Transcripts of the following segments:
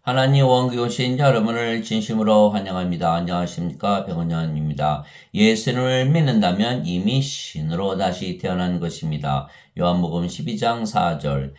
하나님 원기 오신 여러분을 진심으로 환영합니다. 안녕하십니까? 백원현입니다. 예수님을 믿는다면 이미 신으로 다시 태어난 것입니다. 요한복음 12장 4절.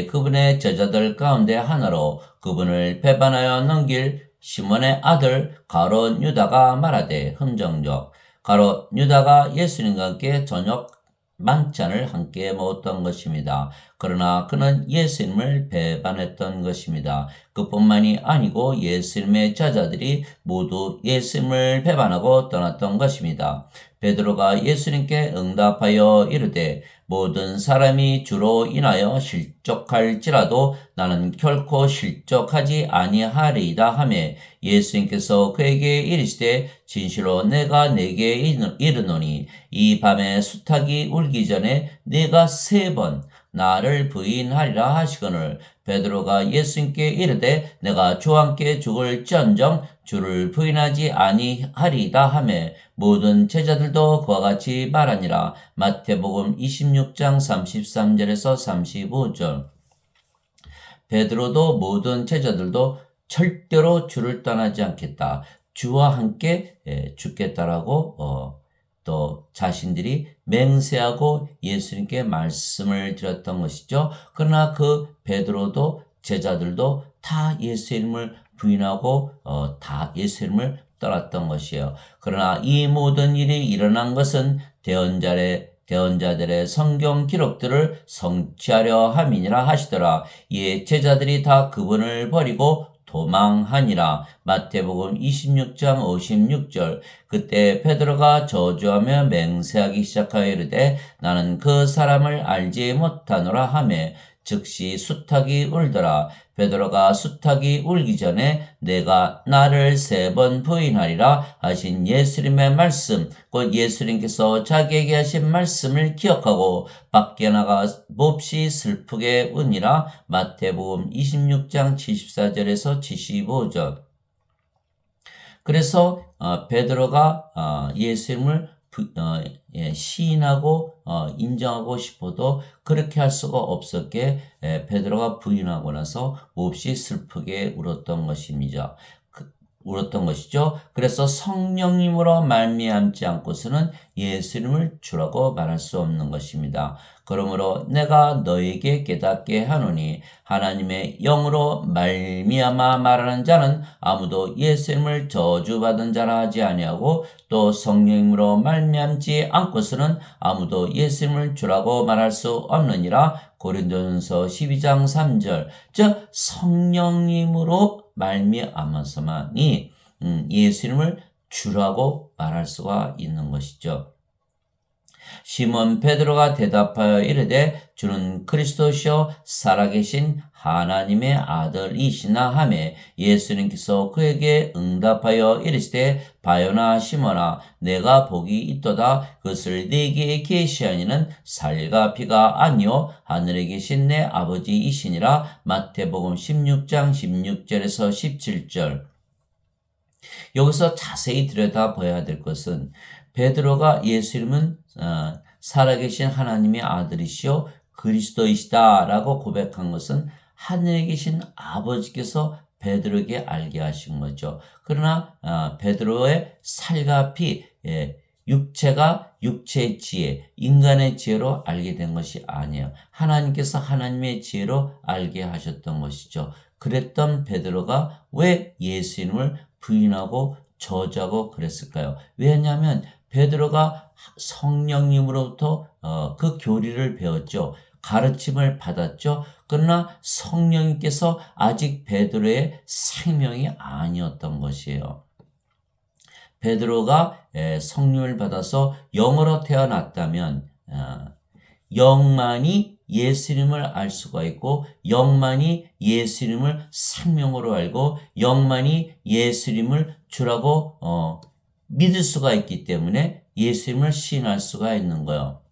그분의 제자들 가운데 하나로 그분을 배반하여 넘길 시몬의 아들 가롯 유다가 말하되 흠정적. 가롯 유다가 예수님과 함께 저녁 만찬을 함께 먹었던 것입니다. 그러나 그는 예수님을 배반했던 것입니다. 그뿐만이 아니고 예수님의 제자들이 모두 예수님을 배반하고 떠났던 것입니다. 베드로가 예수님께 응답하여 이르되 모든 사람이 주로 인하여 실족할지라도 나는 결코 실족하지 아니하리이다 하매 예수님께서 그에게 이르시되 진실로 내가 네게 이르노니 이 밤에 수탉이 울기 전에 네가 3번 나를 부인하리라 하시거늘 베드로가 예수님께 이르되 내가 주와 함께 죽을지언정 주를 부인하지 아니하리이다 하매 모든 제자들도 그와 같이 말하니라. 마태복음 26장 33절에서 35절. 베드로도 모든 제자들도 절대로 주를 떠나지 않겠다. 주와 함께 죽겠다라고 또 자신들이 맹세하고 예수님께 말씀을 드렸던 것이죠. 그러나 그 베드로도 제자들도 다 예수님을 부인하고 다 예수님을 떠났던 것이에요. 그러나 이 모든 일이 일어난 것은 대언자들의 성경 기록들을 성취하려 함이니라 하시더라. 이에 제자들이 다 그분을 버리고 도망하니라. 마태복음 26장 56절. 그때 베드로가 저주하며 맹세하기 시작하여 이르되 나는 그 사람을 알지 못하노라 하매 즉시 수탉이 울더라. 베드로가 수탉이 울기 전에 내가 나를 3번 부인하리라 하신 예수님의 말씀, 곧 예수님께서 자기에게 하신 말씀을 기억하고 밖에 나가 몹시 슬프게 우니라. 마태복음 26장 74절에서 75절. 그래서 베드로가 예수님을 시인하고 인정하고 싶어도 그렇게 할 수가 없었기에 베드로가 부인하고 나서 몹시 슬프게 울었던 것입니다. 울었던 것이죠. 그래서 성령님으로 말미암지 않고서는 예수님을 주라고 말할 수 없는 것입니다. 그러므로 내가 너에게 깨닫게 하노니 하나님의 영으로 말미암아 말하는 자는 아무도 예수님을 저주받은 자라 하지 아니하고 또 성령님으로 말미암지 않고서는 아무도 예수님을 주라고 말할 수 없느니라. 고린도전서 12장 3절. 즉 성령님으로 말미암아서만이 예수님을 주라고 말할 수가 있는 것이죠. 시몬 베드로가 대답하여 이르되 주는 그리스도시요 살아계신 하나님의 아들이시나 하매 예수님께서 그에게 응답하여 이르시되 바요나 시몬아 내가 복이 있도다. 그것을 네게 계시하니는 살과 피가 아니요 하늘에 계신 내 아버지이시니라. 마태복음 16장 16절에서 17절. 여기서 자세히 들여다봐야 될 것은 베드로가 예수님은 살아계신 하나님의 아들이시요 그리스도이시다라고 고백한 것은 하늘에 계신 아버지께서 베드로에게 알게 하신 거죠. 그러나 베드로의 살과 피, 육체가 육체의 지혜, 인간의 지혜로 알게 된 것이 아니에요. 하나님께서 하나님의 지혜로 알게 하셨던 것이죠. 그랬던 베드로가 왜 예수님을 부인하고 저주하고 그랬을까요? 왜냐하면 베드로가 성령님으로부터 그 교리를 배웠죠. 가르침을 받았죠. 그러나 성령님께서 아직 베드로의 생명이 아니었던 것이에요. 베드로가 성령을 받아서 영으로 태어났다면 영만이 예수님을 알 수가 있고 영만이 예수님을 생명으로 알고 영만이 예수님을 주라고 믿을 수가 있기 때문에 예수님을 시인할 수가 있는 거예요.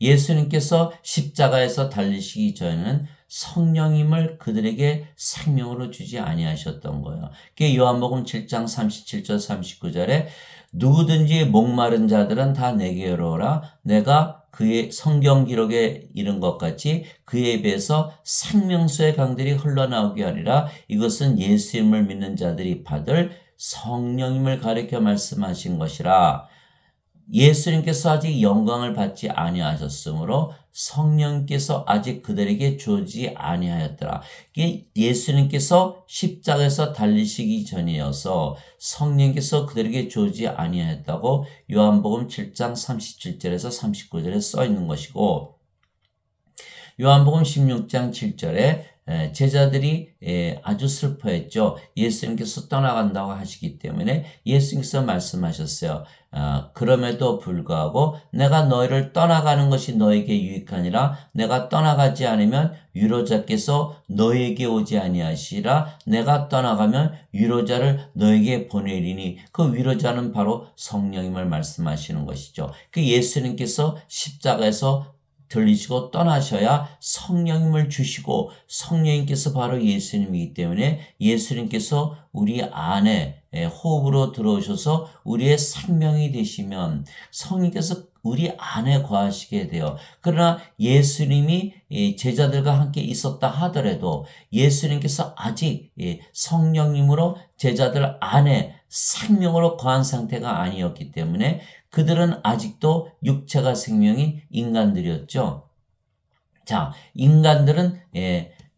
예수님께서 십자가에서 달리시기 전에는 성령님을 그들에게 생명으로 주지 아니하셨던 거예요. 그게 요한복음 7장 37절 39절에 누구든지 목마른 자들은 다 내게로 오라. 내가 그의 성경 기록에 이른 것 같이 그에 비해서 생명수의 강들이 흘러나오게 하리라. 이것은 예수님을 믿는 자들이 받을 성령님을 가리켜 말씀하신 것이라. 예수님께서 아직 영광을 받지 아니하셨으므로 성령께서 아직 그들에게 주어지지 아니하였더라. 예수님께서 십자가에서 달리시기 전이어서 성령께서 그들에게 주어지지 아니하였다고 요한복음 7장 37절에서 39절에 써 있는 것이고, 요한복음 16장 7절에 제자들이 아주 슬퍼했죠. 예수님께서 떠나간다고 하시기 때문에 예수님께서 말씀하셨어요. 그럼에도 불구하고 내가 너희를 떠나가는 것이 너에게 유익하니라. 내가 떠나가지 않으면 위로자께서 너에게 오지 아니하시라. 내가 떠나가면 위로자를 너에게 보내리니, 그 위로자는 바로 성령님을 말씀하시는 것이죠. 그 예수님께서 십자가에서 들리시고 떠나셔야 성령님을 주시고, 성령님께서 바로 예수님이기 때문에 예수님께서 우리 안에 호흡으로 들어오셔서 우리의 생명이 되시면 성령께서 우리 안에 거하시게 돼요. 그러나 예수님이 제자들과 함께 있었다 하더라도 예수님께서 아직 성령님으로 제자들 안에 생명으로 거한 상태가 아니었기 때문에 그들은 아직도 육체가 생명인 인간들이었죠. 자, 인간들은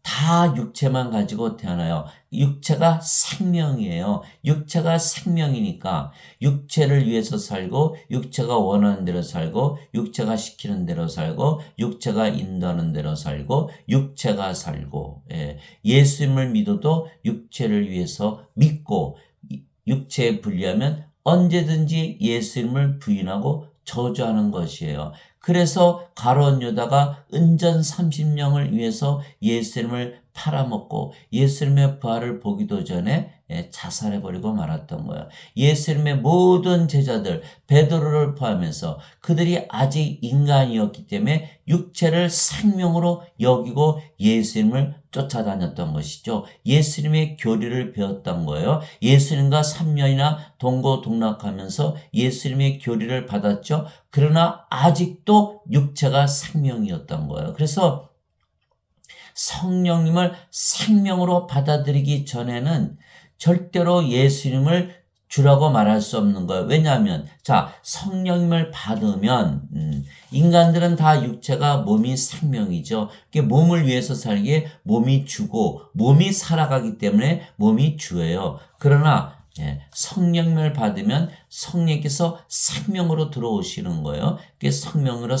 다 육체만 가지고 태어나요. 육체가 생명이에요. 육체가 생명이니까 육체를 위해서 살고, 육체가 원하는 대로 살고, 육체가 시키는 대로 살고, 육체가 인도하는 대로 살고, 육체가 살고, 예수님을 믿어도 육체를 위해서 믿고, 육체에 불리하면 언제든지 예수님을 부인하고 저주하는 것이에요. 그래서 가룟 유다가 은전 30냥을 위해서 예수님을 팔아먹고 예수님의 부활을 보기도 전에 자살해버리고 말았던 거예요. 예수님의 모든 제자들, 베드로를 포함해서 그들이 아직 인간이었기 때문에 육체를 생명으로 여기고 예수님을 쫓아다녔던 것이죠. 예수님의 교리를 배웠던 거예요. 예수님과 3년이나 동고동락하면서 예수님의 교리를 받았죠. 그러나 아직도 육체가 생명이었던 거예요. 그래서 성령님을 생명으로 받아들이기 전에는 절대로 예수님을 주라고 말할 수 없는 거예요. 왜냐하면 성령님을 받으면 인간들은 다 육체가 몸이 생명이죠. 몸을 위해서 살기에 몸이 주고 몸이 살아가기 때문에 몸이 주예요. 그러나 성령님을 받으면 성령께서 생명으로 들어오시는 거예요. 그게 생명으로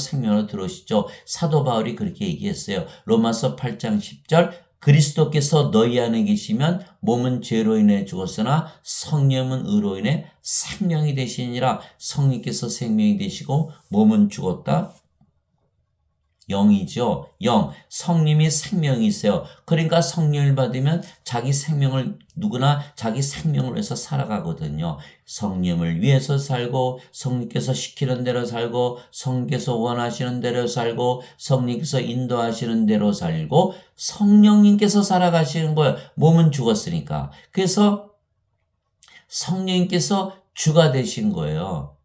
들어오시죠. 사도 바울이 그렇게 얘기했어요. 로마서 8장 10절, 그리스도께서 너희 안에 계시면 몸은 죄로 인해 죽었으나 성령은 의로 인해 생명이 되시니라. 성령께서 생명이 되시고 몸은 죽었다. 영이죠. 영. 성령이 생명이세요. 그러니까 성령을 받으면 누구나 자기 생명을 위해서 살아가거든요. 성령을 위해서 살고, 성령께서 시키는 대로 살고, 성령께서 원하시는 대로 살고, 성령께서 인도하시는 대로 살고, 성령님께서 살아가시는 거예요. 몸은 죽었으니까. 그래서 성령님께서 주가 되신 거예요.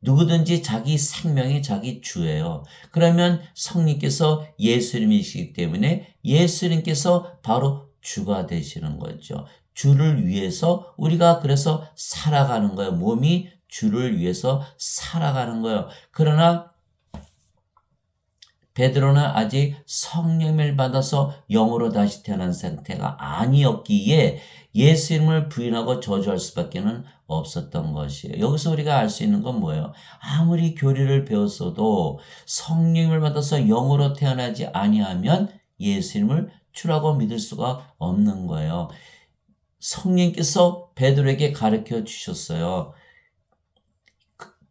누구든지 자기 생명이 자기 주예요. 그러면 성령께서 예수님이시기 때문에 예수님께서 바로 주가 되시는 거죠. 주를 위해서 우리가 그래서 살아가는 거예요. 몸이 주를 위해서 살아가는 거예요. 그러나 베드로는 아직 성령을 받아서 영으로 다시 태어난 상태가 아니었기에 예수님을 부인하고 저주할 수밖에 없었던 것이에요. 여기서 우리가 알 수 있는 건 뭐예요? 아무리 교리를 배웠어도 성령을 받아서 영으로 태어나지 아니하면 예수님을 주라고 믿을 수가 없는 거예요. 성령께서 베드로에게 가르쳐 주셨어요.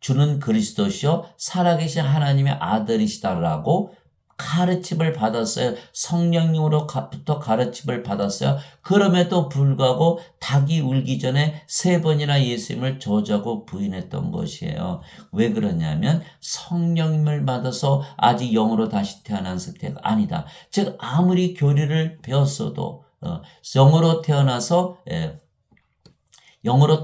주는 그리스도시요 살아계신 하나님의 아들이시다라고 가르침을 받았어요. 성령님으로부터 가르침을 받았어요. 그럼에도 불구하고 닭이 울기 전에 3번이나 예수님을 저주하고 부인했던 것이에요. 왜 그러냐면 성령님을 받아서 아직 영으로 다시 태어난 상태가 아니다. 즉 아무리 교리를 배웠어도 영으로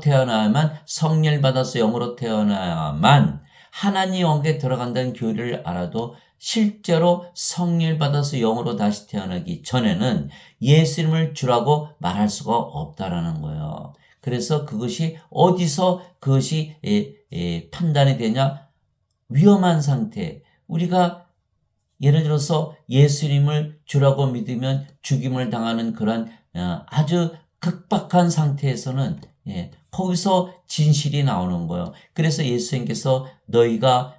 태어나야만 성령을 받아서 영으로 태어나야만 하나님 영에 들어간다는 교리를 알아도 실제로 성령을 받아서 영으로 다시 태어나기 전에는 예수님을 주라고 말할 수가 없다라는 거예요. 그래서 그것이 어디서 그것이 판단이 되냐? 위험한 상태. 우리가 예를 들어서 예수님을 주라고 믿으면 죽임을 당하는 그런 아주 극박한 상태에서는 거기서 진실이 나오는 거예요. 그래서 예수님께서 너희가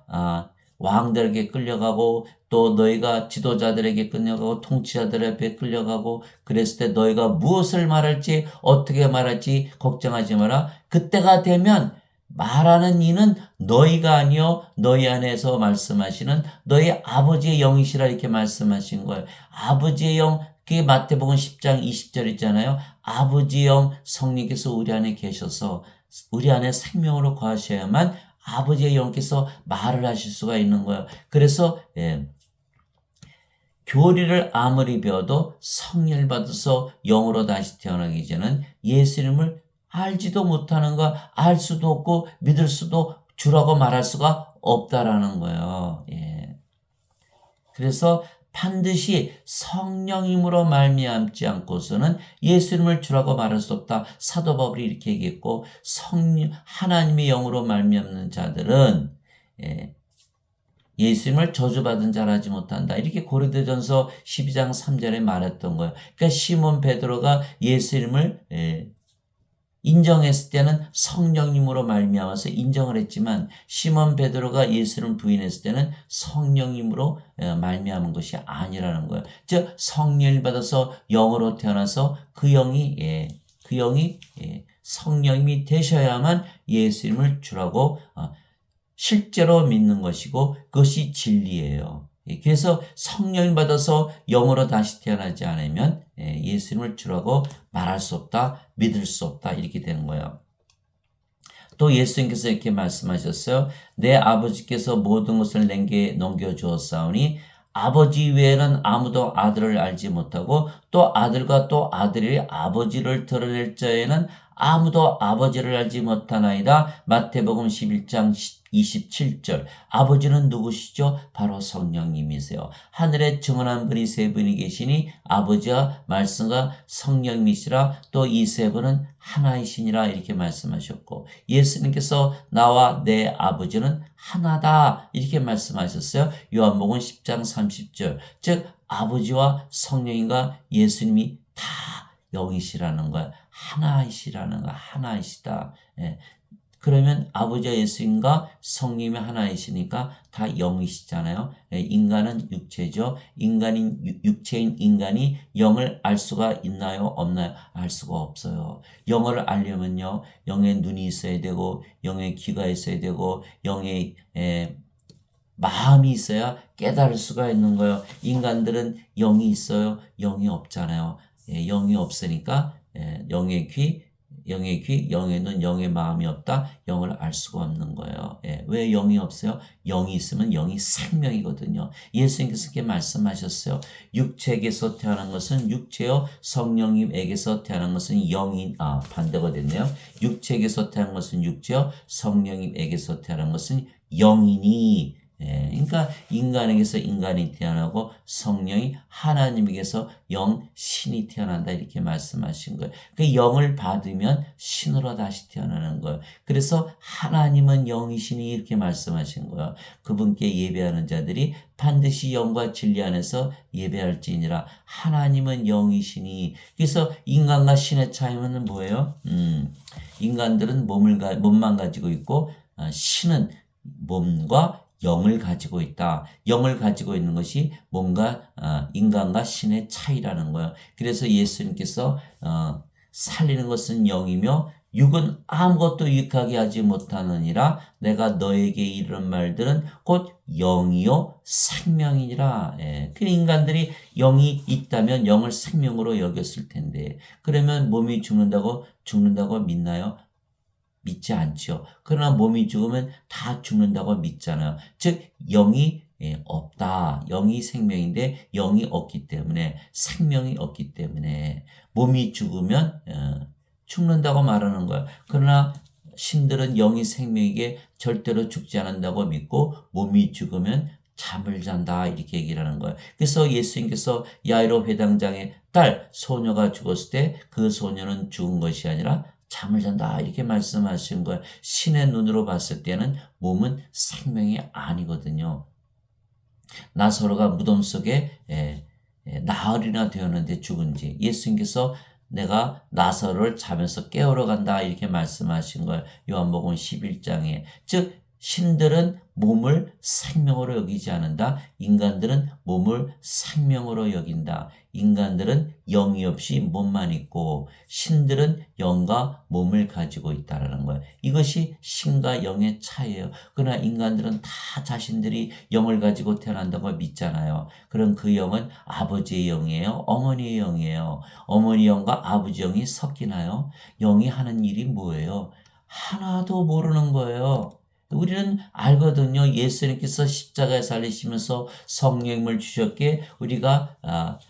왕들에게 끌려가고 또 너희가 지도자들에게 끌려가고 통치자들에게 끌려가고 그랬을 때 너희가 무엇을 말할지 어떻게 말할지 걱정하지 마라. 그때가 되면 말하는 이는 너희가 아니요 너희 안에서 말씀하시는 너희 아버지의 영이시라 이렇게 말씀하신 거예요. 아버지의 영, 그게 마태복음 10장 20절 있잖아요. 아버지의 영 성령께서 우리 안에 계셔서 우리 안에 생명으로 거하셔야만 아버지의 영께서 말을 하실 수가 있는 거예요. 그래서 교리를 아무리 배워도 성령을 받아서 영으로 다시 태어나기 전에는 예수님을 알지도 못하는 거, 알 수도 없고 믿을 수도 주라고 말할 수가 없다라는 거예요. 그래서 반드시 성령님으로 말미암지 않고서는 예수님을 주라고 말할 수 없다. 사도 바울이 이렇게 얘기했고 하나님의 영으로 말미암는 자들은 예수님을 저주받은 자라 하지 못한다. 이렇게 고린도전서 12장 3절에 말했던 거예요. 그러니까 시몬 베드로가 예수님을 인정했을 때는 성령님으로 말미암아서 인정을 했지만 시몬 베드로가 예수를 부인했을 때는 성령님으로 말미암은 것이 아니라는 거예요. 즉 성령을 받아서 영으로 태어나서 그 영이 성령님이 되셔야만 예수님을 주라고 실제로 믿는 것이고 그것이 진리예요. 그래서 성령을 받아서 영으로 다시 태어나지 않으면 예수님을 주라고 말할 수 없다, 믿을 수 없다 이렇게 되는 거예요. 또 예수님께서 이렇게 말씀하셨어요. 내 아버지께서 모든 것을 내게 넘겨주었사오니 아버지 외에는 아무도 아들을 알지 못하고 또 아들과 또 아들이 아버지를 드러낼 자에는 아무도 아버지를 알지 못하나이다. 마태복음 11장 27절. 아버지는 누구시죠? 바로 성령님이세요. 하늘에 증언한 분이 세 분이 계시니 아버지와 말씀과 성령님이시라. 또 이 세 분은 하나이시니라 이렇게 말씀하셨고 예수님께서 나와 내 아버지는 하나다 이렇게 말씀하셨어요. 요한복음 10장 30절. 즉 아버지와 성령님과 예수님이 다 영이시라는 거야. 하나이시라는 거야. 하나이시다. 그러면 아버지와 예수님과 성령이 하나이시니까 다 영이시잖아요. 인간은 육체죠. 육체인 인간이 영을 알 수가 있나요? 없나요? 알 수가 없어요. 영을 알려면요. 영의 눈이 있어야 되고 영의 귀가 있어야 되고 영의 마음이 있어야 깨달을 수가 있는 거예요. 인간들은 영이 있어요. 영이 없잖아요. 영이 없으니까 영의 귀, 영의 눈, 영의 마음이 없다. 영을 알 수가 없는 거예요. 왜 영이 없어요? 영이 있으면 영이 생명이거든요. 예수님께서 이렇게 말씀하셨어요. 육체에게서 태어난 것은 육체요. 성령님에게서 태어난 것은 영이 반대가 됐네요. 육체에게서 태어난 것은 육체요. 성령님에게서 태어난 것은 영이니 그러니까 인간에게서 인간이 태어나고 성령이 하나님에게서 신이 태어난다 이렇게 말씀하신 거예요. 그 영을 받으면 신으로 다시 태어나는 거예요. 그래서 하나님은 영이시니 이렇게 말씀하신 거예요. 그분께 예배하는 자들이 반드시 영과 진리 안에서 예배할지니라. 하나님은 영이시니. 그래서 인간과 신의 차이는 뭐예요? 인간들은 몸만 가지고 있고 신은 몸과 영을 가지고 있다. 영을 가지고 있는 것이 뭔가 인간과 신의 차이라는 거예요. 그래서 예수님께서 살리는 것은 영이며 육은 아무것도 유익하게 하지 못하느니라. 내가 너에게 이르는 말들은 곧 영이요 생명이니라. 그 인간들이 영이 있다면 영을 생명으로 여겼을 텐데 그러면 몸이 죽는다고 믿나요? 믿지 않죠. 그러나 몸이 죽으면 다 죽는다고 믿잖아요. 즉 영이 없다. 영이 생명인데 영이 없기 때문에 생명이 없기 때문에 몸이 죽으면 죽는다고 말하는 거예요. 그러나 신들은 영이 생명이기에 절대로 죽지 않는다고 믿고 몸이 죽으면 잠을 잔다 이렇게 얘기를 하는 거예요. 그래서 예수님께서 야이로 회당장의 딸 소녀가 죽었을 때 그 소녀는 죽은 것이 아니라 잠을 잔다 이렇게 말씀하신 거예요. 신의 눈으로 봤을 때는 몸은 생명이 아니거든요. 나사로가 무덤 속에 나흘이나 되었는데 죽은지 예수님께서 내가 나사로를 잠에서 깨우러 간다 이렇게 말씀하신 거예요. 요한복음 11장에. 즉 신들은 몸을 생명으로 여기지 않는다. 인간들은 몸을 생명으로 여긴다. 인간들은 영이 없이 몸만 있고 신들은 영과 몸을 가지고 있다는 거예요. 이것이 신과 영의 차이예요. 그러나 인간들은 다 자신들이 영을 가지고 태어난다고 믿잖아요. 그럼 그 영은 아버지의 영이에요? 어머니의 영이에요? 어머니 영과 아버지 영이 섞이나요? 영이 하는 일이 뭐예요? 하나도 모르는 거예요. 우리는 알거든요. 예수님께서 십자가에 살리시면서 성령을 주셨기에 우리가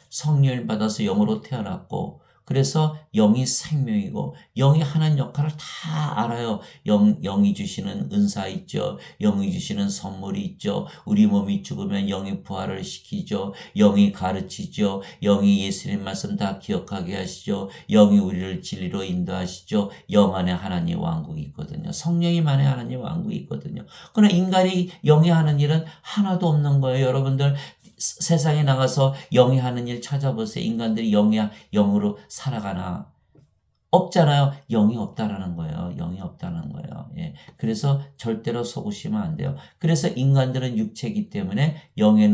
성령을 받아서 영으로 태어났고 그래서 영이 생명이고 영이 하는 역할을 다 알아요. 영이 주시는 은사 있죠. 영이 주시는 선물이 있죠. 우리 몸이 죽으면 영이 부활을 시키죠. 영이 가르치죠. 영이 예수님 말씀 다 기억하게 하시죠. 영이 우리를 진리로 인도하시죠. 영 안에 하나님 왕국이 있거든요. 성령님 안에 하나님 왕국이 있거든요. 그러나 인간이 영이 하는 일은 하나도 없는 거예요. 여러분들 세상에 나가서 영이 하는 일 찾아보세요. 인간들이 영으로 살아가나? 없잖아요. 영이 없다라는 거예요. 영이 없다는 거예요. 예. 그래서 절대로 속으시면 안 돼요. 그래서 인간들은 육체이기 때문에 영의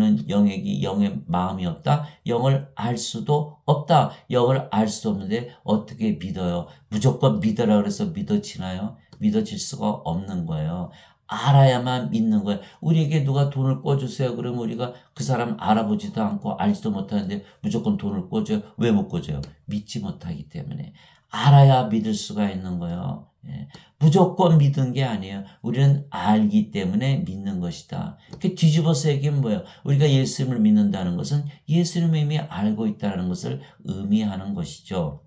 마음이 없다. 영을 알 수도 없다. 영을 알 수 없는데 어떻게 믿어요? 무조건 믿어라 그래서 믿어지나요? 믿어질 수가 없는 거예요. 알아야만 믿는 거예요. 우리에게 누가 돈을 꿔주세요. 그러면 우리가 그 사람 알아보지도 않고 알지도 못하는데 무조건 돈을 꿔줘요. 왜 못 꿔줘요? 믿지 못하기 때문에. 알아야 믿을 수가 있는 거예요. 예. 무조건 믿은 게 아니에요. 우리는 알기 때문에 믿는 것이다. 그 뒤집어서 얘기하면 뭐예요? 우리가 예수님을 믿는다는 것은 예수님을 이미 알고 있다는 것을 의미하는 것이죠.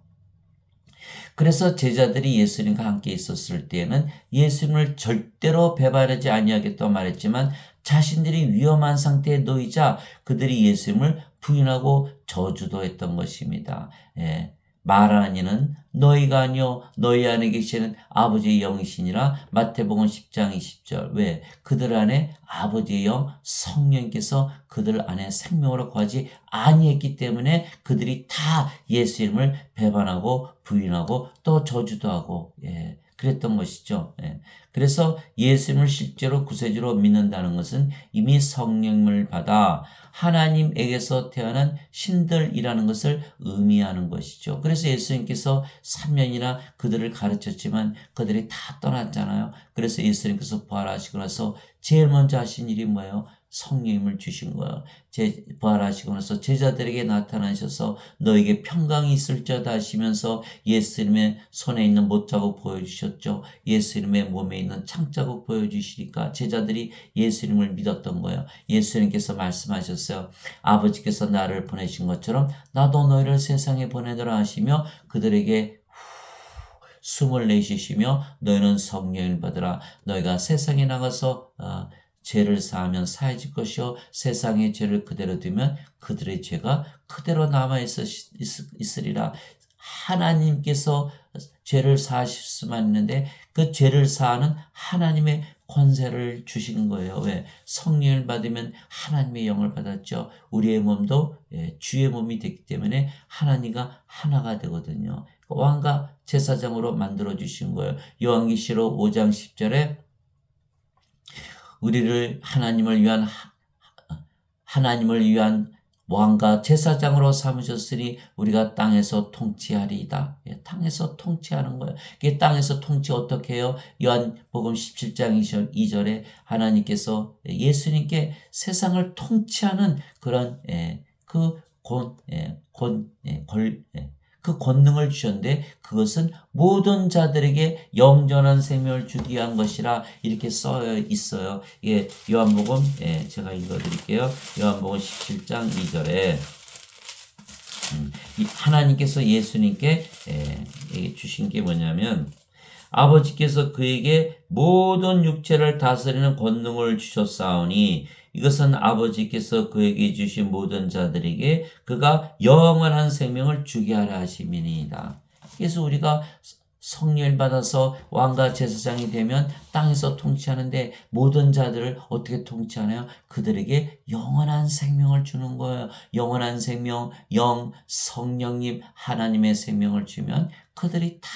그래서 제자들이 예수님과 함께 있었을 때에는 예수님을 절대로 배반하지 아니하겠다고 말했지만 자신들이 위험한 상태에 놓이자 그들이 예수님을 부인하고 저주도 했던 것입니다. 예. 말하는 이는 너희가 아니요 너희 안에 계시는 아버지의 영이시니라. 마태복음 10장 20절. 왜? 그들 안에 아버지의 영 성령께서 그들 안에 생명으로 거하지 아니했기 때문에 그들이 다 예수 이름을 배반하고 부인하고 또 저주도 하고 그랬던 것이죠. 그래서 예수님을 실제로 구세주로 믿는다는 것은 이미 성령을 받아 하나님에게서 태어난 신들이라는 것을 의미하는 것이죠. 그래서 예수님께서 3년이나 그들을 가르쳤지만 그들이 다 떠났잖아요. 그래서 예수님께서 부활하시고 나서 제일 먼저 하신 일이 뭐예요? 성령님을 주신 거예요. 부활하시고 나서 제자들에게 나타나셔서 너에게 평강이 있을지어다 하시면서 예수님의 손에 있는 못자국 보여주셨죠. 예수님의 몸에 있는 창자국 보여주시니까 제자들이 예수님을 믿었던 거예요. 예수님께서 말씀하셨어요. 아버지께서 나를 보내신 것처럼 나도 너희를 세상에 보내더라 하시며 그들에게 숨을 내쉬시며 너희는 성령을 받으라. 너희가 세상에 나가서 죄를 사하면 사해질 것이요 세상의 죄를 그대로 두면 그들의 죄가 그대로 남아있으리라. 하나님께서 죄를 사하실 수만 있는데 그 죄를 사하는 하나님의 권세를 주신 거예요. 왜? 성령을 받으면 하나님의 영을 받았죠. 우리의 몸도 주의 몸이 됐기 때문에 하나님과 하나가 되거든요. 왕과 제사장으로 만들어 주신 거예요. 요한계시록 5장 10절에 우리를 하나님을 위한 왕과 제사장으로 삼으셨으니 우리가 땅에서 통치하리이다. 땅에서 통치하는 거예요. 이게 땅에서 통치 어떻게 해요? 요한복음 17장 2절에 하나님께서 예수님께 세상을 통치하는 그런 그 권능을 주셨는데 그것은 모든 자들에게 영전한 생명을 주기 위한 것이라 이렇게 써 있어요. 이게 요한복음 제가 읽어드릴게요. 요한복음 17장 2절에 하나님께서 예수님께 주신 게 뭐냐면 아버지께서 그에게 모든 육체를 다스리는 권능을 주셨사오니 이것은 아버지께서 그에게 주신 모든 자들에게 그가 영원한 생명을 주게 하려 하심이니이다. 그래서 우리가 성령을 받아서 왕과 제사장이 되면 땅에서 통치하는데 모든 자들을 어떻게 통치하나요? 그들에게 영원한 생명을 주는 거예요. 영원한 생명, 영, 성령님, 하나님의 생명을 주면 그들이 다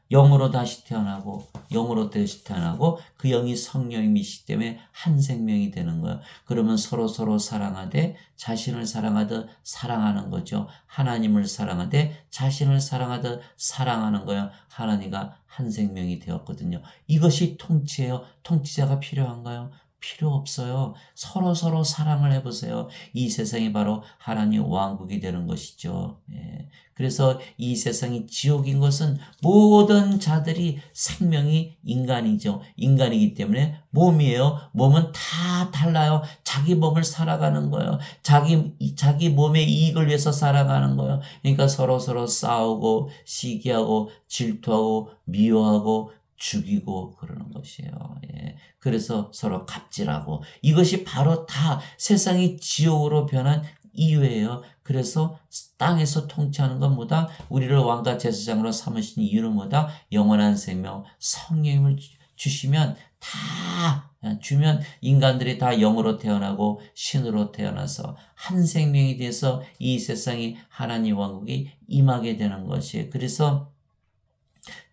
영으로 다시 태어나고 영으로 다시 태어나고 그 영이 성령이시기 때문에 한 생명이 되는 거예요. 그러면 서로 사랑하되 자신을 사랑하듯 사랑하는 거죠. 하나님을 사랑하되 자신을 사랑하듯 사랑하는 거예요. 하나님과 한 생명이 되었거든요. 이것이 통치예요. 통치자가 필요한가요? 필요 없어요. 서로 사랑을 해보세요. 이 세상이 바로 하나님 왕국이 되는 것이죠. 예. 그래서 이 세상이 지옥인 것은 모든 자들이 생명이 인간이죠. 인간이기 때문에 몸이에요. 몸은 다 달라요. 자기 몸을 살아가는 거예요. 자기 몸의 이익을 위해서 살아가는 거예요. 그러니까 서로 싸우고 시기하고 질투하고 미워하고 죽이고 그러는 것이에요. 예. 그래서 서로 갑질하고 이것이 바로 다 세상이 지옥으로 변한 이유예요. 그래서 땅에서 통치하는 것보다 우리를 왕과 제사장으로 삼으신 이유는 뭐다? 영원한 생명, 성령을 주시면 다 주면 인간들이 다 영으로 태어나고 신으로 태어나서 한 생명이 돼서 이 세상에 하나님 왕국이 임하게 되는 것이에요. 그래서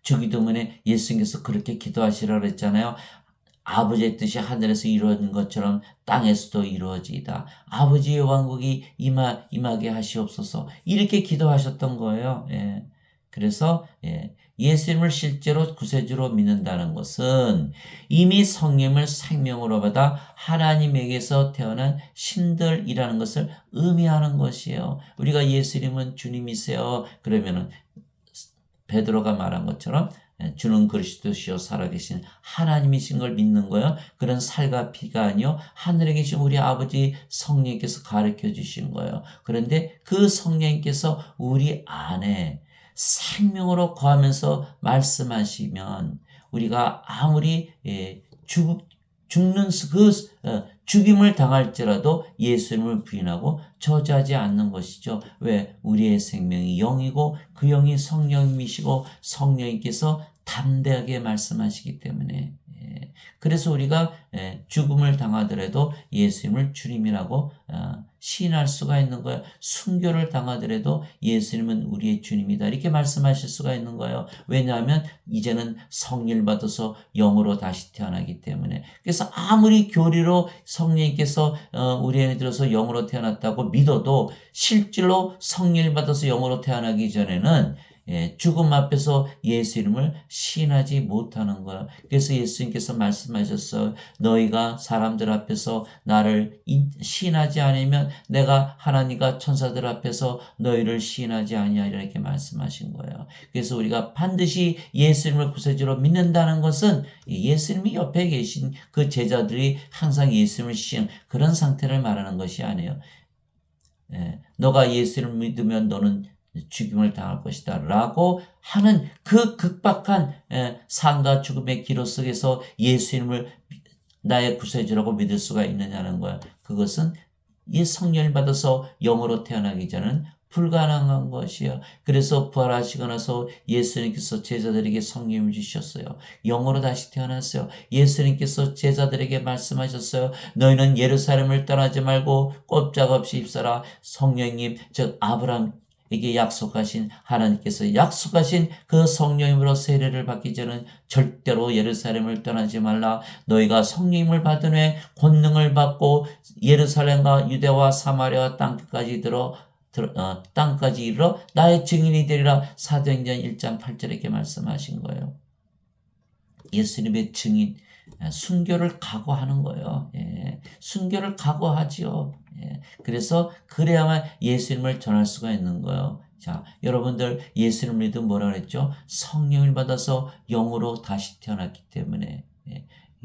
주기도문에 예수님께서 그렇게 기도하시라고 했잖아요. 아버지의 뜻이 하늘에서 이루어진 것처럼 땅에서도 이루어지이다. 아버지의 왕국이 임하게 하시옵소서. 이렇게 기도하셨던 거예요. 예. 그래서 예수님을 실제로 구세주로 믿는다는 것은 이미 성령을 생명으로 받아 하나님에게서 태어난 신들이라는 것을 의미하는 것이에요. 우리가 예수님은 주님이세요. 그러면은 베드로가 말한 것처럼 주는 그리스도시요 살아계신 하나님이신 걸 믿는 거예요. 그런 살과 피가 아니요 하늘에 계신 우리 아버지 성령께서 가르쳐 주신 거예요. 그런데 그 성령께서 우리 안에 생명으로 거하면서 말씀하시면 우리가 아무리 죽는 죽임을 당할지라도 예수님을 부인하고 저주하지 않는 것이죠. 왜? 우리의 생명이 영이고 그 영이 성령이시고 성령님께서 담대하게 말씀하시기 때문에 그래서 우리가 죽음을 당하더라도 예수님을 주님이라고 시인할 수가 있는 거예요. 순교를 당하더라도 예수님은 우리의 주님이다 이렇게 말씀하실 수가 있는 거예요. 왜냐하면 이제는 성령을 받아서 영으로 다시 태어나기 때문에. 그래서 아무리 교리로 성령님께서 우리 안에 들어서 영으로 태어났다고 믿어도 실제로 성령을 받아서 영으로 태어나기 전에는 죽음 앞에서 예수 이름을 시인하지 못하는 거야. 그래서 예수님께서 말씀하셨어요. 너희가 사람들 앞에서 나를 시인하지 않으면 내가 하나님과 천사들 앞에서 너희를 시인하지 아니하리라 이렇게 말씀하신 거예요. 그래서 우리가 반드시 예수님을 구세주로 믿는다는 것은 예수님이 옆에 계신 그 제자들이 항상 예수님을 시인 그런 상태를 말하는 것이 아니에요. 너가 예수를 믿으면 너는 죽임을 당할 것이다 라고 하는 그 극박한 삶과 죽음의 기로 속에서 예수님을 나의 구세주라고 믿을 수가 있느냐는 거야. 그것은 이 성령을 받아서 영으로 태어나기 전에는 불가능한 것이요. 그래서 부활하시고 나서 예수님께서 제자들에게 성령을 주셨어요. 영으로 다시 태어났어요. 예수님께서 제자들에게 말씀하셨어요. 너희는 예루살렘을 떠나지 말고 꼼짝없이 입사라. 성령님 즉 아브라함에게 약속하신 하나님께서 약속하신 그 성령님으로 세례를 받기 전은 절대로 예루살렘을 떠나지 말라. 너희가 성령님을 받은 후에 권능을 받고 예루살렘과 유대와 사마리아 땅까지 땅까지 이르러 나의 증인이 되리라. 사도행전 1장 8절에 이렇게 말씀하신 거예요. 예수님의 증인, 순교를 각오하는 거예요. 순교를 각오하지요. 그래서 그래야만 예수님을 전할 수가 있는 거예요. 자, 여러분들 예수님을 믿으면 뭐라 그랬죠? 성령을 받아서 영으로 다시 태어났기 때문에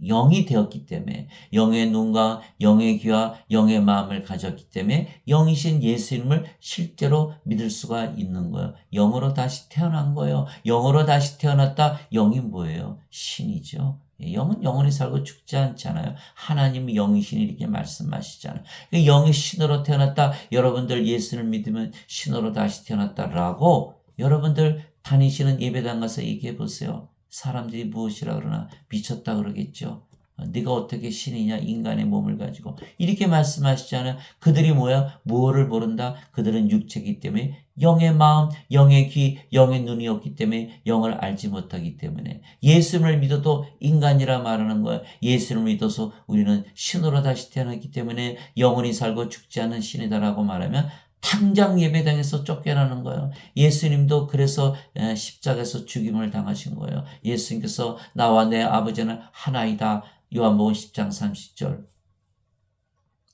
영이 되었기 때문에 영의 눈과 영의 귀와 영의 마음을 가졌기 때문에 영이신 예수님을 실제로 믿을 수가 있는 거예요. 영으로 다시 태어난 거예요. 영으로 다시 태어났다. 영이 뭐예요? 신이죠. 영은 영원히 살고 죽지 않잖아요. 하나님이 영이신 이렇게 말씀하시잖아요. 영이 신으로 태어났다. 여러분들 예수를 믿으면 신으로 다시 태어났다라고 여러분들 다니시는 예배당 가서 얘기해 보세요. 사람들이 무엇이라 그러나 미쳤다 그러겠죠. 네가 어떻게 신이냐 인간의 몸을 가지고 이렇게 말씀하시잖아요. 그들이 뭐야? 무엇을 모른다? 그들은 육체이기 때문에 영의 마음, 영의 귀, 영의 눈이 없기 때문에 영을 알지 못하기 때문에 예수를 믿어도 인간이라 말하는 거예요. 예수를 믿어서 우리는 신으로 다시 태어났기 때문에 영원히 살고 죽지 않는 신이다라고 말하면 당장 예배당에서 쫓겨나는 거예요. 예수님도 그래서 십자가에서 죽임을 당하신 거예요. 예수님께서 나와 내 아버지는 하나이다. 요한복음 10장 30절.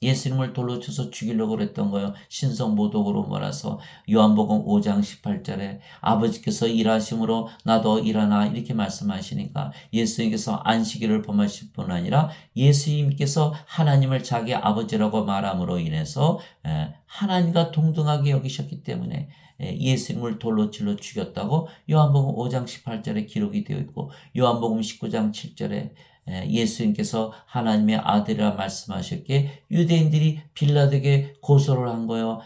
예수님을 돌로 쳐서 죽이려고 그랬던 거예요. 신성모독으로 몰아서. 요한복음 5장 18절에 아버지께서 일하심으로 나도 일하나 이렇게 말씀하시니까 예수님께서 안식일을 범하실 뿐 아니라 예수님께서 하나님을 자기 아버지라고 말함으로 인해서 하나님과 동등하게 여기셨기 때문에 예수님을 돌로 찔러 죽였다고 요한복음 5장 18절에 기록이 되어 있고 요한복음 19장 7절에 예수님께서 하나님의 아들이라 말씀하셨기에 유대인들이 빌라도에게 고소를 한 거예요.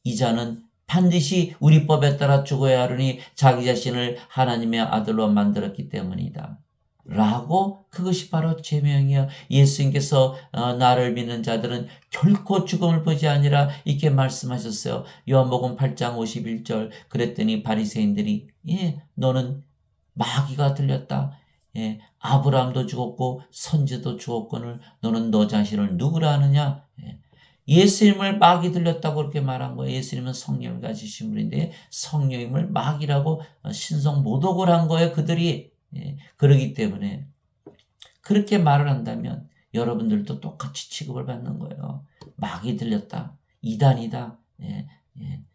이 자는 반드시 우리 법에 따라 죽어야 하려니 자기 자신을 하나님의 아들로 만들었기 때문이다. 라고 그것이 바로 제명이요. 예수님께서 나를 믿는 자들은 결코 죽음을 보지 아니라 이렇게 말씀하셨어요. 요한복음 8장 51절. 그랬더니 바리새인들이 너는 마귀가 들렸다. 아브라함도 죽었고 선지도 죽었거늘 너는 너 자신을 누구라 하느냐? 예수님을 마귀 들렸다고 그렇게 말한 거예요. 예수님은 성령을 가지신 분인데 성령님을 마귀라고 신성 모독을 한 거예요. 그들이. 그러기 때문에 그렇게 말을 한다면 여러분들도 똑같이 취급을 받는 거예요. 마귀 들렸다. 이단이다.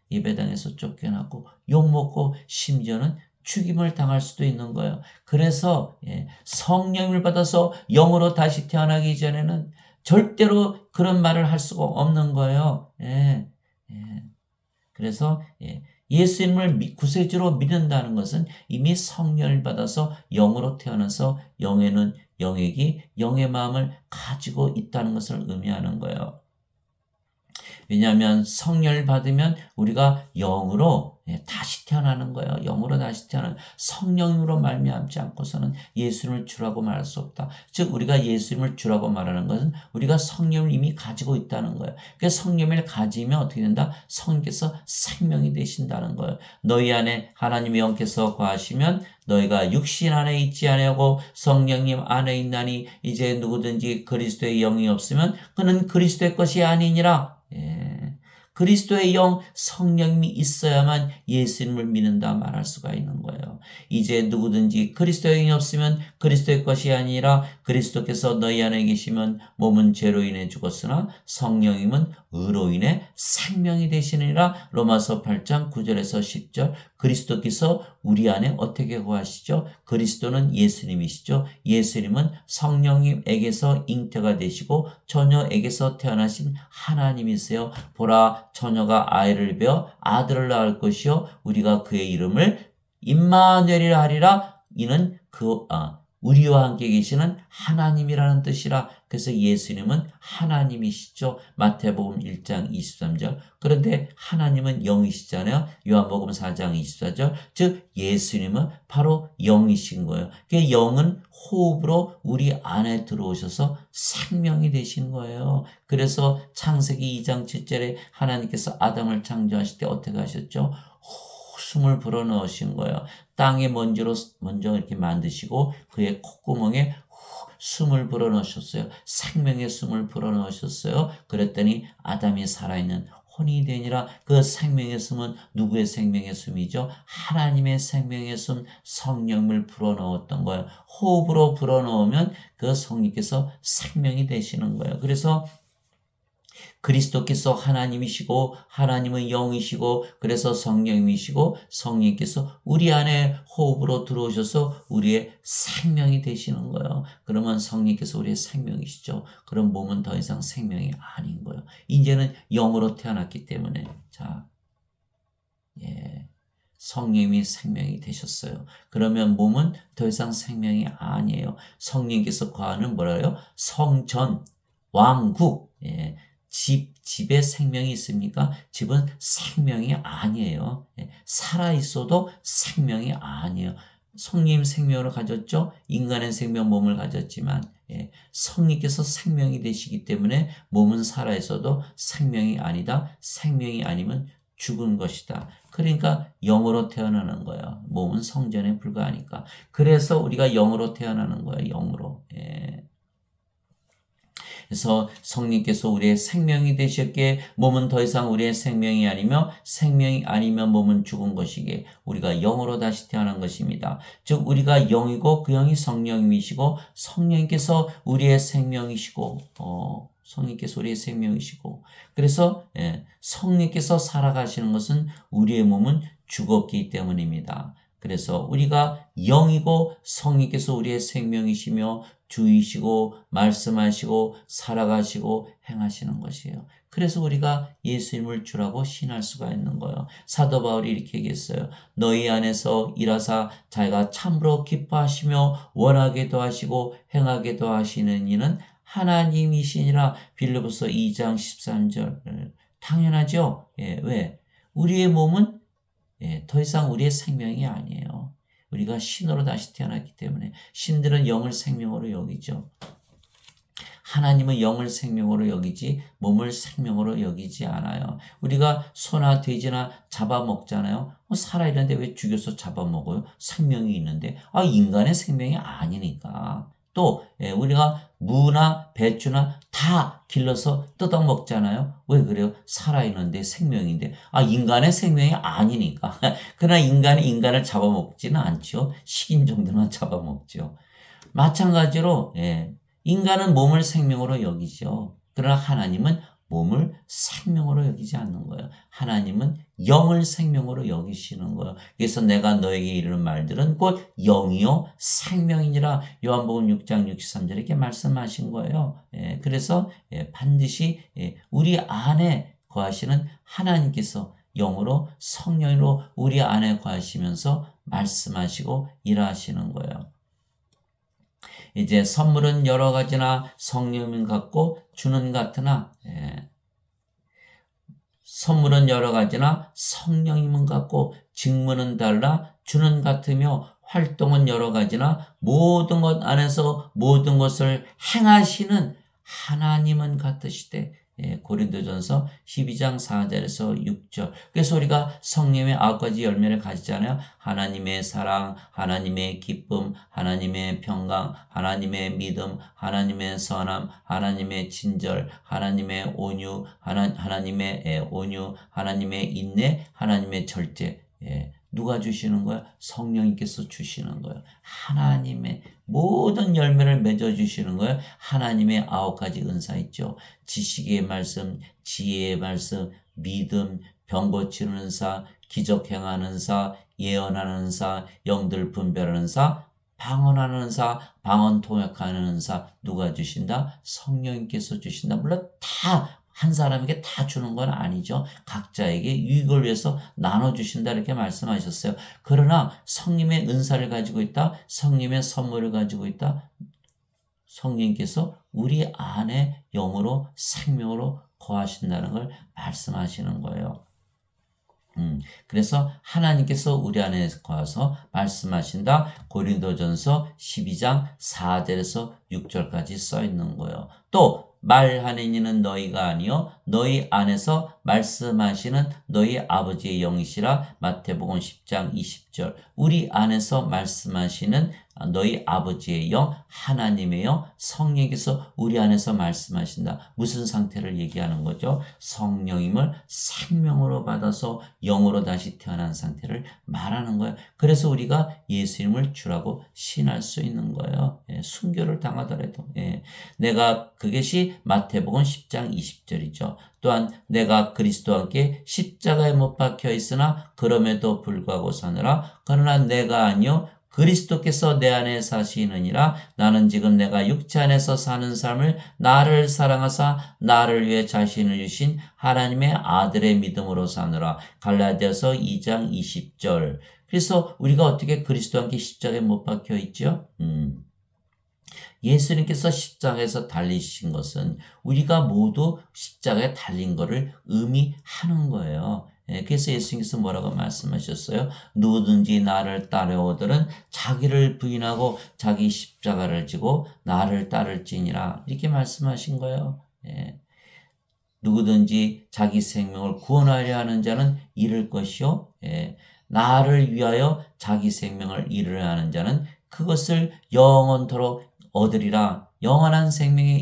예배당에서 쫓겨나고 욕먹고 심지어는 죽임을 당할 수도 있는 거예요. 그래서 성령을 받아서 영으로 다시 태어나기 전에는 절대로 그런 말을 할 수가 없는 거예요. 그래서 예수님을 구세주로 믿는다는 것은 이미 성령을 받아서 영으로 태어나서 영에는 영의 영의 마음을 가지고 있다는 것을 의미하는 거예요. 왜냐하면 성령을 받으면 우리가 영으로 다시 태어나는 거예요. 영으로 다시 태어나는 성령으로 말미암지 않고서는 예수님을 주라고 말할 수 없다. 즉 우리가 예수님을 주라고 말하는 것은 우리가 성령을 이미 가지고 있다는 거예요. 그래서 성령을 가지면 어떻게 된다? 성령께서 생명이 되신다는 거예요. 너희 안에 하나님의 영께서 거하시면 너희가 육신 안에 있지 아니하고 성령님 안에 있나니 이제 누구든지 그리스도의 영이 없으면 그는 그리스도의 것이 아니니라. 그리스도의 영 성령님이 있어야만 예수님을 믿는다 말할 수가 있는 거예요. 이제 누구든지 그리스도의 영이 없으면 그리스도의 것이 아니라 그리스도께서 너희 안에 계시면 몸은 죄로 인해 죽었으나 성령님은 의로 인해 생명이 되시느니라. 로마서 8장 9절에서 10절. 그리스도께서 우리 안에 어떻게 거하시죠? 그리스도는 예수님이시죠. 예수님은 성령님에게서 잉태가 되시고 처녀에게서 태어나신 하나님이세요. 보라 처녀가 아이를 베어 아들을 낳을 것이요 우리가 그의 이름을 임마누엘이라 하리라. 이는 우리와 함께 계시는 하나님이라는 뜻이라. 그래서 예수님은 하나님이시죠. 마태복음 1장 23절. 그런데 하나님은 영이시잖아요. 요한복음 4장 24절. 즉 예수님은 바로 영이신 거예요. 그 영은 호흡으로 우리 안에 들어오셔서 생명이 되신 거예요. 그래서 창세기 2장 7절에 하나님께서 아담을 창조하실 때 어떻게 하셨죠? 숨을 불어넣으신 거예요. 땅의 먼지로 먼저 이렇게 만드시고 그의 콧구멍에 숨을 불어넣으셨어요. 생명의 숨을 불어넣으셨어요. 그랬더니 아담이 살아있는 혼이 되니라. 그 생명의 숨은 누구의 생명의 숨이죠? 하나님의 생명의 숨, 성령을 불어넣었던 거예요. 호흡으로 불어넣으면 그 성령께서 생명이 되시는 거예요. 그래서 그리스도께서 하나님이시고 하나님은 영이시고 그래서 성령이시고 성령께서 우리 안에 호흡으로 들어오셔서 우리의 생명이 되시는 거예요. 그러면 성령께서 우리의 생명이시죠. 그럼 몸은 더 이상 생명이 아닌 거예요. 이제는 영으로 태어났기 때문에 자, 예. 성령이 생명이 되셨어요. 그러면 몸은 더 이상 생명이 아니에요. 성령께서 거하는 뭐라요? 성전, 왕국, 예. 집에 생명이 있습니까? 집은 생명이 아니에요. 예. 살아있어도 생명이 아니에요. 성령 생명을 가졌죠? 인간의 생명 몸을 가졌지만, 예. 성령께서 생명이 되시기 때문에 몸은 살아있어도 생명이 아니다. 생명이 아니면 죽은 것이다. 그러니까 영으로 태어나는 거예요. 몸은 성전에 불과하니까. 그래서 우리가 영으로 태어나는 거예요. 영으로. 예. 그래서 성령께서 우리의 생명이 되셨기에 몸은 더 이상 우리의 생명이 아니며 생명이 아니면 몸은 죽은 것이기에 우리가 영으로 다시 태어난 것입니다. 즉 우리가 영이고 그 영이 성령이시고 성령께서 우리의 생명이시고 성령께서 우리의 생명이시고 그래서 성령께서 살아가시는 것은 우리의 몸은 죽었기 때문입니다. 그래서 우리가 영이고 성령께서 우리의 생명이시며 주이시고 말씀하시고 살아가시고 행하시는 것이에요. 그래서 우리가 예수님을 주라고 신할 수가 있는 거예요. 사도 바울이 이렇게 얘기했어요. 너희 안에서 일하사 자기가 참으로 기뻐하시며 원하게도 하시고 행하게도 하시는 이는 하나님이시니라. 빌립보서 2장 13절. 당연하죠. 예, 왜? 우리의 몸은 더 이상 우리의 생명이 아니에요. 우리가 신으로 다시 태어났기 때문에 신들은 영을 생명으로 여기죠. 하나님은 영을 생명으로 여기지 몸을 생명으로 여기지 않아요. 우리가 소나 돼지나 잡아먹잖아요. 살아있는데 왜 죽여서 잡아먹어요? 생명이 있는데 인간의 생명이 아니니까. 또 우리가 무나 배추나 다 길러서 뜯어먹잖아요. 왜 그래요? 살아있는데 생명인데 인간의 생명이 아니니까. 그러나 인간이 인간을 잡아먹지는 않죠. 식인 정도만 잡아먹죠. 마찬가지로 인간은 몸을 생명으로 여기죠. 그러나 하나님은 몸을 생명으로 여기지 않는 거예요. 하나님은 영을 생명으로 여기시는 거예요. 그래서 내가 너에게 이르는 말들은 곧 영이요 생명이니라. 요한복음 6장 63절에 이렇게 말씀하신 거예요. 그래서 반드시 우리 안에 거하시는 하나님께서 영으로 성령으로 우리 안에 거하시면서 말씀하시고 일하시는 거예요. 이제 선물은 여러 가지나 성령은 같고 주는 같으나 선물은 여러 가지나 성령님은 같고 직무는 달라 주는 같으며 활동은 여러 가지나 모든 것 안에서 모든 것을 행하시는 하나님은 같으시되 고린도전서 12장 4절에서 6절. 그래서 우리가 성령의 9가지 열매를 가지잖아요. 하나님의 사랑, 하나님의 기쁨, 하나님의 평강, 하나님의 믿음, 하나님의 선함, 하나님의 친절, 하나님의 온유, 하나님의 온유, 하나님의 인내, 하나님의 절제. 누가 주시는 거야? 성령님께서 주시는 거예요. 하나님의 모든 열매를 맺어주시는 거예요. 하나님의 9가지 은사 있죠. 지식의 말씀, 지혜의 말씀, 믿음, 병 고치는 은사, 기적 행하는 은사, 예언하는 은사, 영들 분별하는 은사, 방언하는 은사, 방언 통역하는 은사. 누가 주신다? 성령님께서 주신다. 물론 다 한 사람에게 다 주는 건 아니죠. 각자에게 유익을 위해서 나눠주신다 이렇게 말씀하셨어요. 그러나 성령의 은사를 가지고 있다. 성령의 선물을 가지고 있다. 성령께서 우리 안에 영으로 생명으로 거하신다는 걸 말씀하시는 거예요. 그래서 하나님께서 우리 안에 거하서 말씀하신다. 고린도전서 12장 4절에서 6절까지 써 있는 거예요. 또 말하는 이는 너희가 아니요 너희 안에서 말씀하시는 너희 아버지의 영이시라. 마태복음 10장 20절 20절 우리 안에서 말씀하시는 너희 아버지의 영 하나님의 영 성령께서 우리 안에서 말씀하신다. 무슨 상태를 얘기하는 거죠? 성령임을 생명으로 받아서 영으로 다시 태어난 상태를 말하는 거예요. 그래서 우리가 예수님을 주라고 신할 수 있는 거예요. 순교를 당하더라도. 내가 그것이 마태복음 10장 20절이죠. 또한 내가 그리스도와 함께 십자가에 못 박혀 있으나 그럼에도 불구하고 사느라 그러나 내가 아니요 그리스도께서 내 안에 사시느니라. 나는 지금 내가 육체 안에서 사는 삶을 나를 사랑하사 나를 위해 자신을 주신 하나님의 아들의 믿음으로 사느라. 갈라디아서 2장 20절. 그래서 우리가 어떻게 그리스도와 함께 십자가에 못 박혀 있죠? 예수님께서 십자가에서 달리신 것은 우리가 모두 십자가에 달린 것을 의미하는 거예요. 그래서 예수님께서 뭐라고 말씀하셨어요? 누구든지 나를 따르오들은 자기를 부인하고 자기 십자가를 지고 나를 따를지니라 이렇게 말씀하신 거예요. 누구든지 자기 생명을 구원하려 하는 자는 잃을 것이요. 나를 위하여 자기 생명을 잃으려 하는 자는 그것을 영원토록 얻으리라. 영원한 생명에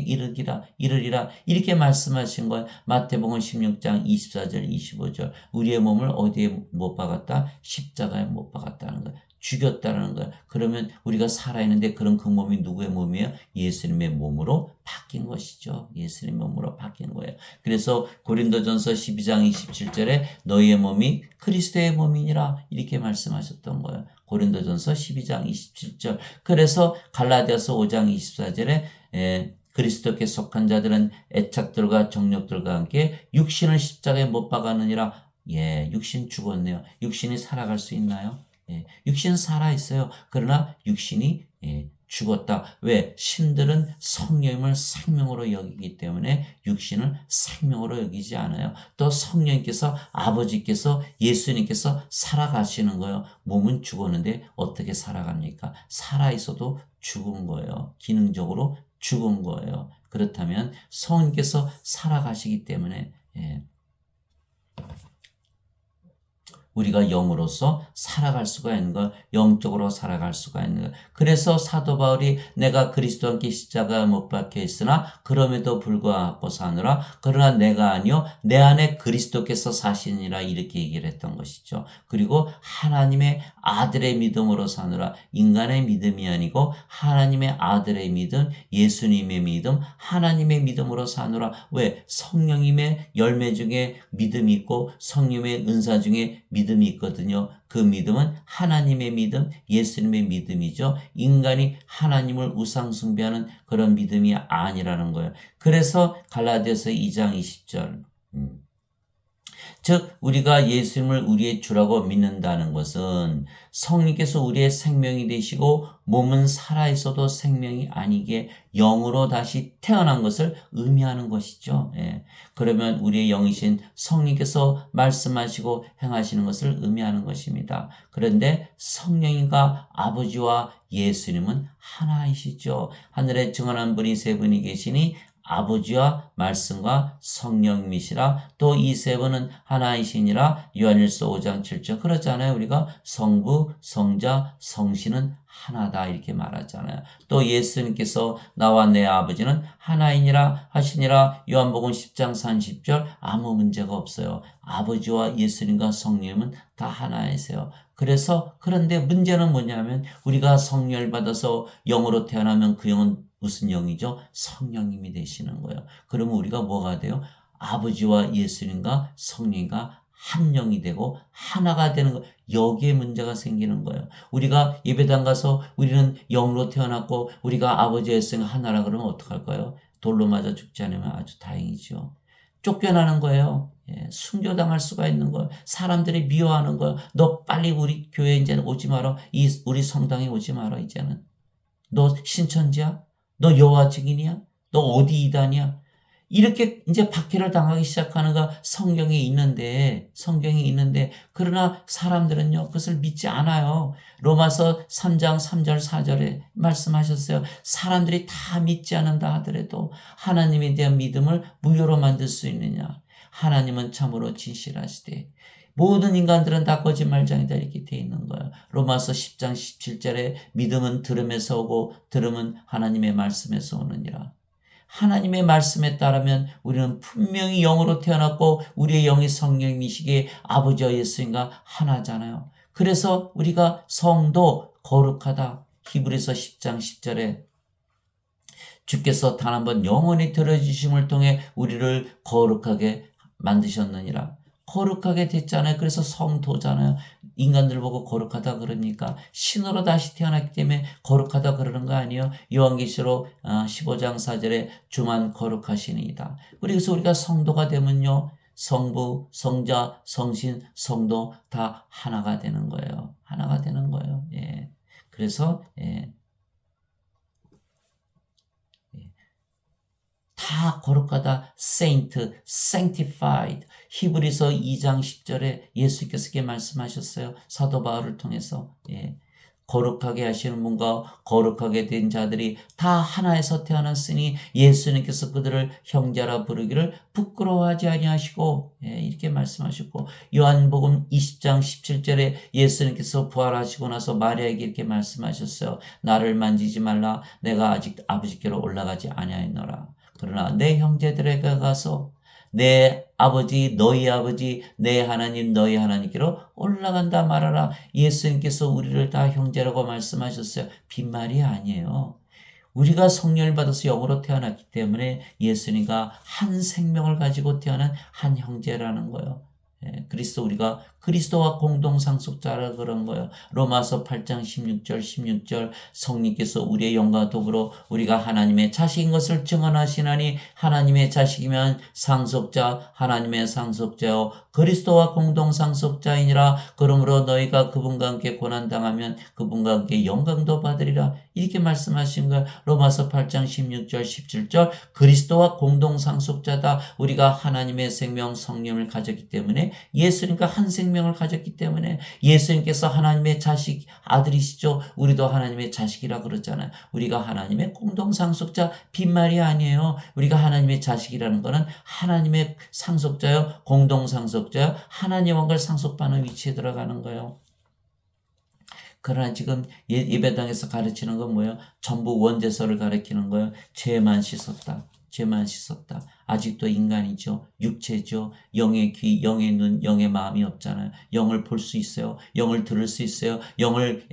이르리라 이렇게 말씀하신 거예요. 마태복음 16장 24절 25절 우리의 몸을 어디에 못 박았다? 십자가에 못 박았다는 거예요. 죽였다는 거예요. 그러면 우리가 살아있는데 그런 그 몸이 누구의 몸이에요? 예수님의 몸으로 바뀐 것이죠. 예수님의 몸으로 바뀐 거예요. 그래서 고린도전서 12장 27절에 너희의 몸이 그리스도의 몸이니라 이렇게 말씀하셨던 거예요. 고린도전서 12장 27절. 그래서 갈라디아서 5장 24절에 그리스도께 속한 자들은 애착들과 정욕들과 함께 육신을 십자가에 못 박았느니라. 육신 죽었네요. 육신이 살아갈 수 있나요? 육신은 살아있어요. 그러나 육신이 죽었다. 왜? 신들은 성령임을 생명으로 여기기 때문에 육신을 생명으로 여기지 않아요. 또 성령님께서 아버지께서 예수님께서 살아가시는 거예요. 몸은 죽었는데 어떻게 살아갑니까? 살아있어도 죽은 거예요. 기능적으로 죽은 거예요. 그렇다면 성령님께서 살아가시기 때문에 우리가 영으로서 살아갈 수가 있는 것, 영적으로 살아갈 수가 있는 것. 그래서 사도 바울이 내가 그리스도와 함께 십자가에 못 박혀 있으나 그럼에도 불구하고 사느라 그러나 내가 아니요 내 안에 그리스도께서 사시니라 이렇게 얘기를 했던 것이죠. 그리고 하나님의 아들의 믿음으로 사느라 인간의 믿음이 아니고 하나님의 아들의 믿음, 예수님의 믿음, 하나님의 믿음으로 사느라. 왜? 성령님의 열매 중에 믿음이 있고 성령의 은사 중에 믿음이 있거든요. 그 믿음은 하나님의 믿음, 예수님의 믿음이죠. 인간이 하나님을 우상 숭배하는 그런 믿음이 아니라는 거예요. 그래서 갈라디아서 2장 20절 즉 우리가 예수님을 우리의 주라고 믿는다는 것은 성령께서 우리의 생명이 되시고 몸은 살아있어도 생명이 아니게 영으로 다시 태어난 것을 의미하는 것이죠. 그러면 우리의 영이신 성령께서 말씀하시고 행하시는 것을 의미하는 것입니다. 그런데 성령님과 아버지와 예수님은 하나이시죠. 하늘에 증언한 분이 세 분이 계시니 아버지와 말씀과 성령이시라. 또 이 세 분은 하나이시니라. 요한일서 5장 7절 그러잖아요. 우리가 성부, 성자, 성신은 하나다 이렇게 말하잖아요. 또 예수님께서 나와 내 아버지는 하나이니라 하시니라. 요한복음 10장 30절 아무 문제가 없어요. 아버지와 예수님과 성령은 다 하나이세요. 그래서 그런데 문제는 뭐냐면 우리가 성령을 받아서 영으로 태어나면 그 영은 무슨 영이죠? 성령님이 되시는 거예요. 그러면 우리가 뭐가 돼요? 아버지와 예수님과 성령과 한 영이 되고 하나가 되는 거. 여기에 문제가 생기는 거예요. 우리가 예배당 가서 우리는 영으로 태어났고 우리가 아버지와 예수님 하나라 그러면 어떡할까요? 돌로 맞아 죽지 않으면 아주 다행이죠. 쫓겨나는 거예요. 순교당할 수가 있는 거예요. 사람들이 미워하는 거예요. 너 빨리 우리 교회에 이제는 오지 마라. 우리 성당에 오지 마라 이제는. 너 신천지야? 너 여호와 증인이야? 너 어디 이단이야? 이렇게 이제 박해를 당하기 시작하는 거 성경에 있는데 그러나 사람들은요 그것을 믿지 않아요. 로마서 3장 3절 4절에 말씀하셨어요. 사람들이 다 믿지 않는다 하더라도 하나님에 대한 믿음을 무효로 만들 수 있느냐? 하나님은 참으로 진실하시되 모든 인간들은 다 거짓말장이다 이렇게 돼 있는 거예요. 로마서 10장 17절에 믿음은 들음에서 오고 들음은 하나님의 말씀에서 오느니라. 하나님의 말씀에 따르면 우리는 분명히 영으로 태어났고 우리의 영이 성령이시기에 아버지와 예수님과 하나잖아요. 그래서 우리가 성도 거룩하다. 히브리서 10장 10절에 주께서 단 한 번 영원히 들어주심을 통해 우리를 거룩하게 만드셨느니라. 거룩하게 됐잖아요. 그래서 성도잖아요. 인간들 보고 거룩하다 그러니까 신으로 다시 태어났기 때문에 거룩하다 그러는 거 아니에요. 요한계시록 15장 4절에 주만 거룩하시니이다. 그래서 우리가 성도가 되면요. 성부, 성자, 성신, 성도 다 하나가 되는 거예요. 하나가 되는 거예요. 예. 그래서 다 거룩하다, saint, sanctified. 히브리서 2장 10절에 예수께서 이렇게 말씀하셨어요. 사도 바울을 통해서. 거룩하게 하시는 분과 거룩하게 된 자들이 다 하나에서 태어났으니 예수님께서 그들을 형제라 부르기를 부끄러워하지 아니하시고 이렇게 말씀하셨고 요한복음 20장 17절에 예수님께서 부활하시고 나서 마리아에게 이렇게 말씀하셨어요. 나를 만지지 말라. 내가 아직 아버지께로 올라가지 아니하였노라. 그러나 내 형제들에게 가서 내 아버지 너희 아버지 내 하나님 너희 하나님께로 올라간다 말하라. 예수님께서 우리를 다 형제라고 말씀하셨어요. 빈말이 아니에요. 우리가 성령을 받아서 영으로 태어났기 때문에 예수님과 한 생명을 가지고 태어난 한 형제라는 거예요. 그리스도 우리가 그리스도와 공동 상속자라 그런 거예요. 로마서 8장 16절 성령께서 우리의 영과 더불어 우리가 하나님의 자식인 것을 증언하시나니 하나님의 자식이면 상속자 하나님의 상속자요 그리스도와 공동 상속자이니라. 그러므로 너희가 그분과 함께 고난당하면 그분과 함께 영광도 받으리라. 이렇게 말씀하신 거예요. 로마서 8장 16절 17절 그리스도와 공동 상속자다. 우리가 하나님의 생명 성령을 가졌기 때문에 예수님과 한 생명을 가졌기 때문에 예수님께서 하나님의 자식 아들이시죠. 우리도 하나님의 자식이라 그러잖아요. 우리가 하나님의 공동상속자 빈말이 아니에요. 우리가 하나님의 자식이라는 것은 하나님의 상속자요 공동상속자요 하나님과 걸 상속받는 위치에 들어가는 거예요. 그러나 지금 예배당에서 가르치는 건 뭐예요? 전부 원죄서를 가르치는 거예요. 죄만 씻었다. 죄만 씻었다. 아직도 인간이죠. 육체죠. 영의 귀, 영의 눈, 영의 마음이 없잖아요. 영을 볼 수 있어요. 영을 들을 수 있어요. 영을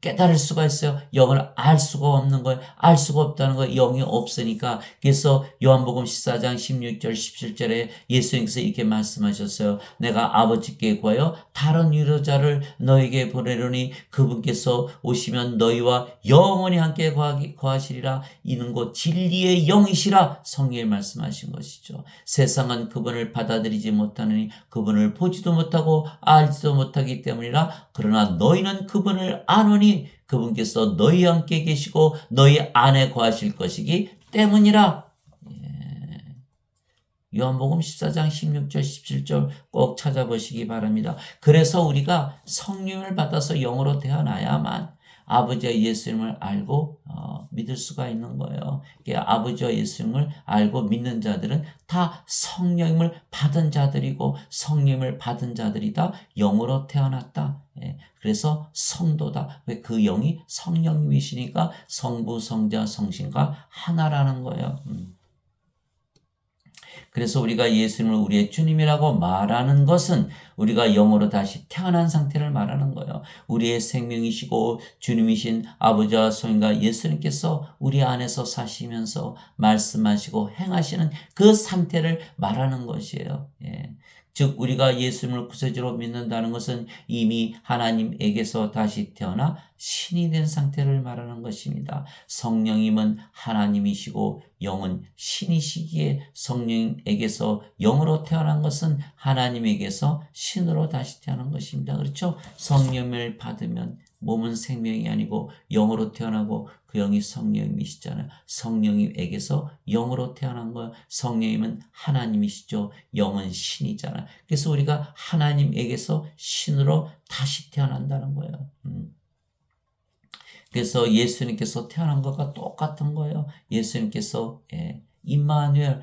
깨달을 수가 있어요. 영을 알 수가 없는 거예요. 알 수가 없다는 거예요. 영이 없으니까. 그래서 요한복음 14장 16절 17절에 예수님께서 이렇게 말씀하셨어요. 내가 아버지께 구하여 다른 위로자를 너에게 보내려니 그분께서 오시면 너희와 영원히 함께 거하시리라. 이는 곧 진리의 영이시라. 성령이 말씀하신 것이죠. 세상은 그분을 받아들이지 못하느니 그분을 보지도 못하고 알지도 못하기 때문이라. 그러나 너희는 그분을 아노니 그분께서 너희와 함께 계시고 너희 안에 거하실 것이기 때문이라. 요한복음 14장 16절 17절 꼭 찾아보시기 바랍니다. 그래서 우리가 성령을 받아서 영으로 태어나야만 아버지와 예수님을 알고 믿을 수가 있는 거예요. 아버지와 예수님을 알고 믿는 자들은 다 성령을 받은 자들이고 성령을 받은 자들이다. 영으로 태어났다. 그래서 성도다. 왜? 그 영이 성령님이시니까 성부, 성자, 성신과 하나라는 거예요. 그래서 우리가 예수님을 우리의 주님이라고 말하는 것은 우리가 영으로 다시 태어난 상태를 말하는 거예요. 우리의 생명이시고 주님이신 아버지와 성인과 예수님께서 우리 안에서 사시면서 말씀하시고 행하시는 그 상태를 말하는 것이에요. 즉 우리가 예수님을 구세주로 믿는다는 것은 이미 하나님에게서 다시 태어나 신이 된 상태를 말하는 것입니다. 성령님은 하나님이시고 영은 신이시기에 성령에게서 영으로 태어난 것은 하나님에게서 신으로 다시 태어난 것입니다. 그렇죠? 성령을 받으면 몸은 생명이 아니고 영으로 태어나고 그 영이 성령님이시잖아요. 성령님에게서 영으로 태어난 거예요. 성령님은 하나님이시죠. 영은 신이잖아요. 그래서 우리가 하나님에게서 신으로 다시 태어난다는 거예요. 그래서 예수님께서 태어난 것과 똑같은 거예요. 예수님께서 임마누엘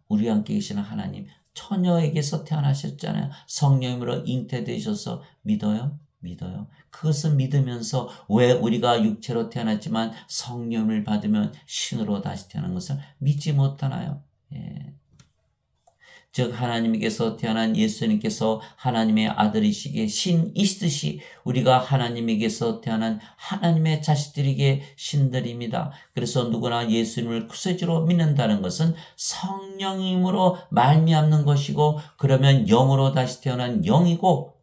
우리와 함께 계시는 하나님 처녀에게서 태어나셨잖아요. 성령으로 잉태되셔서 믿어요? 믿어요. 그것을 믿으면서 왜 우리가 육체로 태어났지만 성령을 받으면 신으로 다시 태어난 것을 믿지 못하나요? 예. 즉 하나님께서 태어난 예수님께서 하나님의 아들이시기에 신이시듯이 우리가 하나님에게서 태어난 하나님의 자식들에게 신들입니다. 그래서 누구나 예수님을 구세주로 믿는다는 것은 성령님으로 말미암는 것이고 그러면 영으로 다시 태어난 영이고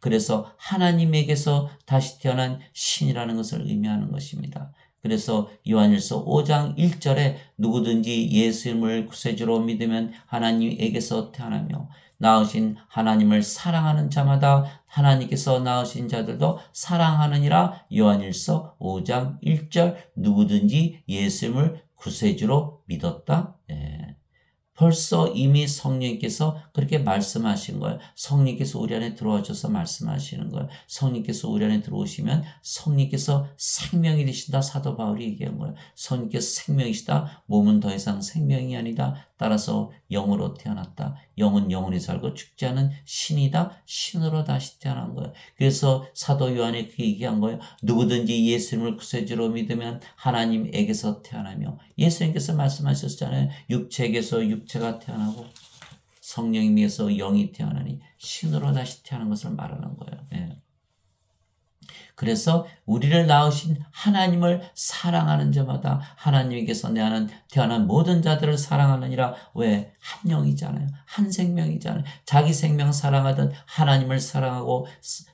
그래서 하나님에게서 다시 태어난 신이라는 것을 의미하는 것입니다. 그래서 요한일서 5장 1절에 누구든지 예수님을 구세주로 믿으면 하나님에게서 태어나며 낳으신 하나님을 사랑하는 자마다 하나님께서 낳으신 자들도 사랑하느니라. 요한일서 5장 1절 누구든지 예수님을 구세주로 믿었다. 벌써 이미 성령님께서 그렇게 말씀하신 거예요. 성령님께서 우리 안에 들어오셔서 말씀하시는 거예요. 성령님께서 우리 안에 들어오시면 성령님께서 생명이 되신다. 사도 바울이 얘기한 거예요. 성령님께서 생명이시다. 몸은 더 이상 생명이 아니다. 따라서 영으로 태어났다. 영은 영원히 살고 죽지 않은 신이다. 신으로 다시 태어난 거예요. 그래서 사도 요한이 그 얘기한 거예요. 누구든지 예수님을 구세주로 믿으면 하나님에게서 태어나며 예수님께서 말씀하셨잖아요. 육체에게서 육체가 태어나고 성령님에게서 영이 태어나니 신으로 다시 태어난 것을 말하는 거예요. 예. 그래서 우리를 낳으신 하나님을 사랑하는 자마다 하나님에게서 태어난 모든 자들을 사랑하느니라. 왜? 한 영이잖아요. 한 생명이잖아요. 자기 생명 사랑하던 하나님을 사랑하고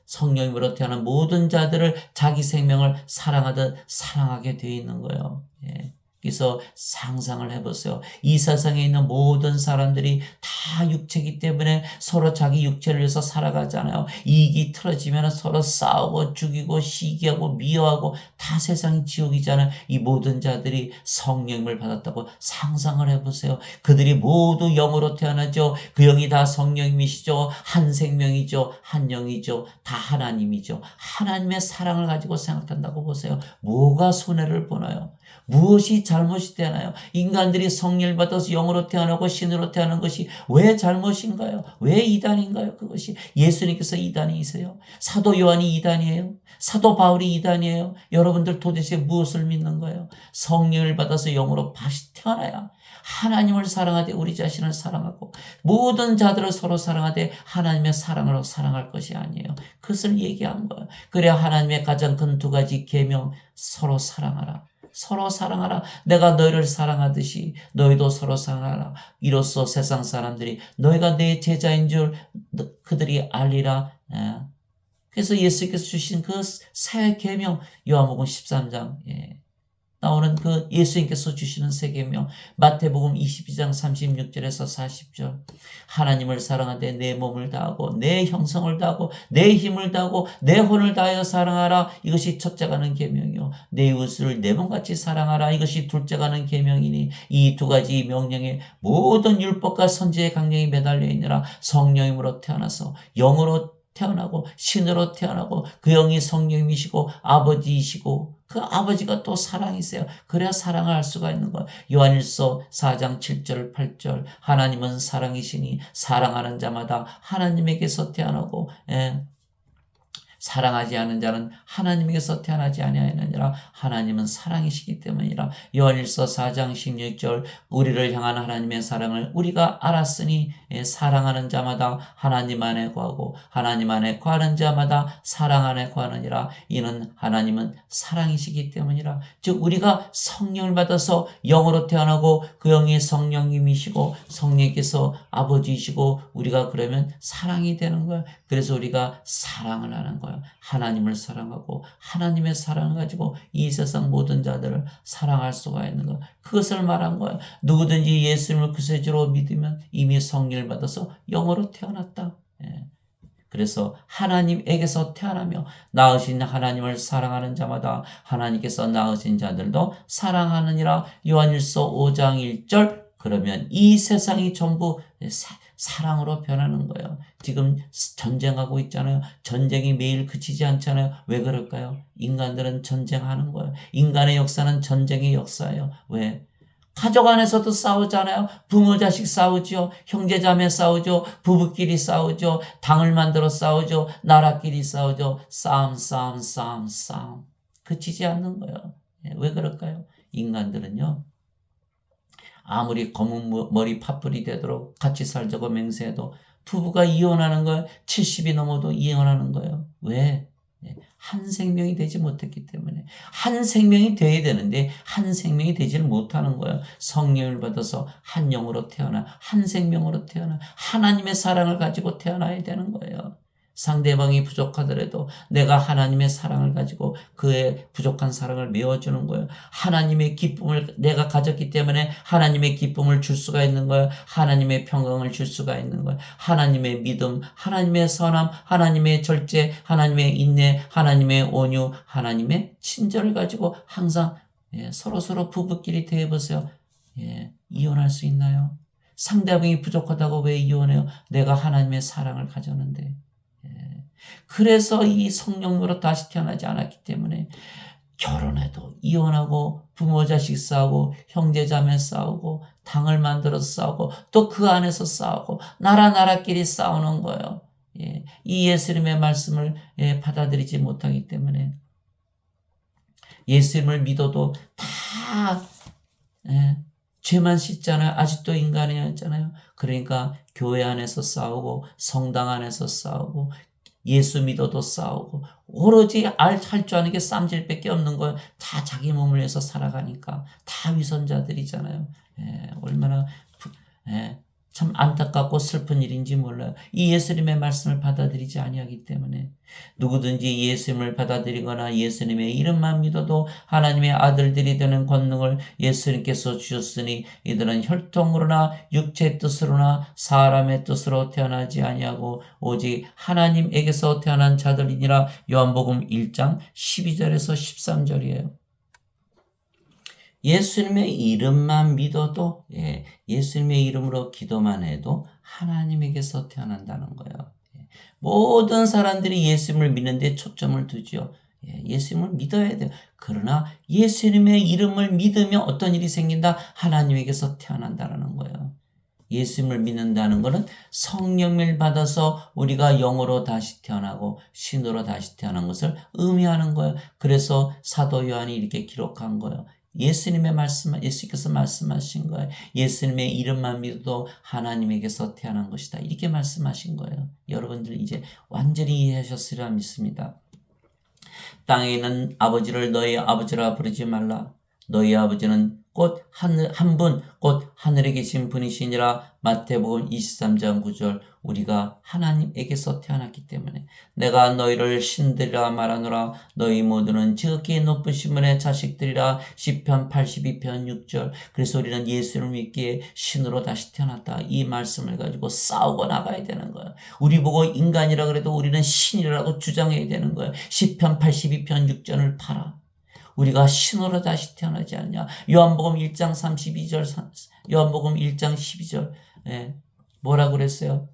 성령으로 태어난 모든 자들을 자기 생명을 사랑하듯 사랑하게 되어 있는 거예요. 예. 그래서 상상을 해보세요. 이 세상에 있는 모든 사람들이 다 육체이기 때문에 서로 자기 육체를 위해서 살아가잖아요. 이익이 틀어지면 서로 싸우고 죽이고 시기하고 미워하고 다 세상이 지옥이잖아요. 이 모든 자들이 성령을 받았다고 상상을 해보세요. 그들이 모두 영으로 태어나죠. 그 영이 다 성령님이시죠. 한 생명이죠. 한 영이죠. 다 하나님이죠. 하나님의 사랑을 가지고 생각한다고 보세요. 뭐가 손해를 보나요? 무엇이 잘못이 되나요? 인간들이 성령을 받아서 영으로 태어나고 신으로 태어난 것이 왜 잘못인가요? 왜 이단인가요? 그것이 예수님께서 이단이세요? 사도 요한이 이단이에요? 사도 바울이 이단이에요? 여러분들 도대체 무엇을 믿는 거예요? 성령을 받아서 영으로 다시 태어나야 하나님을 사랑하되 우리 자신을 사랑하고 모든 자들을 서로 사랑하되 하나님의 사랑으로 사랑할 것이 아니에요. 그것을 얘기한 거예요. 그래야 하나님의 가장 큰 두 가지 계명, 서로 사랑하라. 서로 사랑하라. 내가 너희를 사랑하듯이 너희도 서로 사랑하라. 이로써 세상 사람들이 너희가 내 제자인 줄 그들이 알리라. 그래서 예수께서 주신 그 새 계명, 요한복음 13장 나오는 그 예수님께서 주시는 새 계명, 마태복음 22장 36절에서 40절. 하나님을 사랑하되 내 몸을 다하고 내 형성을 다하고 내 힘을 다하고 내 혼을 다하여 사랑하라. 이것이 첫째 가는 계명이요. 내 이웃을 내 몸같이 사랑하라. 이것이 둘째 가는 계명이니 이 두 가지 명령에 모든 율법과 선지의 강령이 매달려 있느라. 성령님으로 태어나서 영으로 태어나고 신으로 태어나고 그 영이 성령이시고 아버지이시고 그 아버지가 또 사랑이세요. 그래야 사랑을 할 수가 있는 거예요. 요한일서 4장 7절 8절 하나님은 사랑이시니 사랑하는 자마다 하나님에게서 태어나고 사랑하지 않은 자는 하나님에게서 태어나지 아니하느니라. 하나님은 사랑이시기 때문이라. 요한일서 4장 16절 우리를 향한 하나님의 사랑을 우리가 알았으니 사랑하는 자마다 하나님 안에 거하고 하나님 안에 거하는 자마다 사랑 안에 거하느니라. 이는 하나님은 사랑이시기 때문이라. 즉 우리가 성령을 받아서 영으로 태어나고 그 영이 성령님이시고 성령께서 아버지이시고 우리가 그러면 사랑이 되는 거예요. 그래서 우리가 사랑을 하는 거예요. 하나님을 사랑하고 하나님의 사랑을 가지고 이 세상 모든 자들을 사랑할 수가 있는 거. 그것을 말한 거예요. 누구든지 예수님을 구세주로 믿으면 이미 성령을 받아서 영으로 태어났다. 그래서 하나님에게서 태어나며 낳으신 하나님을 사랑하는 자마다 하나님께서 낳으신 자들도 사랑하느니라. 요한일서 5장 1절. 그러면 이 세상이 전부 사랑으로 변하는 거예요. 지금 전쟁하고 있잖아요. 전쟁이 매일 그치지 않잖아요. 왜 그럴까요? 인간들은 전쟁하는 거예요. 인간의 역사는 전쟁의 역사예요. 왜? 가족 안에서도 싸우잖아요. 부모 자식 싸우죠. 형제 자매 싸우죠. 부부끼리 싸우죠. 당을 만들어 싸우죠. 나라끼리 싸우죠. 싸움. 그치지 않는 거예요. 왜 그럴까요? 인간들은요. 아무리 검은 머리 파뿌리 되도록 같이 살자고 맹세해도 부부가 이혼하는 거예요. 70이 넘어도 이혼하는 거예요. 왜? 한 생명이 되지 못했기 때문에. 한 생명이 돼야 되는데 한 생명이 되지를 못하는 거예요. 성령을 받아서 한 영으로 태어나 한 생명으로 태어나 하나님의 사랑을 가지고 태어나야 되는 거예요. 상대방이 부족하더라도 내가 하나님의 사랑을 가지고 그의 부족한 사랑을 메워주는 거예요. 하나님의 기쁨을 내가 가졌기 때문에 하나님의 기쁨을 줄 수가 있는 거예요. 하나님의 평강을 줄 수가 있는 거예요. 하나님의 믿음, 하나님의 선함, 하나님의 절제, 하나님의 인내, 하나님의 온유, 하나님의 친절을 가지고 항상 서로 부부끼리 대해보세요. 이혼할 수 있나요? 상대방이 부족하다고 왜 이혼해요? 내가 하나님의 사랑을 가졌는데. 그래서 이 성령으로 다시 태어나지 않았기 때문에 결혼해도 이혼하고 부모 자식 싸우고 형제 자매 싸우고 당을 만들어서 싸우고 또 그 안에서 싸우고 나라끼리 싸우는 거예요. 이 예수님의 말씀을 받아들이지 못하기 때문에 예수님을 믿어도 다 죄만 씻잖아요. 아직도 인간이었잖아요. 그러니까 교회 안에서 싸우고 성당 안에서 싸우고 예수 믿어도 싸우고 오로지 할 줄 아는 게 쌈질밖에 없는 거예요. 다 자기 몸을 위해서 살아가니까 다 위선자들이잖아요. 얼마나 참 안타깝고 슬픈 일인지 몰라요. 이 예수님의 말씀을 받아들이지 아니하기 때문에 누구든지 예수님을 받아들이거나 예수님의 이름만 믿어도 하나님의 아들들이 되는 권능을 예수님께서 주셨으니 이들은 혈통으로나 육체의 뜻으로나 사람의 뜻으로 태어나지 아니하고 오직 하나님에게서 태어난 자들이니라. 요한복음 1장 12절에서 13절이에요. 예수님의 이름만 믿어도 예수님의 이름으로 기도만 해도 하나님에게서 태어난다는 거예요. 모든 사람들이 예수님을 믿는데 초점을 두죠. 예수님을 믿어야 돼요. 그러나 예수님의 이름을 믿으면 어떤 일이 생긴다? 하나님에게서 태어난다는 거예요. 예수님을 믿는다는 것은 성령을 받아서 우리가 영으로 다시 태어나고 신으로 다시 태어난 것을 의미하는 거예요. 그래서 사도 요한이 이렇게 기록한 거예요. 예수께서 말씀하신 거예요. 예수님의 이름만 믿어도 하나님에게서 태어난 것이다. 이렇게 말씀하신 거예요. 여러분들 이제 완전히 이해하셨으리라 믿습니다. 땅에 있는 아버지를 너희 아버지라 부르지 말라. 너희 아버지는 곧 한 분, 곧 하늘에 계신 분이시니라. 마태복음 23장 9절. 우리가 하나님에게서 태어났기 때문에 내가 너희를 신들이라 말하노라. 너희 모두는 지극히 높으신 분의 자식들이라. 시편 82편 6절. 그래서 우리는 예수를 믿기에 신으로 다시 태어났다. 이 말씀을 가지고 싸우고 나가야 되는 거예요. 우리 보고 인간이라 그래도 우리는 신이라고 주장해야 되는 거예요. 시편 82편 6절을 팔아. 우리가 신으로 다시 태어나지 않냐. 요한복음 1장 32절, 요한복음 1장 12절. 뭐라고 그랬어요?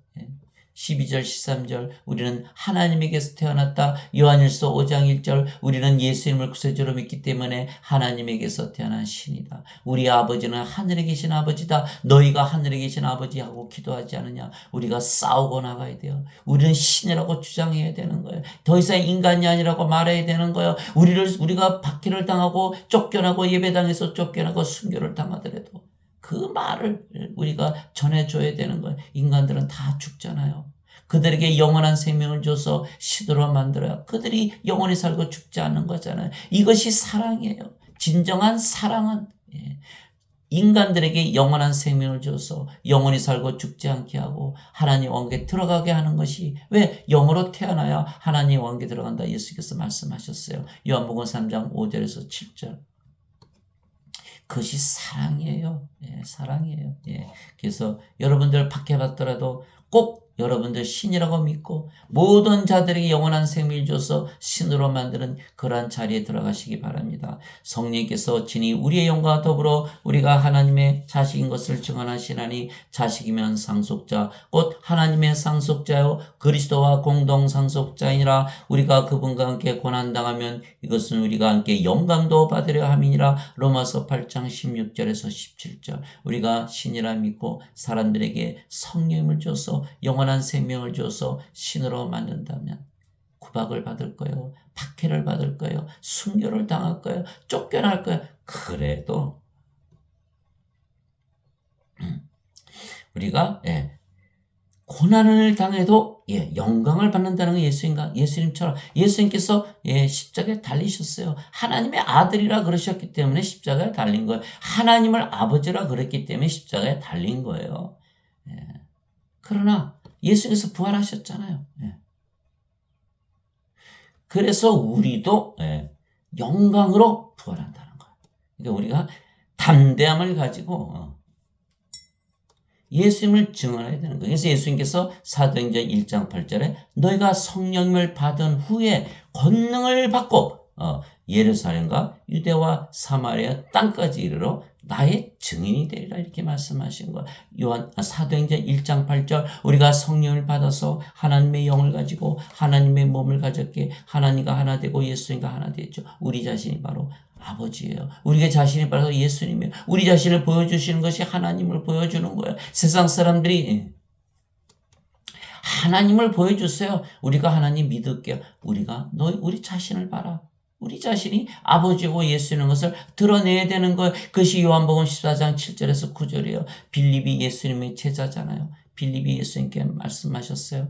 12절, 13절. 우리는 하나님에게서 태어났다. 요한일서 5장 1절. 우리는 예수님을 구세주로 믿기 때문에 하나님에게서 태어난 신이다. 우리 아버지는 하늘에 계신 아버지다. 너희가 하늘에 계신 아버지하고 기도하지 않느냐. 우리가 싸우고 나가야 돼요. 우리는 신이라고 주장해야 되는 거예요. 더 이상 인간이 아니라고 말해야 되는 거예요. 우리가 박해를 당하고 쫓겨나고 예배당에서 쫓겨나고 순교를 당하더라도 그 말을 우리가 전해줘야 되는 거예요. 인간들은 다 죽잖아요. 그들에게 영원한 생명을 줘서 시도로 만들어요. 그들이 영원히 살고 죽지 않는 거잖아요. 이것이 사랑이에요. 진정한 사랑은 인간들에게 영원한 생명을 줘서 영원히 살고 죽지 않게 하고 하나님 왕국에 들어가게 하는 것이 왜 영으로 태어나야 하나님 왕국에 들어간다. 예수께서 말씀하셨어요. 요한복음 3장 5절에서 7절. 그것이 사랑이에요. 사랑이에요. 그래서 여러분들 박해받더라도 꼭 여러분들 신이라고 믿고 모든 자들에게 영원한 생명을 줘서 신으로 만드는 그러한 자리에 들어가시기 바랍니다. 성령께서 친히 우리의 영과 더불어 우리가 하나님의 자식인 것을 증언하시나니 자식이면 상속자 곧 하나님의 상속자요 그리스도와 공동 상속자이니라. 우리가 그분과 함께 고난당하면 이것은 우리가 함께 영광도 받으려 함이니라. 로마서 8장 16절에서 17절. 우리가 신이라 믿고 사람들에게 성령을 줘서 영원한 생명을 줘서 신으로 만든다면 구박을 받을 거예요. 박해를 받을 거예요. 순교를 당할 거예요. 쫓겨날 거예요. 그래도 우리가 고난을 당해도 영광을 받는다는 건 예수님처럼 예수님께서 십자가에 달리셨어요. 하나님의 아들이라 그러셨기 때문에 십자가에 달린 거예요. 하나님을 아버지라 그랬기 때문에 십자가에 달린 거예요. 그러나 예수님께서 부활하셨잖아요. 그래서 우리도 영광으로 부활한다는 거예요. 그러니까 우리가 담대함을 가지고 예수님을 증언해야 되는 거예요. 그래서 예수님께서 사도행전 1장 8절에 너희가 성령을 받은 후에 권능을 받고 예루살렘과 유대와 사마리아 땅까지 이르러 나의 증인이 되리라 이렇게 말씀하신 거예요. 사도행전 1장 8절 우리가 성령을 받아서 하나님의 영을 가지고 하나님의 몸을 가졌기에 하나님과 하나 되고 예수님과 하나 되죠. 우리 자신이 바로 아버지예요. 우리 자신이 바로 예수님이에요. 우리 자신을 보여주시는 것이 하나님을 보여주는 거예요. 세상 사람들이 하나님을 보여주세요. 우리가 하나님 믿을게요. 우리 자신을 봐라. 우리 자신이 아버지고 예수라는 것을 드러내야 되는 거예요. 그것이 요한복음 14장 7절에서 9절이에요. 빌립이 예수님의 제자잖아요. 빌립이 예수님께 말씀하셨어요.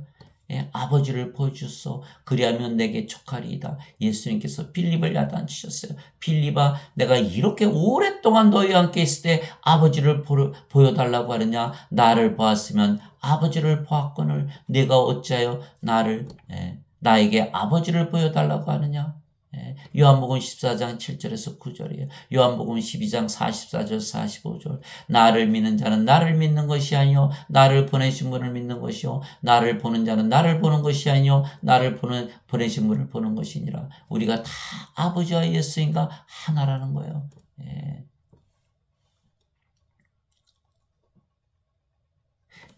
아버지를 보여주소. 그리하면 내게 족하리이다. 예수님께서 빌립을 야단치셨어요. 빌립아, 내가 이렇게 오랫동안 너희와 함께 있을 때 아버지를 보여달라고 하느냐? 나를 보았으면 아버지를 보았거늘 내가 어찌하여 나에게 아버지를 보여달라고 하느냐? 요한복음 14장 7절에서 9절이에요. 요한복음 12장 44절 45절. 나를 믿는 자는 나를 믿는 것이 아니요 나를 보내신 분을 믿는 것이요 나를 보는 자는 나를 보는 것이 아니요 나를 보내신 분을 보는 것이니라. 우리가 다 아버지와 예수님과 하나라는 거예요.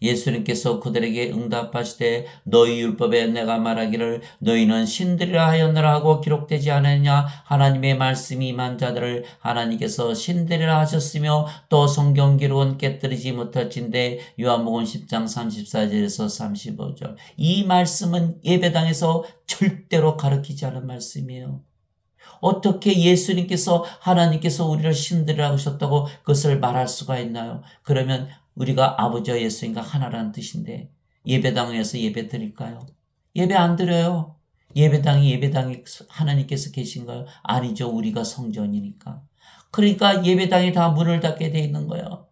예수님께서 그들에게 응답하시되 너희 율법에 내가 말하기를 너희는 신들이라 하였느라 하고 기록되지 않았냐. 하나님의 말씀이 임한 자들을 하나님께서 신들이라 하셨으며 또 성경 기록은 깨뜨리지 못할진대. 요한복음 10장 34절에서 35절. 이 말씀은 예배당에서 절대로 가르치지 않은 말씀이에요. 어떻게 예수님께서 하나님께서 우리를 신들이라 하셨다고 그것을 말할 수가 있나요? 그러면 우리가 아버지와 예수님과 하나라는 뜻인데 예배당에서 예배 드릴까요? 예배 안 드려요. 예배당이 하나님께서 계신가요? 아니죠. 우리가 성전이니까. 그러니까 예배당이 다 문을 닫게 돼 있는 거예요.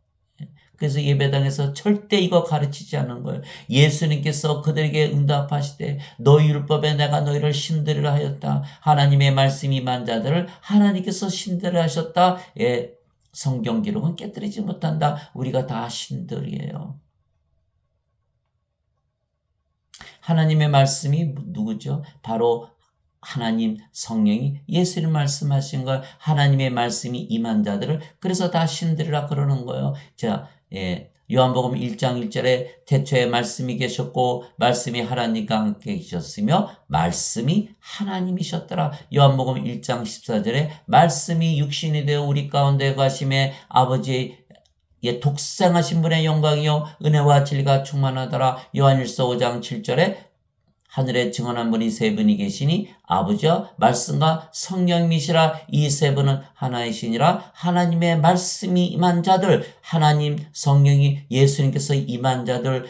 그래서 예배당에서 절대 이거 가르치지 않는 거예요. 예수님께서 그들에게 응답하시되 너희 율법에 내가 너희를 신들이라 하였다. 하나님의 말씀이 임한 자들을 하나님께서 신들이라 하셨다. 성경 기록은 깨뜨리지 못한다. 우리가 다 신들이에요. 하나님의 말씀이 누구죠? 바로 하나님 성령이 예수님 말씀하신 걸 하나님의 말씀이 임한 자들을 그래서 다 신들이라 그러는 거예요. 자, 요한복음 1장 1절에 태초에 말씀이 계셨고 말씀이 하나님과 함께 계셨으며 말씀이 하나님이셨더라. 요한복음 1장 14절에 말씀이 육신이 되어 우리 가운데 가심에 아버지의 독생하신 분의 영광이요 은혜와 진리가 충만하더라. 요한일서 5장 7절에 하늘에 증언한 분이 세 분이 계시니 아버지와 말씀과 성령이시라. 이 세 분은 하나이시니라. 하나님의 말씀이 임한 자들, 하나님 성령이 예수님께서 임한 자들,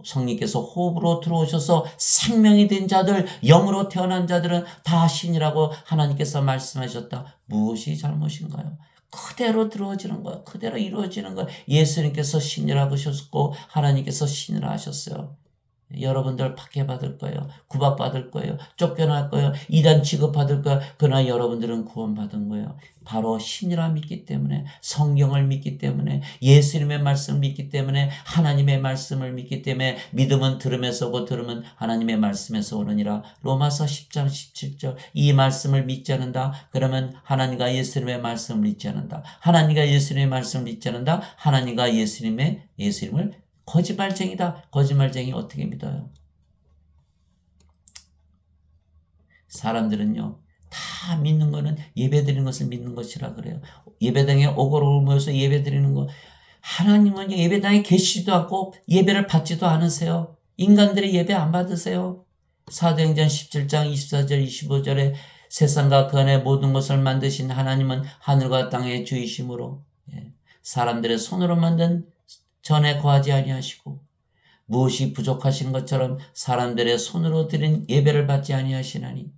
성령께서 호흡으로 들어오셔서 생명이 된 자들, 영으로 태어난 자들은 다 신이라고 하나님께서 말씀하셨다. 무엇이 잘못인가요? 그대로 들어오지는 거예요. 그대로 이루어지는 거예요. 예수님께서 신이라고 하셨고 하나님께서 신이라 하셨어요. 여러분들 박해받을 거예요. 구박받을 거예요. 쫓겨날 거예요. 이단 취급받을 거예요. 그러나 여러분들은 구원받은 거예요. 바로 신이라 믿기 때문에, 성경을 믿기 때문에, 예수님의 말씀을 믿기 때문에, 하나님의 말씀을 믿기 때문에, 믿음은 들음에서 오고 들음은 하나님의 말씀에서 오느니라. 로마서 10장 17절. 이 말씀을 믿지 않는다. 그러면 하나님과 예수님의 말씀을 믿지 않는다. 하나님과 예수님의 말씀을 믿지 않는다. 하나님과 예수님을 거짓말쟁이다. 거짓말쟁이 어떻게 믿어요? 사람들은요, 다 믿는 거는 예배드리는 것을 믿는 것이라 그래요. 예배당에 오고오고 모여서 예배드리는 거. 하나님은 예배당에 계시지도 않고 예배를 받지도 않으세요. 인간들의 예배 안 받으세요. 사도행전 17장 24절 25절에 세상과 그 안에 모든 것을 만드신 하나님은 하늘과 땅의 주이심으로 사람들의 손으로 만든 전에 거하지 아니하시고 무엇이 부족하신 것처럼 사람들의 손으로 드린 예배를 받지 아니하시나니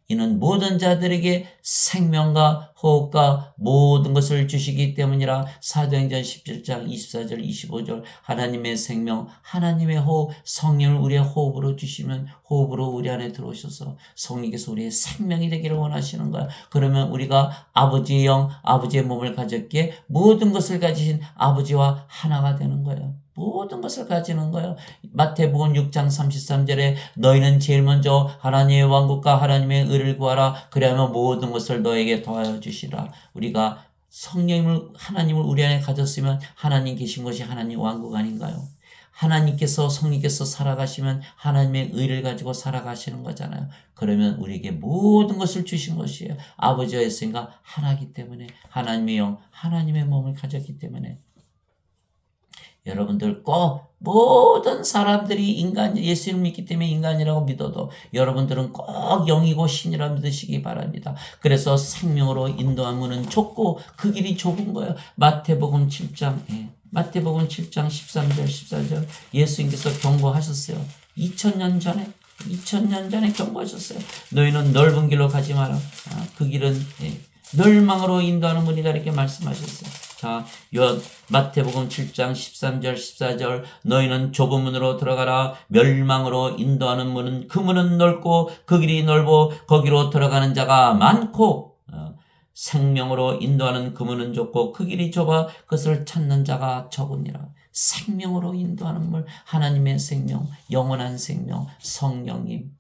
이는 모든 자들에게 생명과 호흡과 모든 것을 주시기 때문이라. 사도행전 17장 24절 25절. 하나님의 생명, 하나님의 호흡, 성령을 우리의 호흡으로 주시면 호흡으로 우리 안에 들어오셔서 성령께서 우리의 생명이 되기를 원하시는 거야. 그러면 우리가 아버지의 영, 아버지의 몸을 가졌기에 모든 것을 가지신 아버지와 하나가 되는 거예요. 모든 것을 가지는 거예요. 마태복음 6장 33절에 너희는 제일 먼저 하나님의 왕국과 하나님의 의를 구하라. 그리하면 모든 것을 너에게 더하여 주시라. 우리가 하나님을 우리 안에 가졌으면 하나님 계신 것이 하나님 왕국 아닌가요? 하나님께서 성령께서 살아가시면 하나님의 의를 가지고 살아가시는 거잖아요. 그러면 우리에게 모든 것을 주신 것이에요. 아버지와 예수님과 하나이기 때문에, 하나님의 영, 하나님의 몸을 가졌기 때문에. 여러분들 꼭 모든 사람들이 예수를 믿기 때문에 인간이라고 믿어도 여러분들은 꼭 영이고 신이라 믿으시기 바랍니다. 그래서 생명으로 인도한 문은 좁고 그 길이 좁은 거예요. 마태복음 7장 13절 14절 예수님께서 경고하셨어요. 2000년 전에 경고하셨어요. 너희는 넓은 길로 가지 마라. 그 길은 멸망으로 인도하는 문이다 이렇게 말씀하셨어요. 자, 마태복음 7장 13절 14절 너희는 좁은 문으로 들어가라. 멸망으로 인도하는 문은 그 문은 넓고 그 길이 넓어 거기로 들어가는 자가 많고 생명으로 인도하는 그 문은 좁고 그 길이 좁아 그것을 찾는 자가 적으니라. 생명으로 인도하는 문, 하나님의 생명, 영원한 생명, 성령님.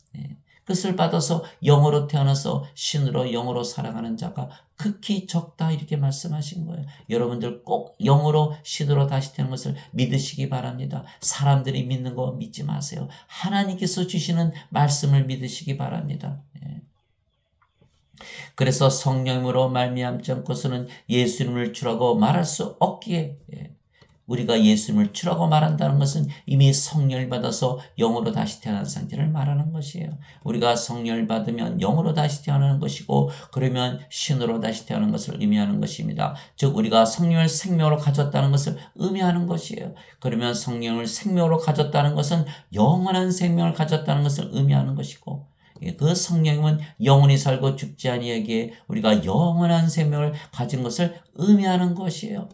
그것을 받아서 영으로 태어나서 신으로 영으로 살아가는 자가 극히 적다 이렇게 말씀하신 거예요. 여러분들 꼭 영으로 신으로 다시 태어난 것을 믿으시기 바랍니다. 사람들이 믿는 거 믿지 마세요. 하나님께서 주시는 말씀을 믿으시기 바랍니다. 그래서 성령으로 말미암지 않고서는 예수님을 주라고 말할 수 없기에 우리가 예수님을 주라고 말한다는 것은 이미 성령을 받아서 영으로 다시 태어난 상태를 말하는 것이에요. 우리가 성령을 받으면 영으로 다시 태어나는 것이고 그러면 신으로 다시 태어나는 것을 의미하는 것입니다. 즉 우리가 성령을 생명으로 가졌다는 것을 의미하는 것이에요. 그러면 성령을 생명으로 가졌다는 것은 영원한 생명을 가졌다는 것을 의미하는 것이고 그 성령은 영원히 살고 죽지 아니하기에 우리가 영원한 생명을 가진 것을 의미하는 것이에요.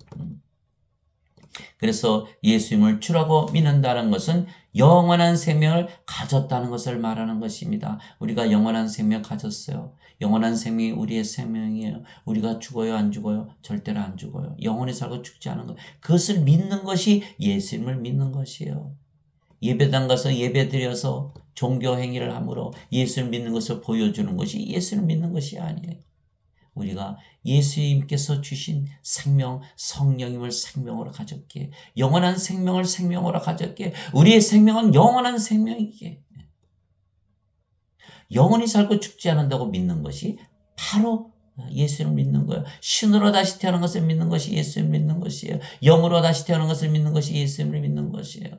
그래서 예수님을 주라고 믿는다는 것은 영원한 생명을 가졌다는 것을 말하는 것입니다. 우리가 영원한 생명 가졌어요. 영원한 생명이 우리의 생명이에요. 우리가 죽어요, 안 죽어요? 절대로 안 죽어요. 영원히 살고 죽지 않은 것. 그것을 믿는 것이 예수님을 믿는 것이에요. 예배당 가서 예배드려서 종교 행위를 함으로 예수를 믿는 것을 보여주는 것이 예수를 믿는 것이 아니에요. 우리가 예수님께서 주신 생명, 성령님을 생명으로 가졌기에 영원한 생명을 생명으로 가졌기에 우리의 생명은 영원한 생명이기에 영원히 살고 죽지 않는다고 믿는 것이 바로 예수를 믿는 거예요. 신으로 다시 태어난 것을 믿는 것이 예수를 믿는 것이에요. 영으로 다시 태어난 것을 믿는 것이 예수를 믿는 것이에요.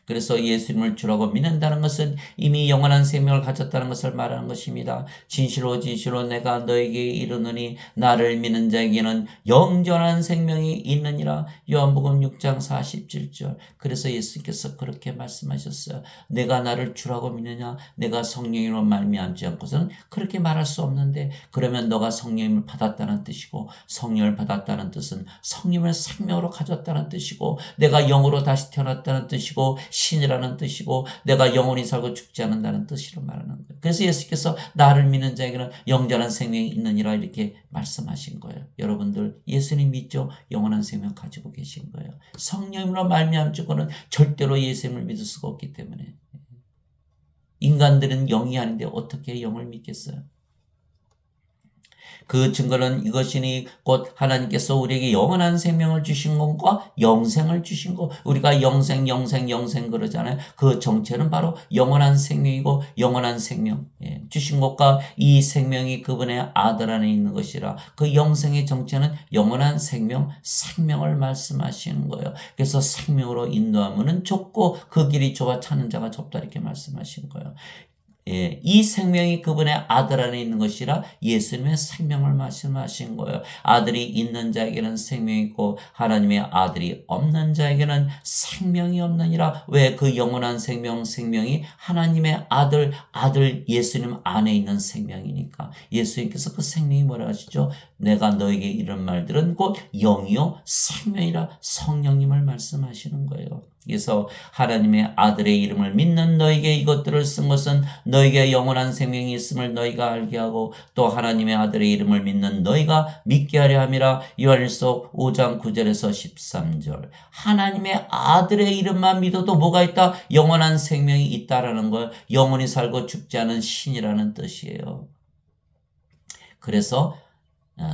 그래서 예수님을 주라고 믿는다는 것은 이미 영원한 생명을 가졌다는 것을 말하는 것입니다. 진실로 진실로 내가 너에게 이르노니 나를 믿는 자에게는 영원한 생명이 있느니라. 요한복음 6장 47절. 그래서 예수님께서 그렇게 말씀하셨어요. 내가 나를 주라고 믿느냐? 내가 성령으로 말미암지 않고서는 그렇게 말할 수 없는데, 그러면 너가 성령을 받았다는 뜻이고, 성령을 받았다는 뜻은 성령을 생명으로 가졌다는 뜻이고, 내가 영으로 다시 태어났다는 뜻이고, 신이라는 뜻이고, 내가 영원히 살고 죽지 않는다는 뜻으로 말하는 거예요. 그래서 예수께서 나를 믿는 자에게는 영원한 생명이 있느니라 이렇게 말씀하신 거예요. 여러분들 예수님 믿죠? 영원한 생명 가지고 계신 거예요. 성령으로 말미암고는 절대로 예수님을 믿을 수가 없기 때문에. 인간들은 영이 아닌데 어떻게 영을 믿겠어요? 그 증거는 이것이니 곧 하나님께서 우리에게 영원한 생명을 주신 것과 영생을 주신 것. 우리가 영생 그러잖아요. 그 정체는 바로 영원한 생명이고 영원한 생명 주신 것과 이 생명이 그분의 아들 안에 있는 것이라. 그 영생의 정체는 영원한 생명을 말씀하시는 거예요. 그래서 생명으로 인도하면은 좁고 그 길이 좁아 찾는 자가 좁다 이렇게 말씀하신 거예요. 이 생명이 그분의 아들 안에 있는 것이라 예수님의 생명을 말씀하신 거예요. 아들이 있는 자에게는 생명이 있고 하나님의 아들이 없는 자에게는 생명이 없느니라. 왜? 그 영원한 생명이 하나님의 아들 예수님 안에 있는 생명이니까. 예수님께서 그 생명이 뭐라 하시죠? 내가 너에게 이런 말들은 곧 영이요 생명이라 성령님을 말씀하시는 거예요. 그래서 하나님의 아들의 이름을 믿는 너에게 이것들을 쓴 것은 너에게 영원한 생명이 있음을 너희가 알게 하고 또 하나님의 아들의 이름을 믿는 너희가 믿게 하려 함이라. 요한일서 5장 9절에서 13절. 하나님의 아들의 이름만 믿어도 뭐가 있다? 영원한 생명이 있다라는 걸, 영원히 살고 죽지 않은 신이라는 뜻이에요. 그래서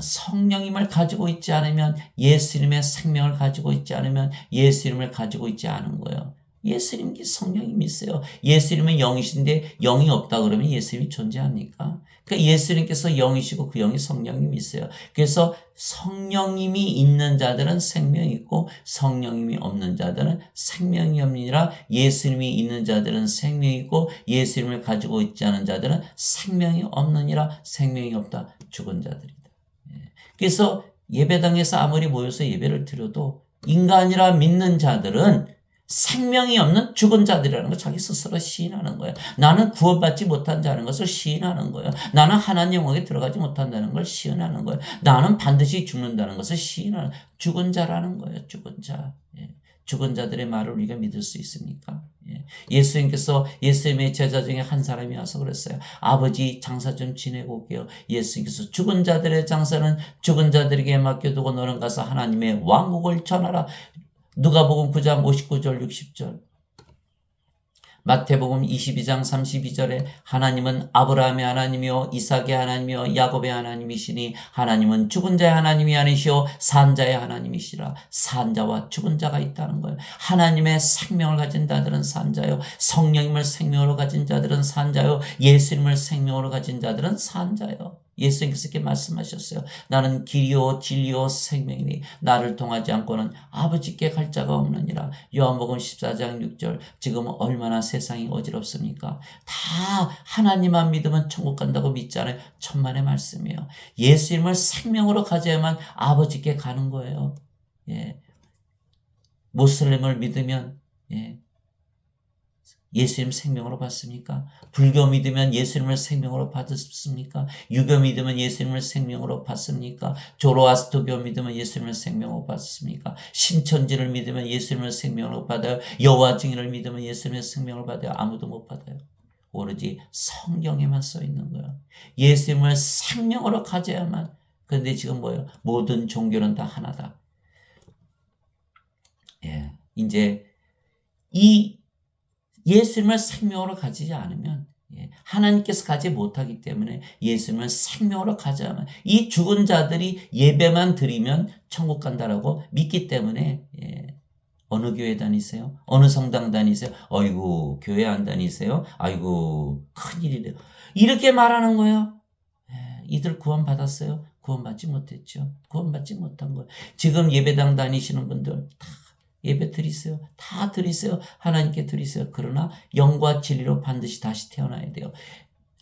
성령님을 가지고 있지 않으면, 예수님의 생명을 가지고 있지 않으면 예수님을 가지고 있지 않은 거예요. 예수님이 성령님이 있어요. 예수님은 영이신데 영이 없다 그러면 예수님이 존재합니까? 그러니까 예수님께서 영이시고 그 영이 성령님이 있어요. 그래서 성령님이 있는 자들은 생명이 있고 성령님이 없는 자들은 생명이 없느니라. 예수님이 있는 자들은 생명이 있고 예수님을 가지고 있지 않은 자들은 생명이 없느니라. 생명이 없다. 죽은 자들이다. 그래서 예배당에서 아무리 모여서 예배를 드려도 인간이라 믿는 자들은 생명이 없는 죽은 자들이라는 걸 자기 스스로 시인하는 거예요. 나는 구원받지 못한 자라는 것을 시인하는 거예요. 나는 하나님 영역에 들어가지 못한다는 걸 시인하는 거예요. 나는 반드시 죽는다는 것을 시인하는 죽은 자라는 거예요. 죽은 자. 죽은 자들의 말을 우리가 믿을 수 있습니까? 예수님께서 예수님의 제자 중에 한 사람이 와서 그랬어요. 아버지 장사 좀 지내고 올게요. 예수님께서 죽은 자들의 장사는 죽은 자들에게 맡겨두고 너는 가서 하나님의 왕국을 전하라. 누가복음 9장 59절 60절. 마태복음 22장 32절에 하나님은 아브라함의 하나님이요 이삭의 하나님이요 야곱의 하나님이시니 하나님은 죽은 자의 하나님이 아니시오 산 자의 하나님이시라. 산 자와 죽은 자가 있다는 거예요. 하나님의 생명을 가진 자들은 산 자요, 성령님을 생명으로 가진 자들은 산 자요, 예수님을 생명으로 가진 자들은 산 자요. 예수님께서 이렇게 말씀하셨어요. 나는 길이요 진리요 생명이니 나를 통하지 않고는 아버지께 갈 자가 없느니라. 요한복음 14장 6절. 지금 얼마나 세상이 어지럽습니까? 다 하나님만 믿으면 천국 간다고 믿잖아요. 천만의 말씀이에요. 예수님을 생명으로 가져야만 아버지께 가는 거예요. 모슬림을 믿으면 예수님 생명으로 받습니까? 불교 믿으면 예수님을 생명으로 받습니까? 유교 믿으면 예수님을 생명으로 받습니까? 조로아스토교 믿으면 예수님을 생명으로 받습니까? 신천지를 믿으면 예수님을 생명으로 받아요? 여호와 증인을 믿으면 예수님의 생명을 받아요? 아무도 못 받아요. 오로지 성경에만 써 있는 거예요. 예수님을 생명으로 가져야만. 그런데 지금 뭐예요? 모든 종교는 다 하나다. 이제 이 예수님을 생명으로 가지지 않으면 하나님께서 가지 못하기 때문에 예수님을 생명으로 가져야만, 이 죽은 자들이 예배만 드리면 천국 간다라고 믿기 때문에 어느 교회 다니세요? 어느 성당 다니세요? 아이고 교회 안 다니세요? 아이고 큰일이래요. 이렇게 말하는 거예요. 이들 구원받았어요? 구원받지 못했죠. 구원받지 못한 거예요. 지금 예배당 다니시는 분들 다 예배 드리세요. 다 드리세요. 하나님께 드리세요. 그러나 영과 진리로 반드시 다시 태어나야 돼요.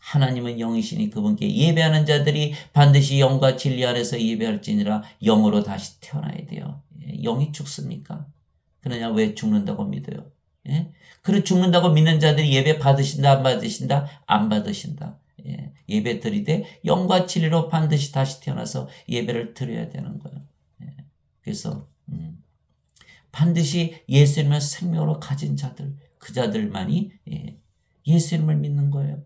하나님은 영이시니 그분께 예배하는 자들이 반드시 영과 진리 안에서 예배할지니라. 영으로 다시 태어나야 돼요. 영이 죽습니까? 그러냐? 왜 죽는다고 믿어요? 그래 죽는다고 믿는 자들이 예배 받으신다 안 받으신다? 안 받으신다. 예배 드리되 영과 진리로 반드시 다시 태어나서 예배를 드려야 되는 거예요. 그래서 반드시 예수님을 생명으로 가진 자들, 그 자들만이 예수님을 믿는 거예요.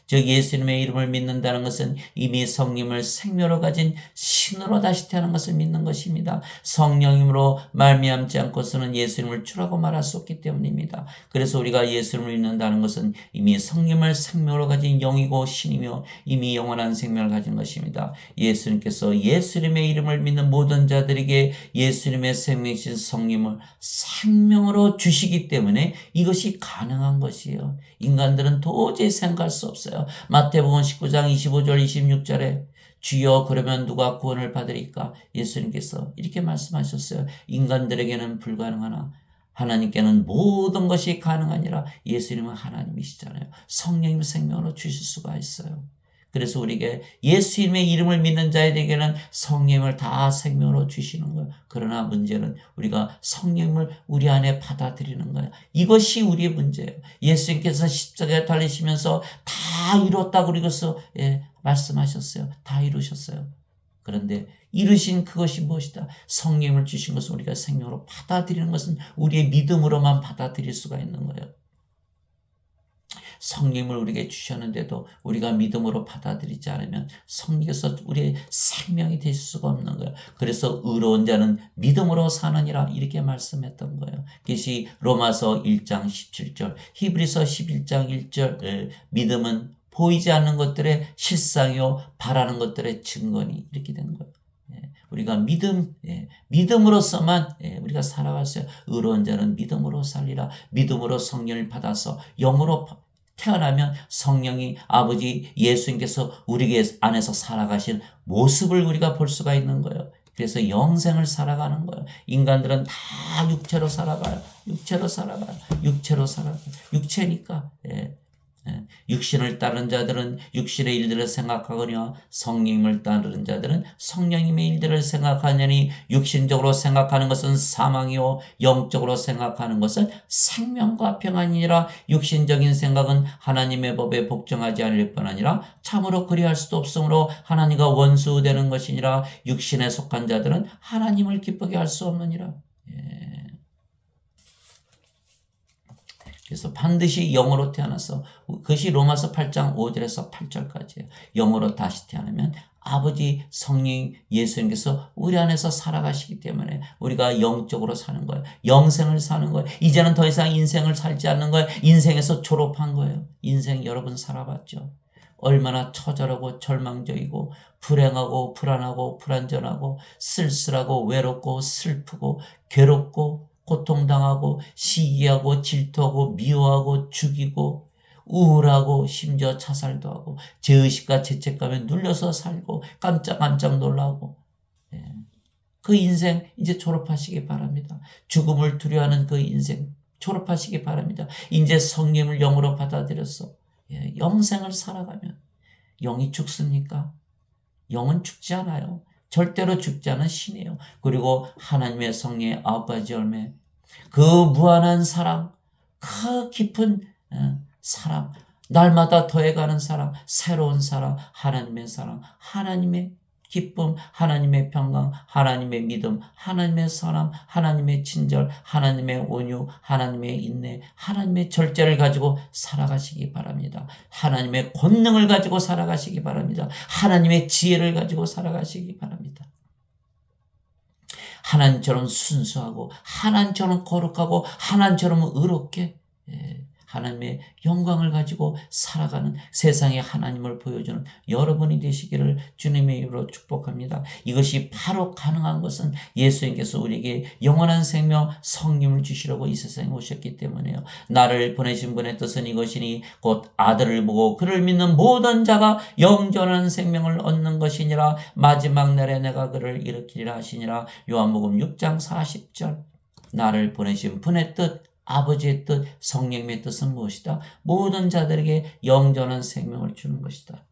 즉 예수님의 이름을 믿는다는 것은 이미 성령을 생명으로 가진 신으로 다시 태어난 것을 믿는 것입니다. 성령님으로 말미암지 않고서는 예수님을 주라고 말할 수 없기 때문입니다. 그래서 우리가 예수님을 믿는다는 것은 이미 성령을 생명으로 가진 영이고 신이며 이미 영원한 생명을 가진 것입니다. 예수님께서 예수님의 이름을 믿는 모든 자들에게 예수님의 생명이신 성령을 생명으로 주시기 때문에 이것이 가능한 것이에요. 인간들은 도저히 생각할 수 없어요. 마태복음 19장 25절 26절에 주여 그러면 누가 구원을 받으리까? 예수님께서 이렇게 말씀하셨어요. 인간들에게는 불가능하나 하나님께는 모든 것이 가능하니라. 예수님은 하나님이시잖아요. 성령님 생명으로 주실 수가 있어요. 그래서 우리에게 예수님의 이름을 믿는 자에게는 성령을 다 생명으로 주시는 거예요. 그러나 문제는 우리가 성령을 우리 안에 받아들이는 거예요. 이것이 우리의 문제예요. 예수님께서 십자가에 달리시면서 다 이뤘다고 그러고서 말씀하셨어요. 다 이루셨어요. 그런데 이루신 그것이 무엇이다? 성령을 주신 것은 우리가 생명으로 받아들이는 것은 우리의 믿음으로만 받아들일 수가 있는 거예요. 성령을 우리에게 주셨는데도 우리가 믿음으로 받아들이지 않으면 성령께서 우리의 생명이 되실 수가 없는 거예요. 그래서 의로운 자는 믿음으로 사느니라 이렇게 말씀했던 거예요. 그것이 로마서 1장 17절, 히브리서 11장 1절, 믿음은 보이지 않는 것들의 실상이요 바라는 것들의 증거니 이렇게 된 거예요. 우리가 믿음으로서만 우리가 살아갔어요. 의로운 자는 믿음으로 살리라. 믿음으로 성령을 받아서 영으로 태어나면 성령이 아버지 예수님께서 우리 안에서 살아가신 모습을 우리가 볼 수가 있는 거예요. 그래서 영생을 살아가는 거예요. 인간들은 다 육체로 살아가요. 육체로 살아가요. 육체니까. 육신을 따르는 자들은 육신의 일들을 생각하거니와 성령님을 따르는 자들은 성령님의 일들을 생각하느니 육신적으로 생각하는 것은 사망이요 영적으로 생각하는 것은 생명과 평안이니라. 육신적인 생각은 하나님의 법에 복종하지 않을 뿐 아니라 참으로 그리할 수도 없으므로 하나님과 원수되는 것이니라. 육신에 속한 자들은 하나님을 기쁘게 할 수 없느니라. 그래서 반드시 영으로 태어나서 그것이 로마서 8장 5절에서 8절까지예요. 영으로 다시 태어나면 아버지 성령 예수님께서 우리 안에서 살아가시기 때문에 우리가 영적으로 사는 거예요. 영생을 사는 거예요. 이제는 더 이상 인생을 살지 않는 거예요. 인생에서 졸업한 거예요. 인생 여러분 살아봤죠. 얼마나 처절하고 절망적이고 불행하고 불안하고 불안전하고 쓸쓸하고 외롭고 슬프고 괴롭고 고통당하고 시기하고 질투하고 미워하고 죽이고 우울하고 심지어 자살도 하고 죄의식과 죄책감에 눌려서 살고 깜짝 놀라고 그 인생 이제 졸업하시기 바랍니다. 죽음을 두려워하는 그 인생 졸업하시기 바랍니다. 이제 성령을 영으로 받아들였어. 영생을 살아가면 영이 죽습니까? 영은 죽지 않아요. 절대로 죽지 않은 신이에요. 그리고 하나님의 성령의 9가지 열매, 그 무한한 사랑, 그 깊은 사랑, 날마다 더해가는 사랑, 새로운 사랑, 하나님의 사랑, 하나님의 기쁨, 하나님의 평강, 하나님의 믿음, 하나님의 선함, 하나님의 친절, 하나님의 온유, 하나님의 인내, 하나님의 절제를 가지고 살아가시기 바랍니다. 하나님의 권능을 가지고 살아가시기 바랍니다. 하나님의 지혜를 가지고 살아가시기 바랍니다. 하나님처럼 순수하고 하나님처럼 거룩하고 하나님처럼 의롭게 하나님의 영광을 가지고 살아가는 세상에 하나님을 보여주는 여러분이 되시기를 주님의 이름으로 축복합니다. 이것이 바로 가능한 것은 예수님께서 우리에게 영원한 생명 성령을 주시려고 이 세상에 오셨기 때문에요. 나를 보내신 분의 뜻은 이것이니 곧 아들을 보고 그를 믿는 모든 자가 영원한 생명을 얻는 것이니라. 마지막 날에 내가 그를 일으키리라 하시니라. 요한복음 6장 40절. 나를 보내신 분의 뜻, 아버지의 뜻, 성령님의 뜻은 무엇이다? 모든 자들에게 영전한 생명을 주는 것이다.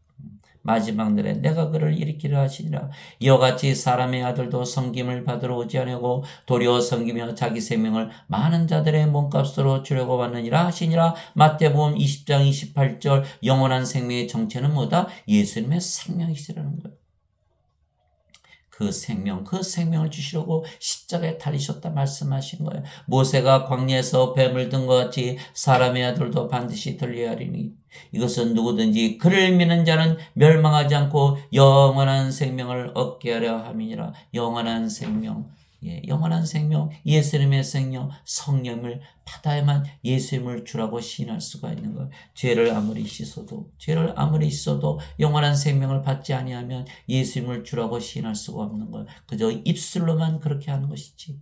마지막 날에 내가 그를 일으키려 하시니라. 이와 같이 사람의 아들도 섬김을 받으러 오지 아니하고 도리어 섬기며 자기 생명을 많은 자들의 몸값으로 주려고 왔느니라 하시니라. 마태복음 20장 28절 영원한 생명의 정체는 뭐다? 예수님의 생명이시라는 거예요. 그 생명을 주시려고 십자가에 달리셨다 말씀하신 거예요. 모세가 광야에서 뱀을 든 것 같이 사람의 아들도 반드시 들려야 하리니 이것은 누구든지 그를 믿는 자는 멸망하지 않고 영원한 생명을 얻게 하려 함이니라. 영원한 생명, 영원한 생명, 예수님의 생명, 성령을 받아야만 예수님을 주라고 시인할 수가 있는 거예요. 죄를 아무리 씻어도 영원한 생명을 받지 아니하면 예수님을 주라고 시인할 수가 없는 거예요. 그저 입술로만 그렇게 하는 것이지.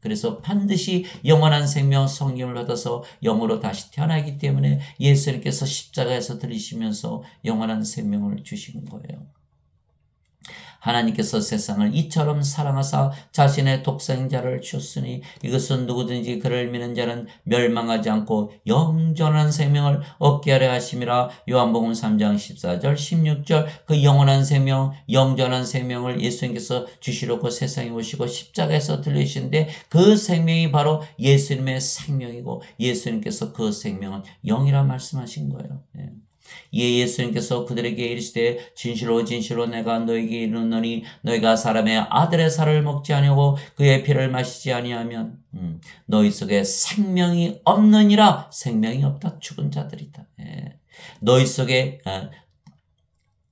그래서 반드시 영원한 생명, 성령을 받아서 영으로 다시 태어나기 때문에 예수님께서 십자가에서 들리시면서 영원한 생명을 주신 거예요. 하나님께서 세상을 이처럼 사랑하사 자신의 독생자를 주셨으니 이것은 누구든지 그를 믿는 자는 멸망하지 않고 영전한 생명을 얻게 하려 하심이라. 요한복음 3장 14절 16절 그 영원한 생명, 영전한 생명을 예수님께서 주시려고 세상에 오시고 십자가에서 들리시는데 그 생명이 바로 예수님의 생명이고 예수님께서 그 생명은 영이라 말씀하신 거예요. 이에 예수님께서 그들에게 이르시되 진실로 진실로 내가 너에게 이르노니 너희가 사람의 아들의 살을 먹지 아니하고 그의 피를 마시지 아니하면 너희 속에 생명이 없느니라. 생명이 없다. 죽은 자들이다.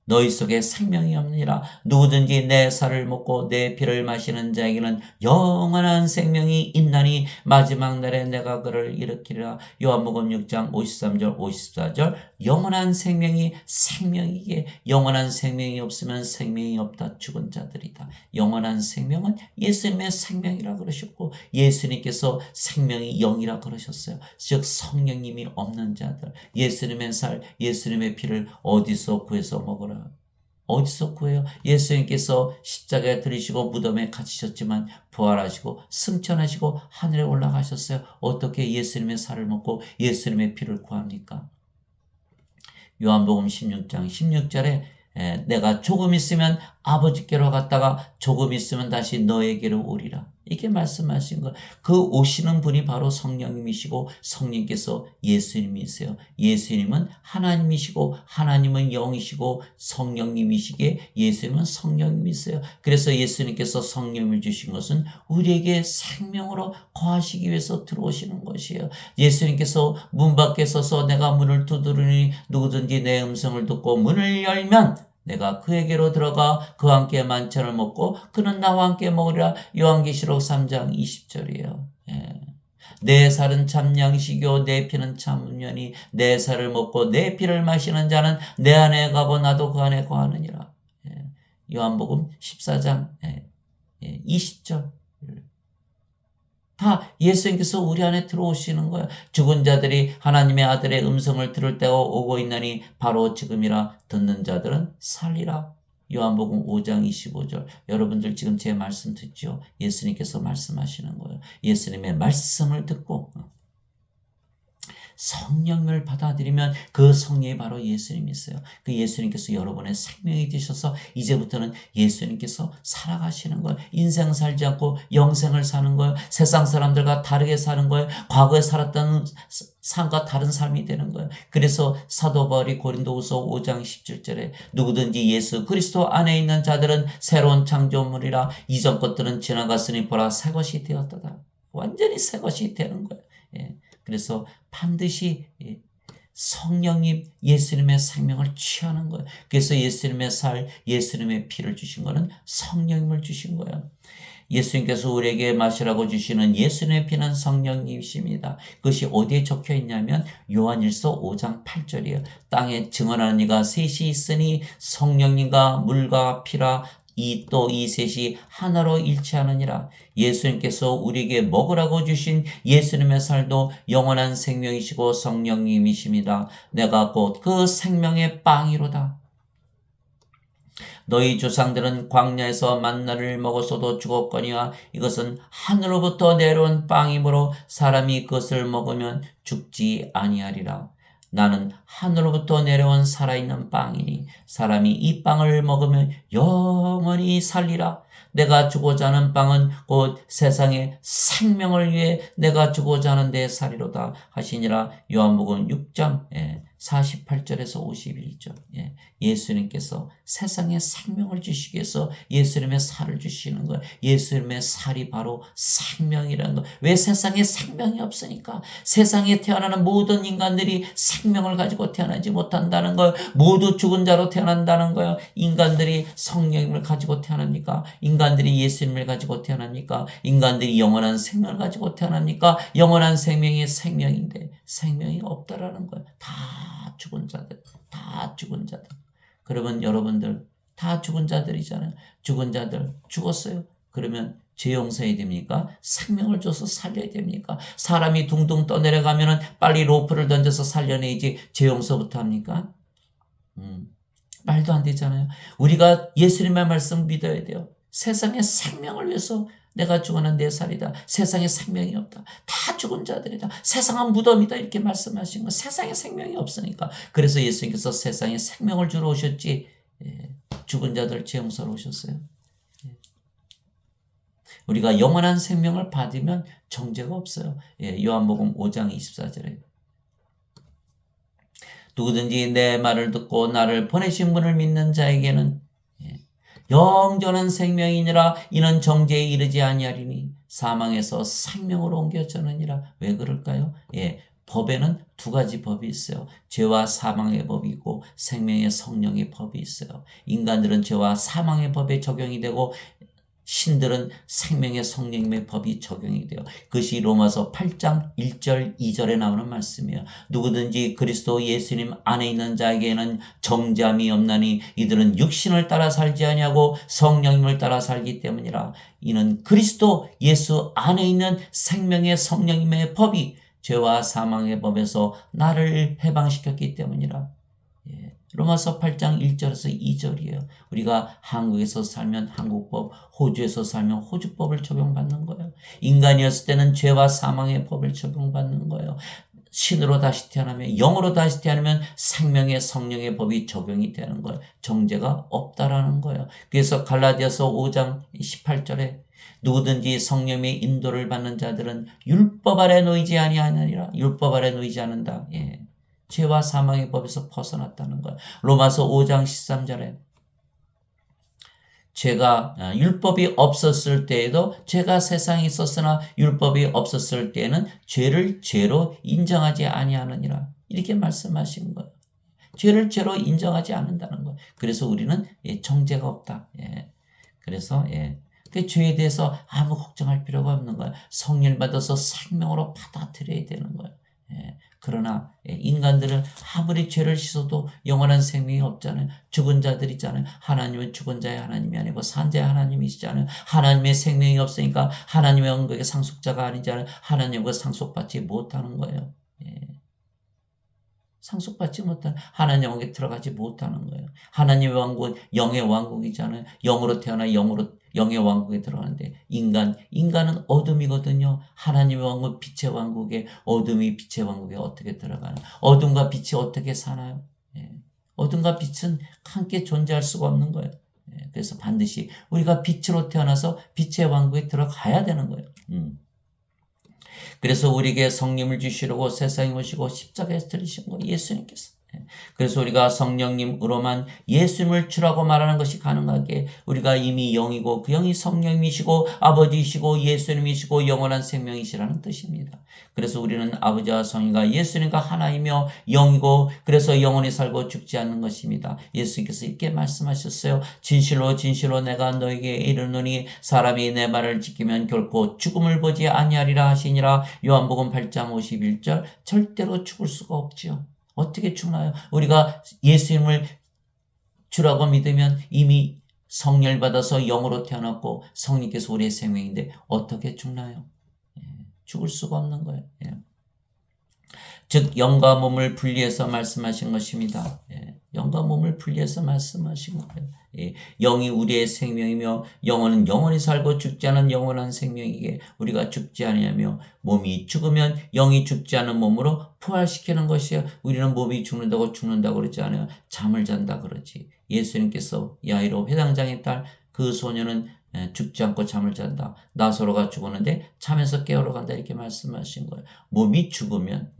너희 속에 생명이 없느니라. 누구든지 내 살을 먹고 내 피를 마시는 자에게는 영원한 생명이 있나니 마지막 날에 내가 그를 일으키리라. 요한복음 6장 53절 54절 영원한 생명이 생명이기에 영원한 생명이 없으면 생명이 없다. 죽은 자들이다. 영원한 생명은 예수님의 생명이라 그러셨고 예수님께서 생명이 영이라 그러셨어요. 즉 성령님이 없는 자들, 예수님의 살, 예수님의 피를 어디서 구해서 먹으라. 어디서 구해요? 예수님께서 십자가에 들이시고 무덤에 갇히셨지만 부활하시고 승천하시고 하늘에 올라가셨어요. 어떻게 예수님의 살을 먹고 예수님의 피를 구합니까? 요한복음 16장 16절에 내가 조금 있으면 아버지께로 갔다가 조금 있으면 다시 너에게로 오리라. 이렇게 말씀하신 거. 그 오시는 분이 바로 성령님이시고 성령께서 예수님이세요. 예수님은 하나님이시고 하나님은 영이시고 성령님이시기에 예수님은 성령님이세요. 그래서 예수님께서 성령을 주신 것은 우리에게 생명으로 거하시기 위해서 들어오시는 것이에요. 예수님께서 문 밖에 서서 내가 문을 두드리니 누구든지 내 음성을 듣고 문을 열면 내가 그에게로 들어가 그와 함께 만찬을 먹고 그는 나와 함께 먹으리라. 요한계시록 3장 20절이에요. 내 살은 참 양식이요 내 피는 참 음료니 내 살을 먹고 내 피를 마시는 자는 내 안에 가고 나도 그 안에 거하느니라. 요한복음 14장 20절. 다 예수님께서 우리 안에 들어오시는 거예요. 죽은 자들이 하나님의 아들의 음성을 들을 때가 오고 있나니 바로 지금이라. 듣는 자들은 살리라. 요한복음 5장 25절. 여러분들 지금 제 말씀 듣죠? 예수님께서 말씀하시는 거예요. 예수님의 말씀을 듣고 성령을 받아들이면 그 성령이 바로 예수님이세요. 그 예수님께서 여러분의 생명이 되셔서 이제부터는 예수님께서 살아가시는 거예요. 인생 살지 않고 영생을 사는 거예요. 세상 사람들과 다르게 사는 거예요. 과거에 살았던 삶과 다른 삶이 되는 거예요. 그래서 사도 바울이 고린도후서 5장 17절에 누구든지 예수 그리스도 안에 있는 자들은 새로운 창조물이라. 이전 것들은 지나갔으니 보라 새 것이 되었다. 완전히 새 것이 되는 거예요. 그래서 반드시 성령님 예수님의 생명을 취하는 거예요. 그래서 예수님의 살, 예수님의 피를 주신 거는 성령님을 주신 거예요. 예수님께서 우리에게 마시라고 주시는 예수님의 피는 성령님이십니다. 그것이 어디에 적혀 있냐면 요한일서 5장 8절이에요. 땅에 증언하는 이가 셋이 있으니 성령님과 물과 피라. 이 셋이 하나로 일치하느니라. 예수님께서 우리에게 먹으라고 주신 예수님의 살도 영원한 생명이시고 성령님이십니다. 내가 곧 그 생명의 빵이로다. 너희 조상들은 광야에서 만나를 먹었어도 죽었거니와 이것은 하늘로부터 내려온 빵이므로 사람이 그것을 먹으면 죽지 아니하리라. 나는 하늘로부터 내려온 살아있는 빵이니 사람이 이 빵을 먹으면 영원히 살리라. 내가 주고자 하는 빵은 곧 세상의 생명을 위해 내가 주고자 하는 내 살이로다 하시니라. 요한복음 6장 48절에서 51절. 예수님께서 세상에 생명을 주시기 위해서 예수님의 살을 주시는 거예요. 예수님의 살이 바로 생명이라는 거예요. 왜 세상에 생명이 없으니까? 세상에 태어나는 모든 인간들이 생명을 가지고 태어나지 못한다는 거예요. 모두 죽은 자로 태어난다는 거예요. 인간들이 성령님을 가지고 태어납니까? 인간들이 예수님을 가지고 태어납니까? 인간들이 영원한 생명을 가지고 태어납니까? 영원한 생명이 생명인데 생명이 없다라는 거예요. 다 죽은 자들, 다 죽은 자들. 그러면 여러분들 다 죽은 자들이잖아요. 죽은 자들 죽었어요. 그러면 죄 용서해야 됩니까? 생명을 줘서 살려야 됩니까? 사람이 둥둥 떠내려가면 빨리 로프를 던져서 살려내야지 죄 용서부터 합니까? 말도 안 되잖아요. 우리가 예수님의 말씀 믿어야 돼요. 세상의 생명을 위해서 내가 죽어난 내 살이다. 세상에 생명이 없다. 다 죽은 자들이다. 세상은 무덤이다. 이렇게 말씀하신 거. 세상에 생명이 없으니까. 그래서 예수님께서 세상에 생명을 주러 오셨지. 죽은 자들 죄 용서로 오셨어요. 우리가 영원한 생명을 받으면 정죄가 없어요. 요한복음 5장 24절에 누구든지 내 말을 듣고 나를 보내신 분을 믿는 자에게는 영전한 생명이니라. 이는 정죄에 이르지 아니하리니 사망에서 생명으로 옮겨졌느니라. 왜 그럴까요? 법에는 두 가지 법이 있어요. 죄와 사망의 법이 있고 생명의 성령의 법이 있어요. 인간들은 죄와 사망의 법에 적용이 되고 신들은 생명의 성령님의 법이 적용이 돼요. 그것이 로마서 8장 1절 2절에 나오는 말씀이에요. 누구든지 그리스도 예수님 안에 있는 자에게는 정죄함이 없나니 이들은 육신을 따라 살지 아니하고 성령님을 따라 살기 때문이라. 이는 그리스도 예수 안에 있는 생명의 성령님의 법이 죄와 사망의 법에서 나를 해방시켰기 때문이라. 로마서 8장 1절에서 2절이에요. 우리가 한국에서 살면 한국법, 호주에서 살면 호주법을 적용받는 거예요. 인간이었을 때는 죄와 사망의 법을 적용받는 거예요. 신으로 다시 태어나면, 영으로 다시 태어나면 생명의 성령의 법이 적용이 되는 거예요. 정죄가 없다라는 거예요. 그래서 갈라디아서 5장 18절에 누구든지 성령의 인도를 받는 자들은 율법 아래 놓이지 아니하느니라. 율법 아래 놓이지 않는다. 죄와 사망의 법에서 벗어났다는 거예요. 로마서 5장 13절에 죄가 율법이 없었을 때에도 죄가 세상에 있었으나 율법이 없었을 때에는 죄를 죄로 인정하지 아니하느니라. 이렇게 말씀하신 거예요. 죄를 죄로 인정하지 않는다는 거예요. 그래서 우리는 정죄가 없다. 그래서 그 죄에 대해서 아무 걱정할 필요가 없는 거예요. 성령 받아서 생명으로 받아들여야 되는 거예요. 그러나 인간들은 아무리 죄를 씻어도 영원한 생명이 없잖아요. 죽은 자들이잖아요. 하나님은 죽은 자의 하나님이 아니고 산 자의 하나님이시잖아요. 하나님의 생명이 없으니까 하나님의 언급의 상속자가 아니잖아요. 하나님과 상속받지 못하는 거예요. 상속받지 못하는, 하나님 왕국에 들어가지 못하는 거예요. 하나님의 왕국은 영의 왕국이잖아요. 영으로 태어나 영의 왕국에 들어가는데 인간은 어둠이거든요. 하나님의 왕국 빛의 왕국에, 어둠이 빛의 왕국에 어떻게 들어가나? 어둠과 빛이 어떻게 사나요? 어둠과 빛은 함께 존재할 수가 없는 거예요. 그래서 반드시 우리가 빛으로 태어나서 빛의 왕국에 들어가야 되는 거예요. 그래서 우리에게 성령을 주시려고 세상에 오시고 십자가에서 들으신 거 예수님께서. 그래서 우리가 성령님으로만 예수님을 주라고 말하는 것이 가능하게 우리가 이미 영이고 그 영이 성령이시고 아버지이시고 예수님이시고 영원한 생명이시라는 뜻입니다. 그래서 우리는 아버지와 성령과 예수님과 하나이며 영이고 그래서 영원히 살고 죽지 않는 것입니다. 예수님께서 이렇게 말씀하셨어요. 진실로 진실로 내가 너에게 이르노니 사람이 내 말을 지키면 결코 죽음을 보지 아니하리라 하시니라. 요한복음 8장 51절. 절대로 죽을 수가 없지요. 어떻게 죽나요? 우리가 예수님을 주라고 믿으면 이미 성령을 받아서 영으로 태어났고 성령께서 우리의 생명인데 어떻게 죽나요? 죽을 수가 없는 거예요. 즉 영과 몸을 분리해서 말씀하신 것입니다. 영과 몸을 분리해서 말씀하신 거예요. 영이 우리의 생명이며 영혼은 영원히 살고 죽지 않은 영원한 생명이기에 우리가 죽지 아니하며 몸이 죽으면 영이 죽지 않은 몸으로 부활시키는 것이에요. 우리는 몸이 죽는다고 그러지 않아요. 잠을 잔다 그러지. 예수님께서 야이로 회당장의 딸 그 소녀는 죽지 않고 잠을 잔다. 나사로가 죽었는데 잠에서 깨어러 간다 이렇게 말씀하신 거예요. 몸이 죽으면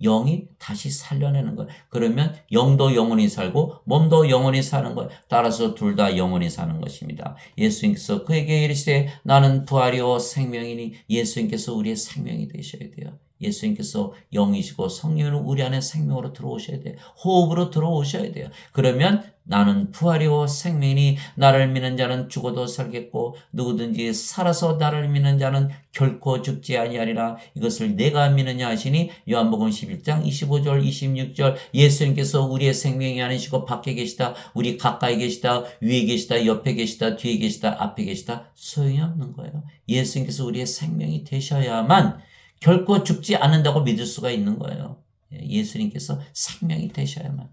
영이 다시 살려내는 거예요. 그러면 영도 영원히 살고 몸도 영원히 사는 거예요. 따라서 둘 다 영원히 사는 것입니다. 예수님께서 그에게 이르시되 나는 부활이요 생명이니 예수님께서 우리의 생명이 되셔야 돼요. 예수님께서 영이시고 성령은 우리 안에 생명으로 들어오셔야 돼요. 호흡으로 들어오셔야 돼요. 그러면 나는 부활이요 생명이니 나를 믿는 자는 죽어도 살겠고 누구든지 살아서 나를 믿는 자는 결코 죽지 아니하리라. 이것을 내가 믿느냐 하시니 요한복음 11장 25절 26절 예수님께서 우리의 생명이 아니시고 밖에 계시다. 우리 가까이 계시다. 위에 계시다. 옆에 계시다. 뒤에 계시다. 앞에 계시다. 소용이 없는 거예요. 예수님께서 우리의 생명이 되셔야만 결코 죽지 않는다고 믿을 수가 있는 거예요. 예수님께서 생명이 되셔야만.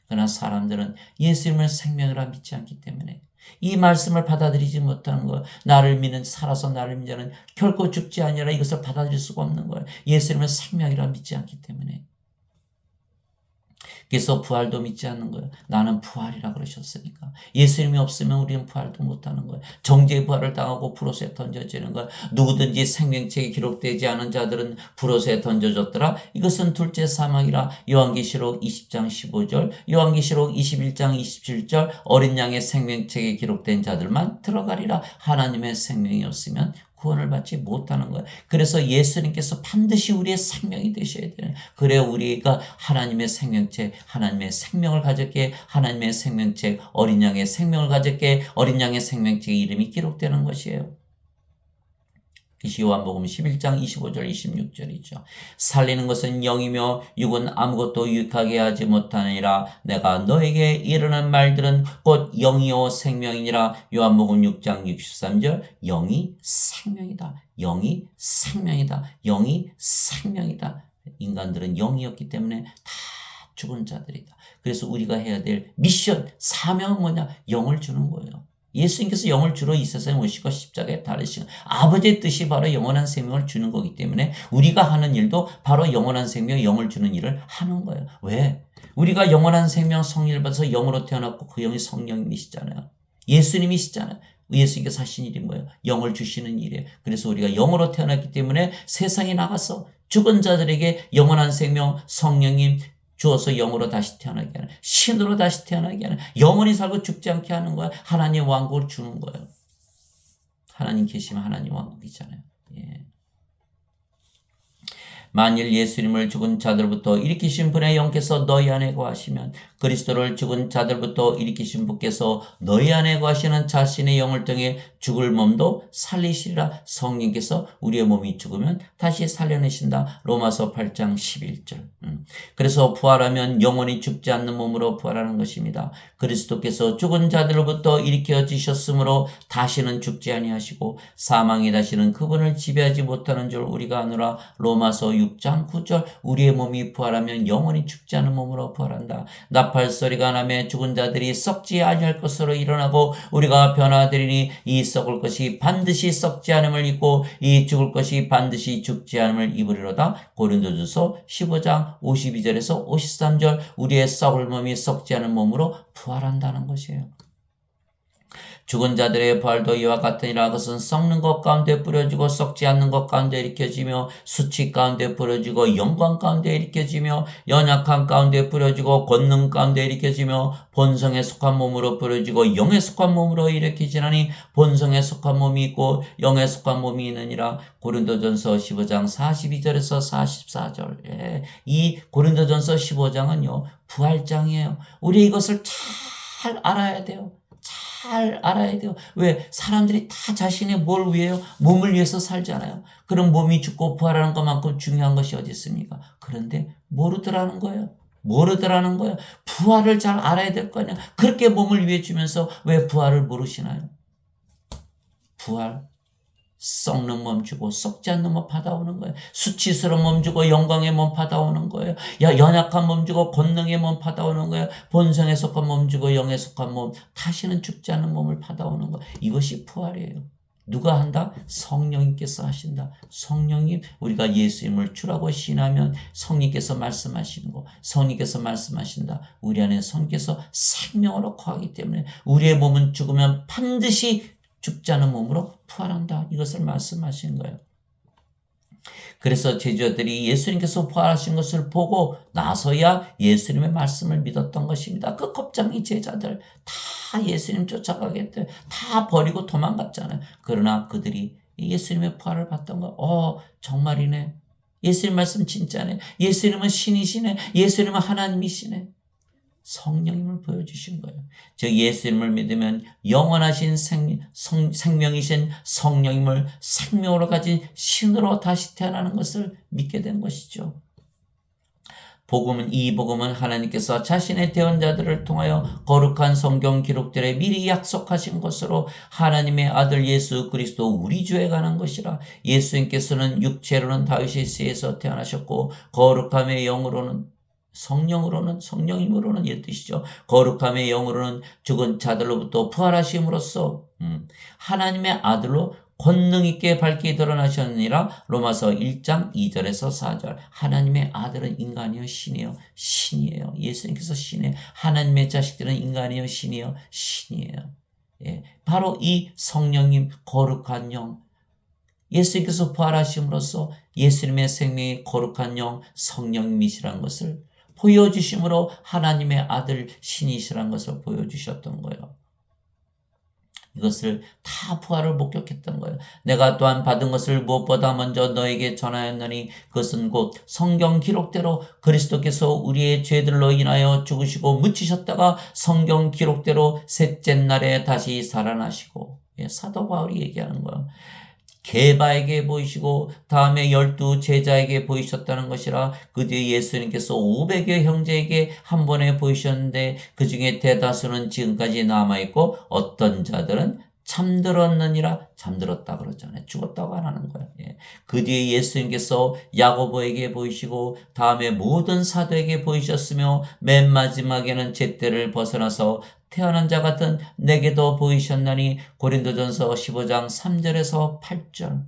그러나 사람들은 예수님을 생명이라 믿지 않기 때문에 이 말씀을 받아들이지 못하는 거예요. 나를 믿는 살아서 나를 믿는 자는 결코 죽지 아니하라 이것을 받아들일 수가 없는 거예요. 예수님을 생명이라 믿지 않기 때문에. 그래서 부활도 믿지 않는 거예요. 나는 부활이라 그러셨으니까. 예수님이 없으면 우리는 부활도 못하는 거예요. 정죄의 부활을 당하고 불옷에 던져지는 거예요. 누구든지 생명책에 기록되지 않은 자들은 불옷에 던져졌더라. 이것은 둘째 사망이라. 요한계시록 20장 15절, 요한계시록 21장 27절 어린 양의 생명책에 기록된 자들만 들어가리라. 하나님의 생명이 없으면 구원을 받지 못하는 거예요. 그래서 예수님께서 반드시 우리의 생명이 되셔야 돼요. 그래야 우리가 하나님의 생명체, 하나님의 생명을 가졌기에 하나님의 생명체, 어린 양의 생명을 가졌기에 어린 양의 생명체의 이름이 기록되는 것이에요. 요한복음 11장 25절 26절이죠. 살리는 것은 영이며 육은 아무것도 유익하게 하지 못하느니라. 내가 너에게 이르는 말들은 곧 영이요 생명이니라. 요한복음 6장 63절 영이 생명이다. 영이 생명이다. 영이 생명이다. 인간들은 영이었기 때문에 다 죽은 자들이다. 그래서 우리가 해야 될 미션, 사명은 뭐냐? 영을 주는 거예요. 예수님께서 영을 주러 이 세상에 오시고 십자가에 달으시고 아버지의 뜻이 바로 영원한 생명을 주는 거기 때문에 우리가 하는 일도 바로 영원한 생명, 영을 주는 일을 하는 거예요. 왜? 우리가 영원한 생명 성령을 받아서 영으로 태어났고 그 영이 성령님이시잖아요. 예수님이시잖아요. 예수님께서 하신 일이 뭐예요? 영을 주시는 일이에요. 그래서 우리가 영으로 태어났기 때문에 세상에 나가서 죽은 자들에게 영원한 생명 성령님 주어서 영으로 다시 태어나게 하는, 신으로 다시 태어나게 하는, 영원히 살고 죽지 않게 하는 거야. 하나님 왕국을 주는 거예요. 하나님 계시면 하나님 왕국이잖아요. 만일 예수님을 죽은 자들부터 일으키신 분의 영께서 너희 안에 거하시면 그리스도를 죽은 자들부터 일으키신 분께서 너희 안에 거하시는 자신의 영을 통해 죽을 몸도 살리시리라. 성령께서 우리의 몸이 죽으면 다시 살려내신다. 로마서 8장 11절. 그래서 부활하면 영원히 죽지 않는 몸으로 부활하는 것입니다. 그리스도께서 죽은 자들로부터 일으켜지셨으므로 다시는 죽지 아니하시고 사망이 다시는 그분을 지배하지 못하는 줄 우리가 아노라. 로마서 6장 9절. 우리의 몸이 부활하면 영원히 죽지 않은 몸으로 부활한다. 나팔 소리가 나며 죽은 자들이 썩지 아니할 것으로 일어나고 우리가 변화되리니 이 썩을 것이 반드시 썩지 않음을 입고 이 죽을 것이 반드시 죽지 않음을 입으리로다. 고린도전서 15장 52절에서 53절. 우리의 썩을 몸이 썩지 않은 몸으로 부활한다는 것이에요. 죽은 자들의 부활도 이와 같으니라. 그것은 썩는 것 가운데 뿌려지고 썩지 않는 것 가운데 일으켜지며 수치 가운데 뿌려지고 영광 가운데 일으켜지며 연약함 가운데 뿌려지고 권능 가운데 일으켜지며 본성에 속한 몸으로 뿌려지고 영에 속한 몸으로 일으키지나니 본성에 속한 몸이 있고 영에 속한 몸이 있느니라. 고린도전서 15장 42절에서 44절. 이 고린도전서 15장은요 부활장이에요. 우리 이것을 잘 알아야 돼요. 잘 알아야 돼요. 왜? 사람들이 다 자신의 뭘 위해요? 몸을 위해서 살잖아요. 그럼 몸이 죽고 부활하는 것만큼 중요한 것이 어디 있습니까? 그런데 모르더라는 거예요. 모르더라는 거예요. 부활을 잘 알아야 될 거 아니야. 그렇게 몸을 위해 주면서 왜 부활을 모르시나요? 부활. 썩는 몸 주고 썩지 않는 몸 받아오는 거예요. 수치스러운 몸 주고 영광의 몸 받아오는 거예요. 연약한 몸 주고 권능의 몸 받아오는 거예요. 본성에 속한 몸 주고 영에 속한 몸, 다시는 죽지 않는 몸을 받아오는 거예요. 이것이 부활이에요. 누가 한다? 성령님께서 하신다. 성령님, 우리가 예수님을 주라고 신하면 성령께서 말씀하시는 거, 성령께서 말씀하신다. 우리 안에 성령께서 생명으로 거하기 때문에 우리의 몸은 죽으면 반드시 죽지 않은 몸으로 부활한다. 이것을 말씀하신 거예요. 그래서 제자들이 예수님께서 부활하신 것을 보고 나서야 예수님의 말씀을 믿었던 것입니다. 그 겁쟁이 제자들 다 예수님 쫓아가겠대. 다 버리고 도망갔잖아요. 그러나 그들이 예수님의 부활을 봤던 거, 정말이네. 예수님 말씀 진짜네. 예수님은 신이시네. 예수님은 하나님이시네. 성령님을 보여주신 거예요. 즉 예수님을 믿으면 영원하신 생명이신 성령님을 생명으로 가진 신으로 다시 태어나는 것을 믿게 된 것이죠. 이 복음은 하나님께서 자신의 대언자들을 통하여 거룩한 성경 기록들에 미리 약속하신 것으로 하나님의 아들 예수 그리스도 우리 주에 관한 것이라. 예수님께서는 육체로는 다윗의 씨에서 태어나셨고 거룩함의 영으로는 성령님으로는 이런 뜻이죠. 거룩함의 영으로는 죽은 자들로부터 부활하심으로써 하나님의 아들로 권능 있게 밝게 드러나셨느니라. 로마서 1장 2절에서 4절. 하나님의 아들은 인간이요 신이요. 신이에요. 예수님께서 신이에요. 하나님의 자식들은 인간이요 신이요. 신이에요. 예, 바로 이 성령님 거룩한 영, 예수님께서 부활하심으로써 예수님의 생명이 거룩한 영 성령님이시라는 것을 보여주심으로 하나님의 아들 신이시라는 것을 보여주셨던 거예요. 이것을 다 부활을 목격했던 거예요. 내가 또한 받은 것을 무엇보다 먼저 너에게 전하였느니 그것은 곧 성경 기록대로 그리스도께서 우리의 죄들로 인하여 죽으시고 묻히셨다가 성경 기록대로 셋째 날에 다시 살아나시고, 사도 바울이 얘기하는 거예요. 게바에게 보이시고 다음에 12 제자에게 보이셨다는 것이라. 그 뒤에 예수님께서 500여 형제에게 한 번에 보이셨는데 그 중에 대다수는 지금까지 남아있고 어떤 자들은 잠들었느니라. 잠들었다 그러잖아요. 죽었다고 안 하는 거예요. 그 뒤에 예수님께서 야고보에게 보이시고 다음에 모든 사도에게 보이셨으며 맨 마지막에는 잿대를 벗어나서 태어난 자 같은 내게도 보이셨나니. 고린도전서 15장 3절에서 8절.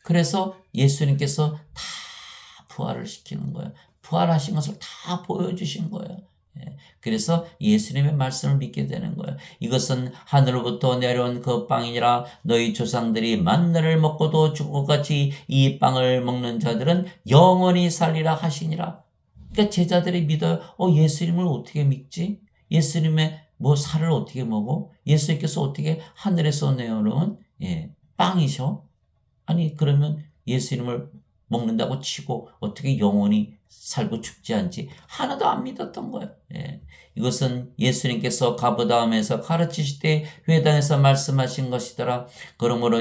그래서 예수님께서 다 부활을 시키는 거예요. 부활하신 것을 다 보여주신 거예요. 그래서 예수님의 말씀을 믿게 되는 거예요. 이것은 하늘로부터 내려온 그 빵이니라. 너희 조상들이 만나를 먹고도 죽은 것 같이 이 빵을 먹는 자들은 영원히 살리라 하시니라. 그러니까 제자들이 믿어요. 예수님을 어떻게 믿지? 예수님의 살을 어떻게 먹어? 예수님께서 어떻게 하늘에서 내려온 빵이셔? 아니 그러면 예수님을 먹는다고 치고 어떻게 영원히 살고 죽지 않지? 하나도 안 믿었던 거예요. 이것은 예수님께서 가버나움에서 가르치실 때 회당에서 말씀하신 것이더라. 그러므로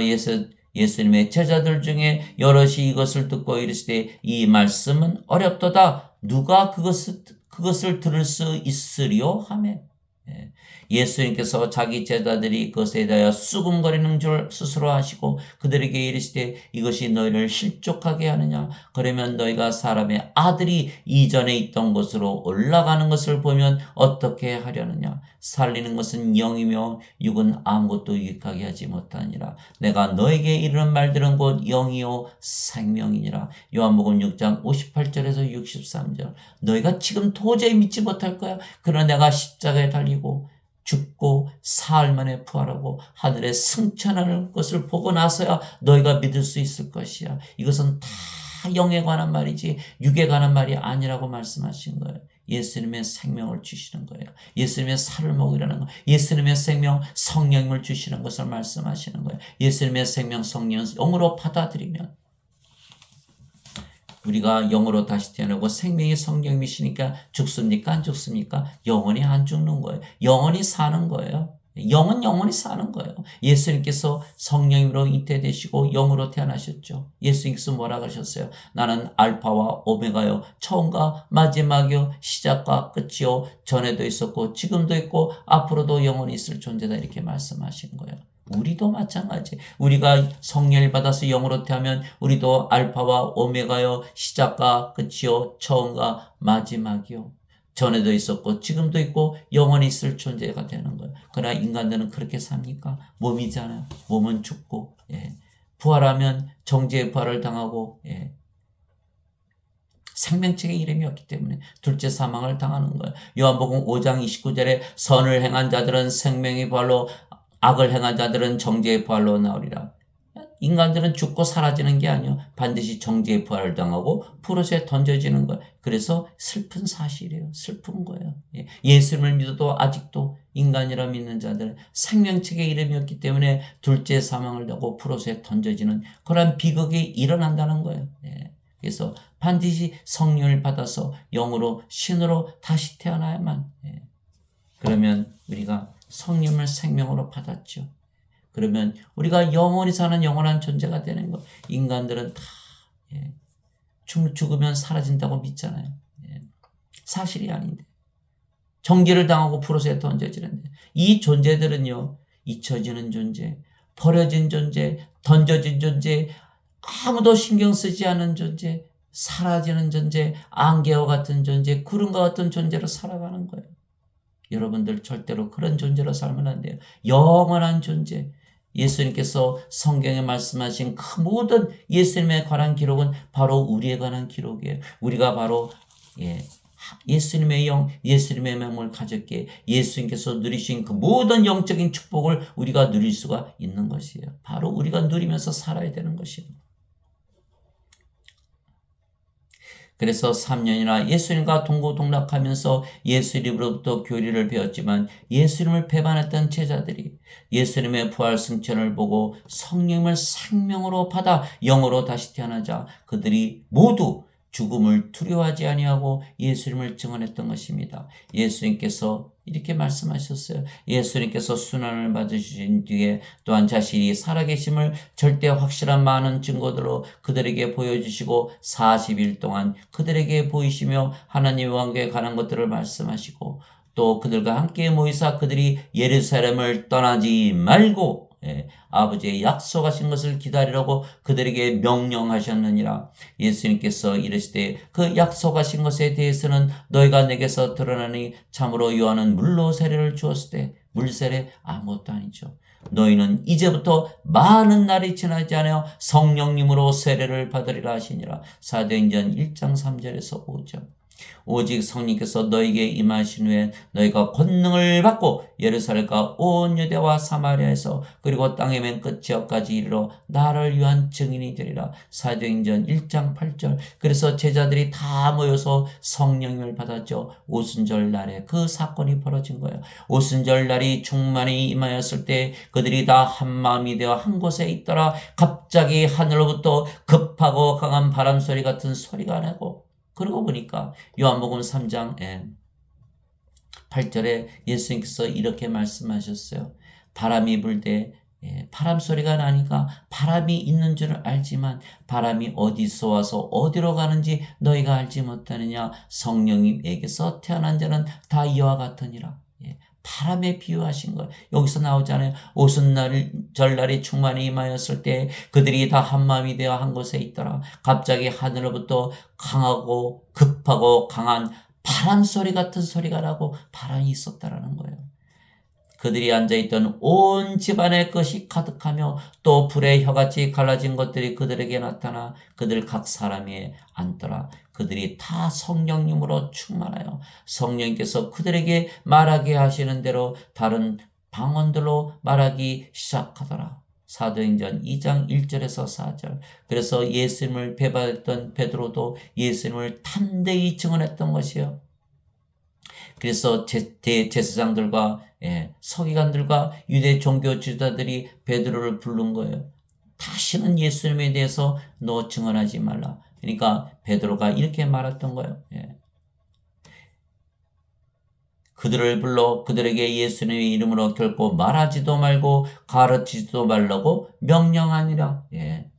예수님의 제자들 중에 여럿이 이것을 듣고 이르시되 이 말씀은 어렵도다. 누가 그것을 들을 수 있으리요? 하며 예수님께서 자기 제자들이 그것에 대하여 수군거리는 줄 스스로 하시고 그들에게 이르시되 이것이 너희를 실족하게 하느냐? 그러면 너희가 사람의 아들이 이전에 있던 곳으로 올라가는 것을 보면 어떻게 하려느냐? 살리는 것은 영이며 육은 아무것도 유익하게 하지 못하니라. 내가 너에게 이르는 말들은 곧 영이요 생명이니라. 요한복음 6장 58절에서 63절. 너희가 지금 도저히 믿지 못할 거야. 그러나 내가 십자가에 달리고 죽고 사흘 만에 부활하고 하늘에 승천하는 것을 보고 나서야 너희가 믿을 수 있을 것이야. 이것은 다 영에 관한 말이지 육에 관한 말이 아니라고 말씀하신 거예요. 예수님의 생명을 주시는 거예요. 예수님의 살을 먹이라는 거. 예수님의 생명 성령을 주시는 것을 말씀하시는 거예요. 예수님의 생명 성령을 영으로 받아들이면 우리가 영으로 다시 태어나고 생명이 성령이시니까 죽습니까? 안 죽습니까? 영원히 안 죽는 거예요. 영원히 사는 거예요. 영은 영원히 사는 거예요. 예수님께서 성령으로 잉태되시고 영으로 태어나셨죠. 예수님께서 뭐라고 하셨어요? 나는 알파와 오메가요, 처음과 마지막이요, 시작과 끝이요, 전에도 있었고 지금도 있고 앞으로도 영원히 있을 존재다, 이렇게 말씀하신 거예요. 우리도 마찬가지. 우리가 성령을 받아서 영으로 태어나면 우리도 알파와 오메가요, 시작과 끝이요, 처음과 마지막이요, 전에도 있었고 지금도 있고 영원히 있을 존재가 되는 거예요. 그러나 인간들은 그렇게 삽니까? 몸이잖아요. 몸은 죽고, 부활하면 정죄의 부활을 당하고, 생명책의 이름이 없기 때문에 둘째 사망을 당하는 거예요. 요한복음 5장 29절에 선을 행한 자들은 생명의 부활로, 악을 행한 자들은 정죄의 부활로 나오리라. 인간들은 죽고 사라지는 게 아니요, 반드시 정죄의 부활을 당하고 푸릇에 던져지는 거예요. 그래서 슬픈 사실이에요. 슬픈 거예요. 예수님을 믿어도 아직도 인간이라 믿는 자들은 생명책의 이름이 없기 때문에 둘째 사망을 당하고 푸릇에 던져지는 그런 비극이 일어난다는 거예요. 그래서 반드시 성령을 받아서 영으로 신으로 다시 태어나야만, 그러면 우리가 성령을 생명으로 받았죠. 그러면 우리가 영원히 사는 영원한 존재가 되는 거. 인간들은 다 죽으면 사라진다고 믿잖아요. 사실이 아닌데, 정죄를 당하고 푸릇에 던져지는데, 이 존재들은요, 잊혀지는 존재, 버려진 존재, 던져진 존재, 아무도 신경 쓰지 않는 존재, 사라지는 존재, 안개와 같은 존재, 구름과 같은 존재로 살아가는 거예요. 여러분들 절대로 그런 존재로 살면 안 돼요. 영원한 존재. 예수님께서 성경에 말씀하신 그 모든 예수님에 관한 기록은 바로 우리에 관한 기록이에요. 우리가 바로 예수님의 영, 예수님의 명을 가졌기에 예수님께서 누리신 그 모든 영적인 축복을 우리가 누릴 수가 있는 것이에요. 바로 우리가 누리면서 살아야 되는 것이에요. 그래서 3년이나 예수님과 동고동락하면서 예수님으로부터 교리를 배웠지만 예수님을 배반했던 제자들이 예수님의 부활 승천을 보고 성령을 생명으로 받아 영으로 다시 태어나자 그들이 모두 죽음을 두려워하지 아니하고 예수님을 증언했던 것입니다. 예수님께서 이렇게 말씀하셨어요. 예수님께서 순환을 받으신 뒤에 또한 자신이 살아계심을 절대 확실한 많은 증거들로 그들에게 보여주시고 40일 동안 그들에게 보이시며 하나님의 왕국에 관한 것들을 말씀하시고 또 그들과 함께 모이사 그들이 예루살렘을 떠나지 말고 아버지의 약속하신 것을 기다리라고 그들에게 명령하셨느니라. 예수님께서 이르시되 그 약속하신 것에 대해서는 너희가 내게서 드러나니 참으로 요한은 물로 세례를 주었을 때 물세례 아무것도 아니죠. 너희는 이제부터 많은 날이 지나지 않아 성령님으로 세례를 받으리라 하시니라. 사도행전 1장 3절에서 5절. 오직 성령께서 너에게 임하신 후에 너희가 권능을 받고 예루살렘과 온 유대와 사마리아에서 그리고 땅의 맨 끝지역까지 이르러 나를 위한 증인이 되리라. 사도행전 1장 8절. 그래서 제자들이 다 모여서 성령을 받았죠. 오순절 날에 그 사건이 벌어진 거예요. 오순절 날이 충만히 임하였을 때 그들이 다 한마음이 되어 한 곳에 있더라. 갑자기 하늘로부터 급하고 강한 바람소리 같은 소리가 나고, 그러고 보니까 요한복음 3장 8절에 예수님께서 이렇게 말씀하셨어요. 바람이 불 때 바람 소리가 나니까 바람이 있는 줄 알지만 바람이 어디서 와서 어디로 가는지 너희가 알지 못하느냐. 성령님에게서 태어난 자는 다 이와 같으니라. 바람에 비유하신 거예요. 여기서 나오잖아요. 오순절날이 충만히 임하였을 때 그들이 다 한마음이 되어 한 곳에 있더라. 갑자기 하늘로부터 강하고 급하고 강한 바람소리 같은 소리가 나고 바람이 있었다라는 거예요. 그들이 앉아있던 온 집안의 것이 가득하며 또 불의 혀같이 갈라진 것들이 그들에게 나타나 그들 각 사람이 앉더라. 그들이 다 성령님으로 충만하여 성령님께서 그들에게 말하게 하시는 대로 다른 방언들로 말하기 시작하더라. 사도행전 2장 1절에서 4절. 그래서 예수님을 배반했던 베드로도 예수님을 담대히 증언했던 것이요. 그래서 제사장들과 서기관들과 유대 종교 지도자들이 베드로를 부른 거예요. 다시는 예수님에 대해서 너 증언하지 말라. 그러니까 베드로가 이렇게 말했던 거예요. 그들을 불러 그들에게 예수님의 이름으로 결코 말하지도 말고 가르치지도 말라고 명령하니라. 예.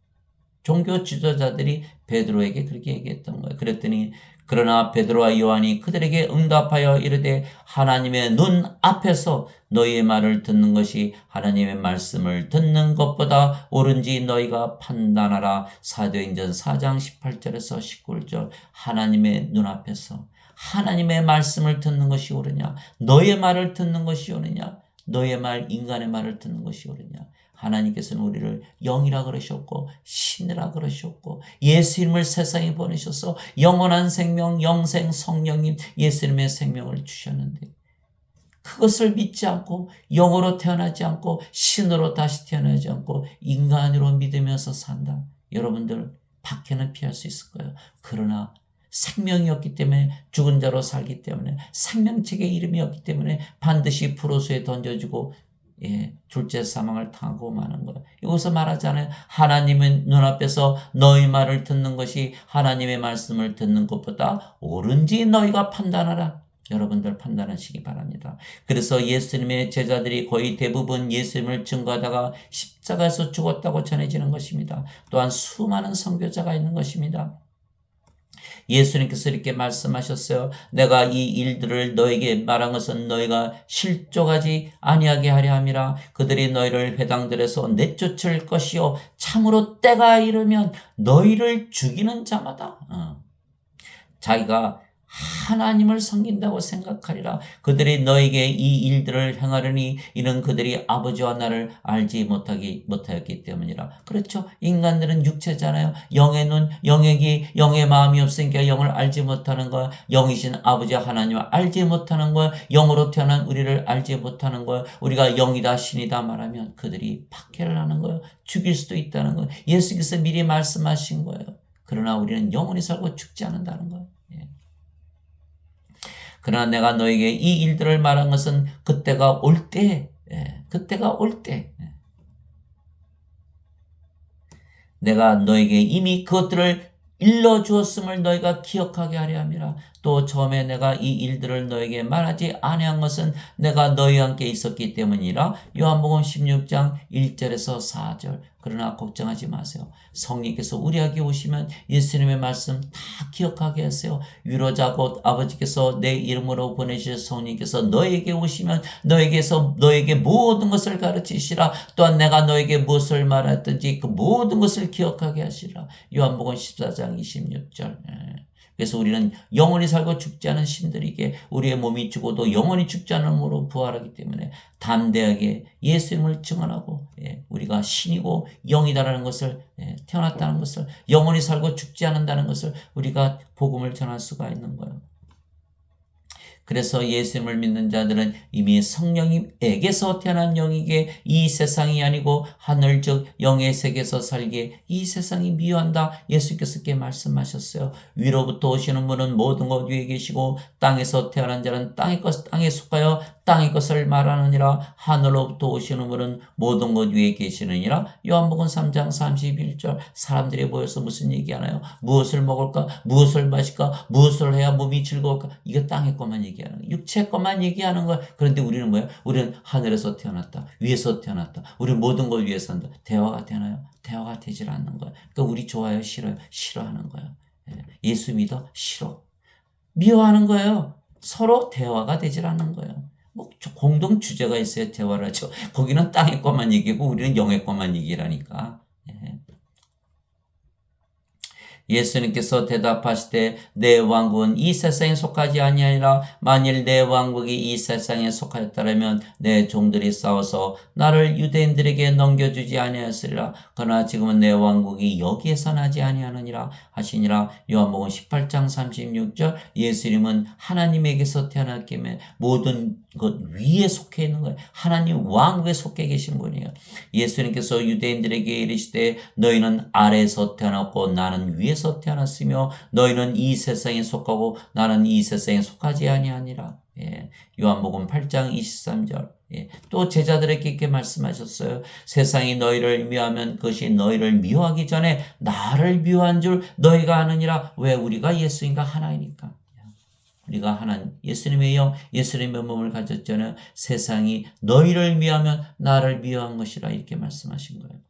종교 지도자들이 베드로에게 그렇게 얘기했던 거예요. 그랬더니 그러나 베드로와 요한이 그들에게 응답하여 이르되 하나님의 눈 앞에서 너희의 말을 듣는 것이 하나님의 말씀을 듣는 것보다 옳은지 너희가 판단하라. 사도행전 4장 18절에서 19절. 하나님의 눈 앞에서 하나님의 말씀을 듣는 것이 옳으냐, 너의 말을 듣는 것이 옳으냐, 너의 말, 인간의 말을 듣는 것이 옳으냐. 하나님께서는 우리를 영이라 그러셨고 신이라 그러셨고 예수님을 세상에 보내셔서 영원한 생명, 영생, 성령님 예수님의 생명을 주셨는데 그것을 믿지 않고 영으로 태어나지 않고 신으로 다시 태어나지 않고 인간으로 믿으면서 산다. 여러분들 박해는 피할 수 있을 거예요. 그러나 생명이 없기 때문에 죽은 자로 살기 때문에 생명책의 이름이 없기 때문에 반드시 불호수에 던져지고 둘째 사망을 당하고 마는 거예요. 이것을 말하잖아요. 하나님은 눈앞에서 너희 말을 듣는 것이 하나님의 말씀을 듣는 것보다 옳은지 너희가 판단하라. 여러분들 판단하시기 바랍니다. 그래서 예수님의 제자들이 거의 대부분 예수님을 증거하다가 십자가에서 죽었다고 전해지는 것입니다. 또한 수많은 선교자가 있는 것입니다. 예수님께서 이렇게 말씀하셨어요. 내가 이 일들을 너에게 말한 것은 너희가 실족하지 아니하게 하려 함이라. 그들이 너희를 회당들에서 내쫓을 것이요 참으로 때가 이르면 너희를 죽이는 자마다 자기가 하나님을 섬긴다고 생각하리라. 그들이 너에게 이 일들을 행하려니 이는 그들이 아버지와 나를 알지 못하였기 때문이라. 그렇죠. 인간들은 육체잖아요. 영의 눈, 영의 귀, 영의 마음이 없으니까 영을 알지 못하는 거야. 영이신 아버지 하나님을 알지 못하는 거야. 영으로 태어난 우리를 알지 못하는 거야. 우리가 영이다 신이다 말하면 그들이 박해를 하는 거예요. 죽일 수도 있다는 거예요. 예수께서 미리 말씀하신 거예요. 그러나 우리는 영원히 살고 죽지 않는다는 거예요. 그러나 내가 너에게 이 일들을 말한 것은 그때가 올 때, 그때가 올 때, 내가 너에게 이미 그것들을 일러주었음을 너희가 기억하게 하려 함이라. 또 처음에 내가 이 일들을 너에게 말하지 아니한 것은 내가 너희와 함께 있었기 때문이라. 요한복음 16장 1절에서 4절. 그러나 걱정하지 마세요. 성령께서 우리에게 오시면 예수님의 말씀 다 기억하게 하세요. 위로자 곧 아버지께서 내 이름으로 보내주신 성령께서 너에게 오시면 너에게 모든 것을 가르치시라. 또한 내가 너에게 무엇을 말했든지 그 모든 것을 기억하게 하시라. 요한복음 14장 26절. 그래서 우리는 영원히 살고 죽지 않은 신들에게 우리의 몸이 죽어도 영원히 죽지 않은 몸으로 부활하기 때문에 담대하게 예수님을 증언하고 우리가 신이고 영이다라는 것을 태어났다는 것을 영원히 살고 죽지 않는다는 것을 우리가 복음을 전할 수가 있는 거예요. 그래서 예수님을 믿는 자들은 이미 성령님에게서 태어난 영이기에 이 세상이 아니고 하늘 즉 영의 세계에서 살기에 이 세상이 미워한다. 예수께서 이렇게 말씀하셨어요. 위로부터 오시는 분은 모든 것 위에 계시고 땅에서 태어난 자는 땅에 속하여 땅의 것을 말하느니라. 하늘로부터 오시는 분은 모든 것 위에 계시느니라. 요한복음 3장 31절. 사람들이 모여서 무슨 얘기하나요? 무엇을 먹을까? 무엇을 마실까? 무엇을 해야 몸이 즐거울까? 이게 땅의 것만 얘기하는 거예요. 육체 것만 얘기하는 거야. 그런데 우리는 뭐예요? 우리는 하늘에서 태어났다. 위에서 태어났다. 우리 모든 것 위에 산다. 대화가 되나요? 대화가 되질 않는 거야. 그러니까 우리 좋아요? 싫어요? 싫어하는 거야. 예수 믿어? 싫어. 미워하는 거예요. 서로 대화가 되질 않는 거예요. 공동 주제가 있어야 대화를 하죠. 거기는 땅의 것만 얘기하고 우리는 영의 것만 얘기하니까. 예수님께서 대답하시되 내 왕국은 이 세상에 속하지 아니하니라. 만일 내 왕국이 이 세상에 속하였다면 내 종들이 싸워서 나를 유대인들에게 넘겨주지 아니하였으리라. 그러나 지금은 내 왕국이 여기에서 나지 아니하느니라 하시니라. 요한복음 18장 36절. 예수님은 하나님에게서 태어났기 때문에 모든 것 위에 속해 있는 거예요. 하나님 왕국에 속해 계신 분이에요. 예수님께서 유대인들에게 이르시되 너희는 아래에서 태어났고 나는 위에서 태어났으며 너희는 이 세상에 속하고 나는 이 세상에 속하지 아니하니라. 요한복음 8장 23절. 또 제자들에게 이렇게 말씀하셨어요. 세상이 너희를 미워하면 그것이 너희를 미워하기 전에 나를 미워한 줄 너희가 아느니라. 왜? 우리가 예수님과 하나이니까. 우리가 하나님 예수님의 영, 예수님의 몸을 가졌잖아요. 세상이 너희를 미워하면 나를 미워한 것이라 이렇게 말씀하신 거예요.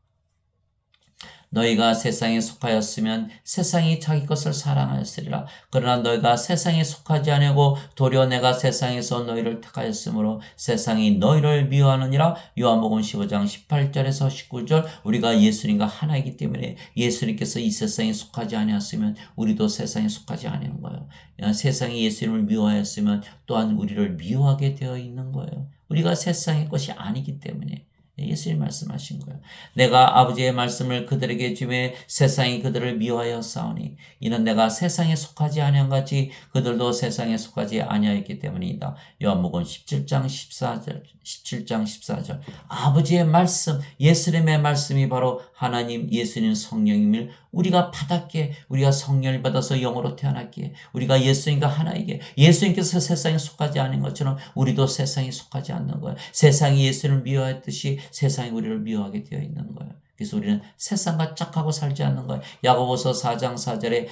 너희가 세상에 속하였으면 세상이 자기 것을 사랑하였으리라. 그러나 너희가 세상에 속하지 아니하고 도리어 내가 세상에서 너희를 택하였으므로 세상이 너희를 미워하느니라. 요한복음 15장 18절에서 19절. 우리가 예수님과 하나이기 때문에 예수님께서 이 세상에 속하지 아니하였으면 우리도 세상에 속하지 아니한 거예요. 세상이 예수님을 미워하였으면 또한 우리를 미워하게 되어 있는 거예요. 우리가 세상의 것이 아니기 때문에. 예수님 말씀하신 거예요. 내가 아버지의 말씀을 그들에게 주매 세상이 그들을 미워하여 싸우니 이는 내가 세상에 속하지 아니한 같이 그들도 세상에 속하지 아니하였기 때문이다. 요한복음 17장 14절. 아버지의 말씀, 예수님의 말씀이 바로 하나님 예수님 성령임을 우리가 받았기에, 우리가 성령을 받아서 영으로 태어났기에, 우리가 예수님과 하나이기에, 예수님께서 세상에 속하지 않은 것처럼 우리도 세상에 속하지 않는 거예요. 세상이 예수님을 미워했듯이 세상이 우리를 미워하게 되어 있는 거예요. 그래서 우리는 세상과 짝하고 살지 않는 거예요. 야고보서 4장 4절에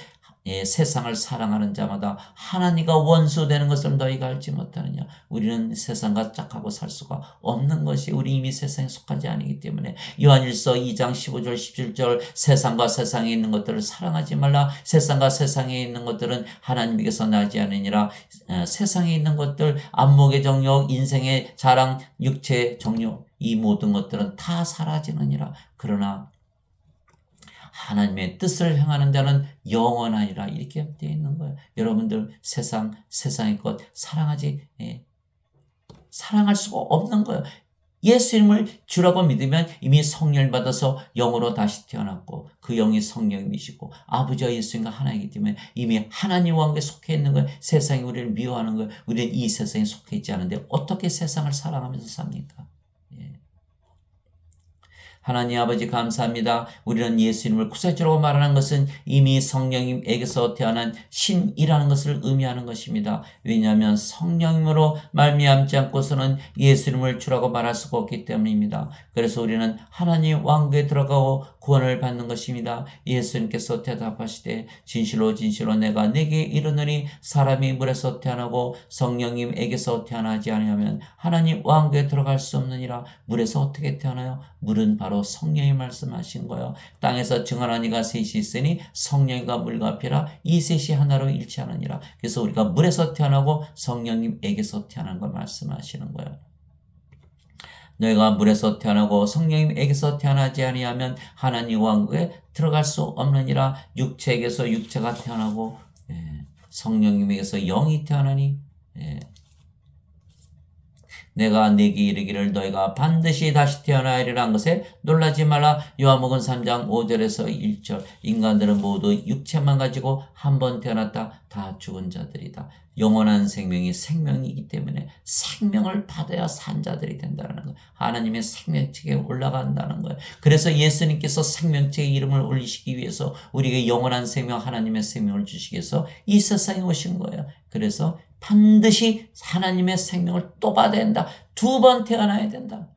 세상을 사랑하는 자마다 하나님과 원수되는 것을 너희가 알지 못하느냐. 우리는 세상과 짝하고 살 수가 없는 것이 우리 이미 세상에 속하지 아니기 때문에 요한일서 2장 15절 17절 세상과 세상에 있는 것들을 사랑하지 말라. 세상과 세상에 있는 것들은 하나님께서 나지 않으니라. 세상에 있는 것들 안목의 정욕, 인생의 자랑, 육체의 정욕 이 모든 것들은 다 사라지느니라. 그러나 하나님의 뜻을 행하는 자는 영원하리라 이렇게 되어 있는 거예요. 여러분들 세상의 것 사랑할 수가 없는 거예요. 예수님을 주라고 믿으면 이미 성령을 받아서 영으로 다시 태어났고 그 영이 성령이시고 아버지와 예수님과 하나이기 때문에 이미 하나님 왕국에 속해 있는 거예요. 세상이 우리를 미워하는 거예요. 우리는 이 세상에 속해 있지 않은데 어떻게 세상을 사랑하면서 삽니까? 하나님 아버지 감사합니다. 우리는 예수님을 구세주라고 말하는 것은 이미 성령님에게서 태어난 신이라는 것을 의미하는 것입니다. 왜냐하면 성령님으로 말미암지 않고서는 예수님을 주라고 말할 수가 없기 때문입니다. 그래서 우리는 하나님 왕국에 들어가고 구원을 받는 것입니다. 예수님께서 대답하시되 진실로 진실로 내가 네게 이르노니 사람이 물에서 태어나고 성령님에게서 태어나지 아니하면 하나님 왕국에 들어갈 수 없느니라. 물에서 어떻게 태어나요? 물은 바로 성령이 말씀하신 거예요. 땅에서 증언한 이가 셋이 있으니 성령과 물과 피라 이 셋이 하나로 일치하느니라. 그래서 우리가 물에서 태어나고 성령님에게서 태어난 걸 말씀하시는 거예요. 너희가 물에서 태어나고 성령님에게서 태어나지 아니하면 하나님 왕국에 들어갈 수 없느니라. 육체에게서 육체가 태어나고 성령님에게서 영이 태어나니 내가 네게 이르기를 너희가 반드시 다시 태어나야 하리라는 것에 놀라지 말라. 요한복음 3장 5절에서 1절. 인간들은 모두 육체만 가지고 한 번 태어났다 다 죽은 자들이다. 영원한 생명이 생명이기 때문에 생명을 받아야 산 자들이 된다는 거예요. 하나님의 생명책에 올라간다는 거예요. 그래서 예수님께서 생명책의 이름을 올리시기 위해서 우리에게 영원한 생명, 하나님의 생명을 주시기 위해서 이 세상에 오신 거예요. 그래서 반드시 하나님의 생명을 또 받아야 된다. 2번 태어나야 된다.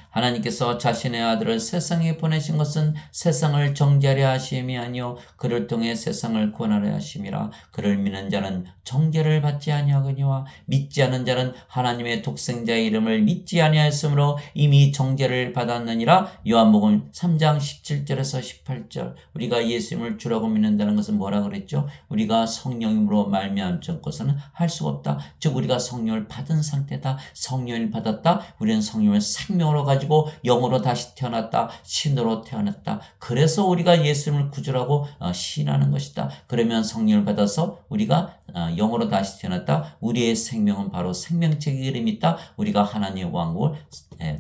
하나님께서 자신의 아들을 세상에 보내신 것은 세상을 정죄하려 하심이 아니요 그를 통해 세상을 구원하려 하심이라. 그를 믿는 자는 정죄를 받지 아니하거니와 믿지 않은 자는 하나님의 독생자의 이름을 믿지 아니하였으므로 이미 정죄를 받았느니라. 요한복음 3장 17절에서 18절. 우리가 예수님을 주라고 믿는다는 것은 뭐라 그랬죠? 우리가 성령으로 말미암지 않고서는 할 수가 없다. 즉 우리가 성령을 받은 상태다. 성령을 받았다. 우리는 성령을 생명으로 가지고 영으로 다시 태어났다. 신으로 태어났다. 그래서 우리가 예수님을 구주라고 시인하는 것이다. 그러면 성령을 받아서 우리가 영으로 다시 태어났다. 우리의 생명은 바로 생명책의 이름이 있다. 우리가 하나님의 왕국을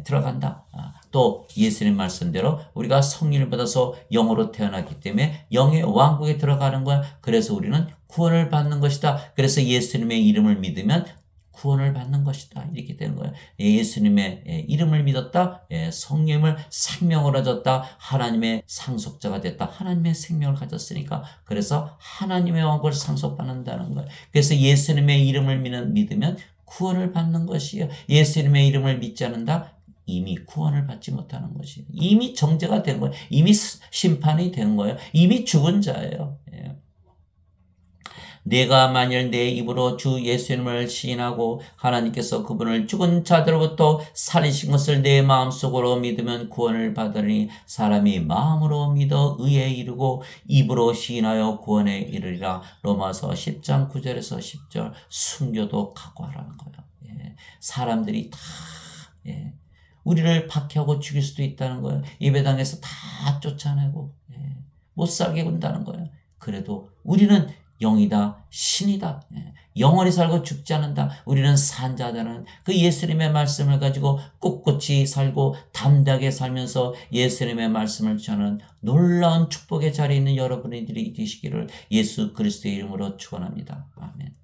들어간다. 또 예수님 말씀대로 우리가 성령을 받아서 영으로 태어났기 때문에 영의 왕국에 들어가는 거야. 그래서 우리는 구원을 받는 것이다. 그래서 예수님의 이름을 믿으면 구원을 받는 것이다. 이렇게 되는 거예요. 예수님의 이름을 믿었다. 성령을 생명으로 얻었다. 하나님의 상속자가 됐다. 하나님의 생명을 가졌으니까. 그래서 하나님의 왕국을 상속받는다는 거예요. 그래서 예수님의 이름을 믿으면 구원을 받는 것이에요. 예수님의 이름을 믿지 않는다. 이미 구원을 받지 못하는 것이에요. 이미 정죄가 된 거예요. 이미 심판이 된 거예요. 이미 죽은 자예요. 내가 만일 내 입으로 주 예수님을 시인하고 하나님께서 그분을 죽은 자들로부터 살리신 것을 내 마음속으로 믿으면 구원을 받으니 사람이 마음으로 믿어 의에 이르고 입으로 시인하여 구원에 이르리라. 로마서 10장 9절에서 10절 순교도 각오하라는 거예요. 예. 사람들이 다 우리를 박해하고 죽일 수도 있다는 거예요. 예배당에서 다 쫓아내고 못 살게 군다는 거예요. 그래도 우리는 영이다, 신이다. 영원히 살고 죽지 않는다. 우리는 산자다는 그 예수님의 말씀을 가지고 꿋꿋이 살고 담대하게 살면서 예수님의 말씀을 전하는 놀라운 축복의 자리에 있는 여러분들이 되시기를 예수 그리스도의 이름으로 축원합니다. 아멘.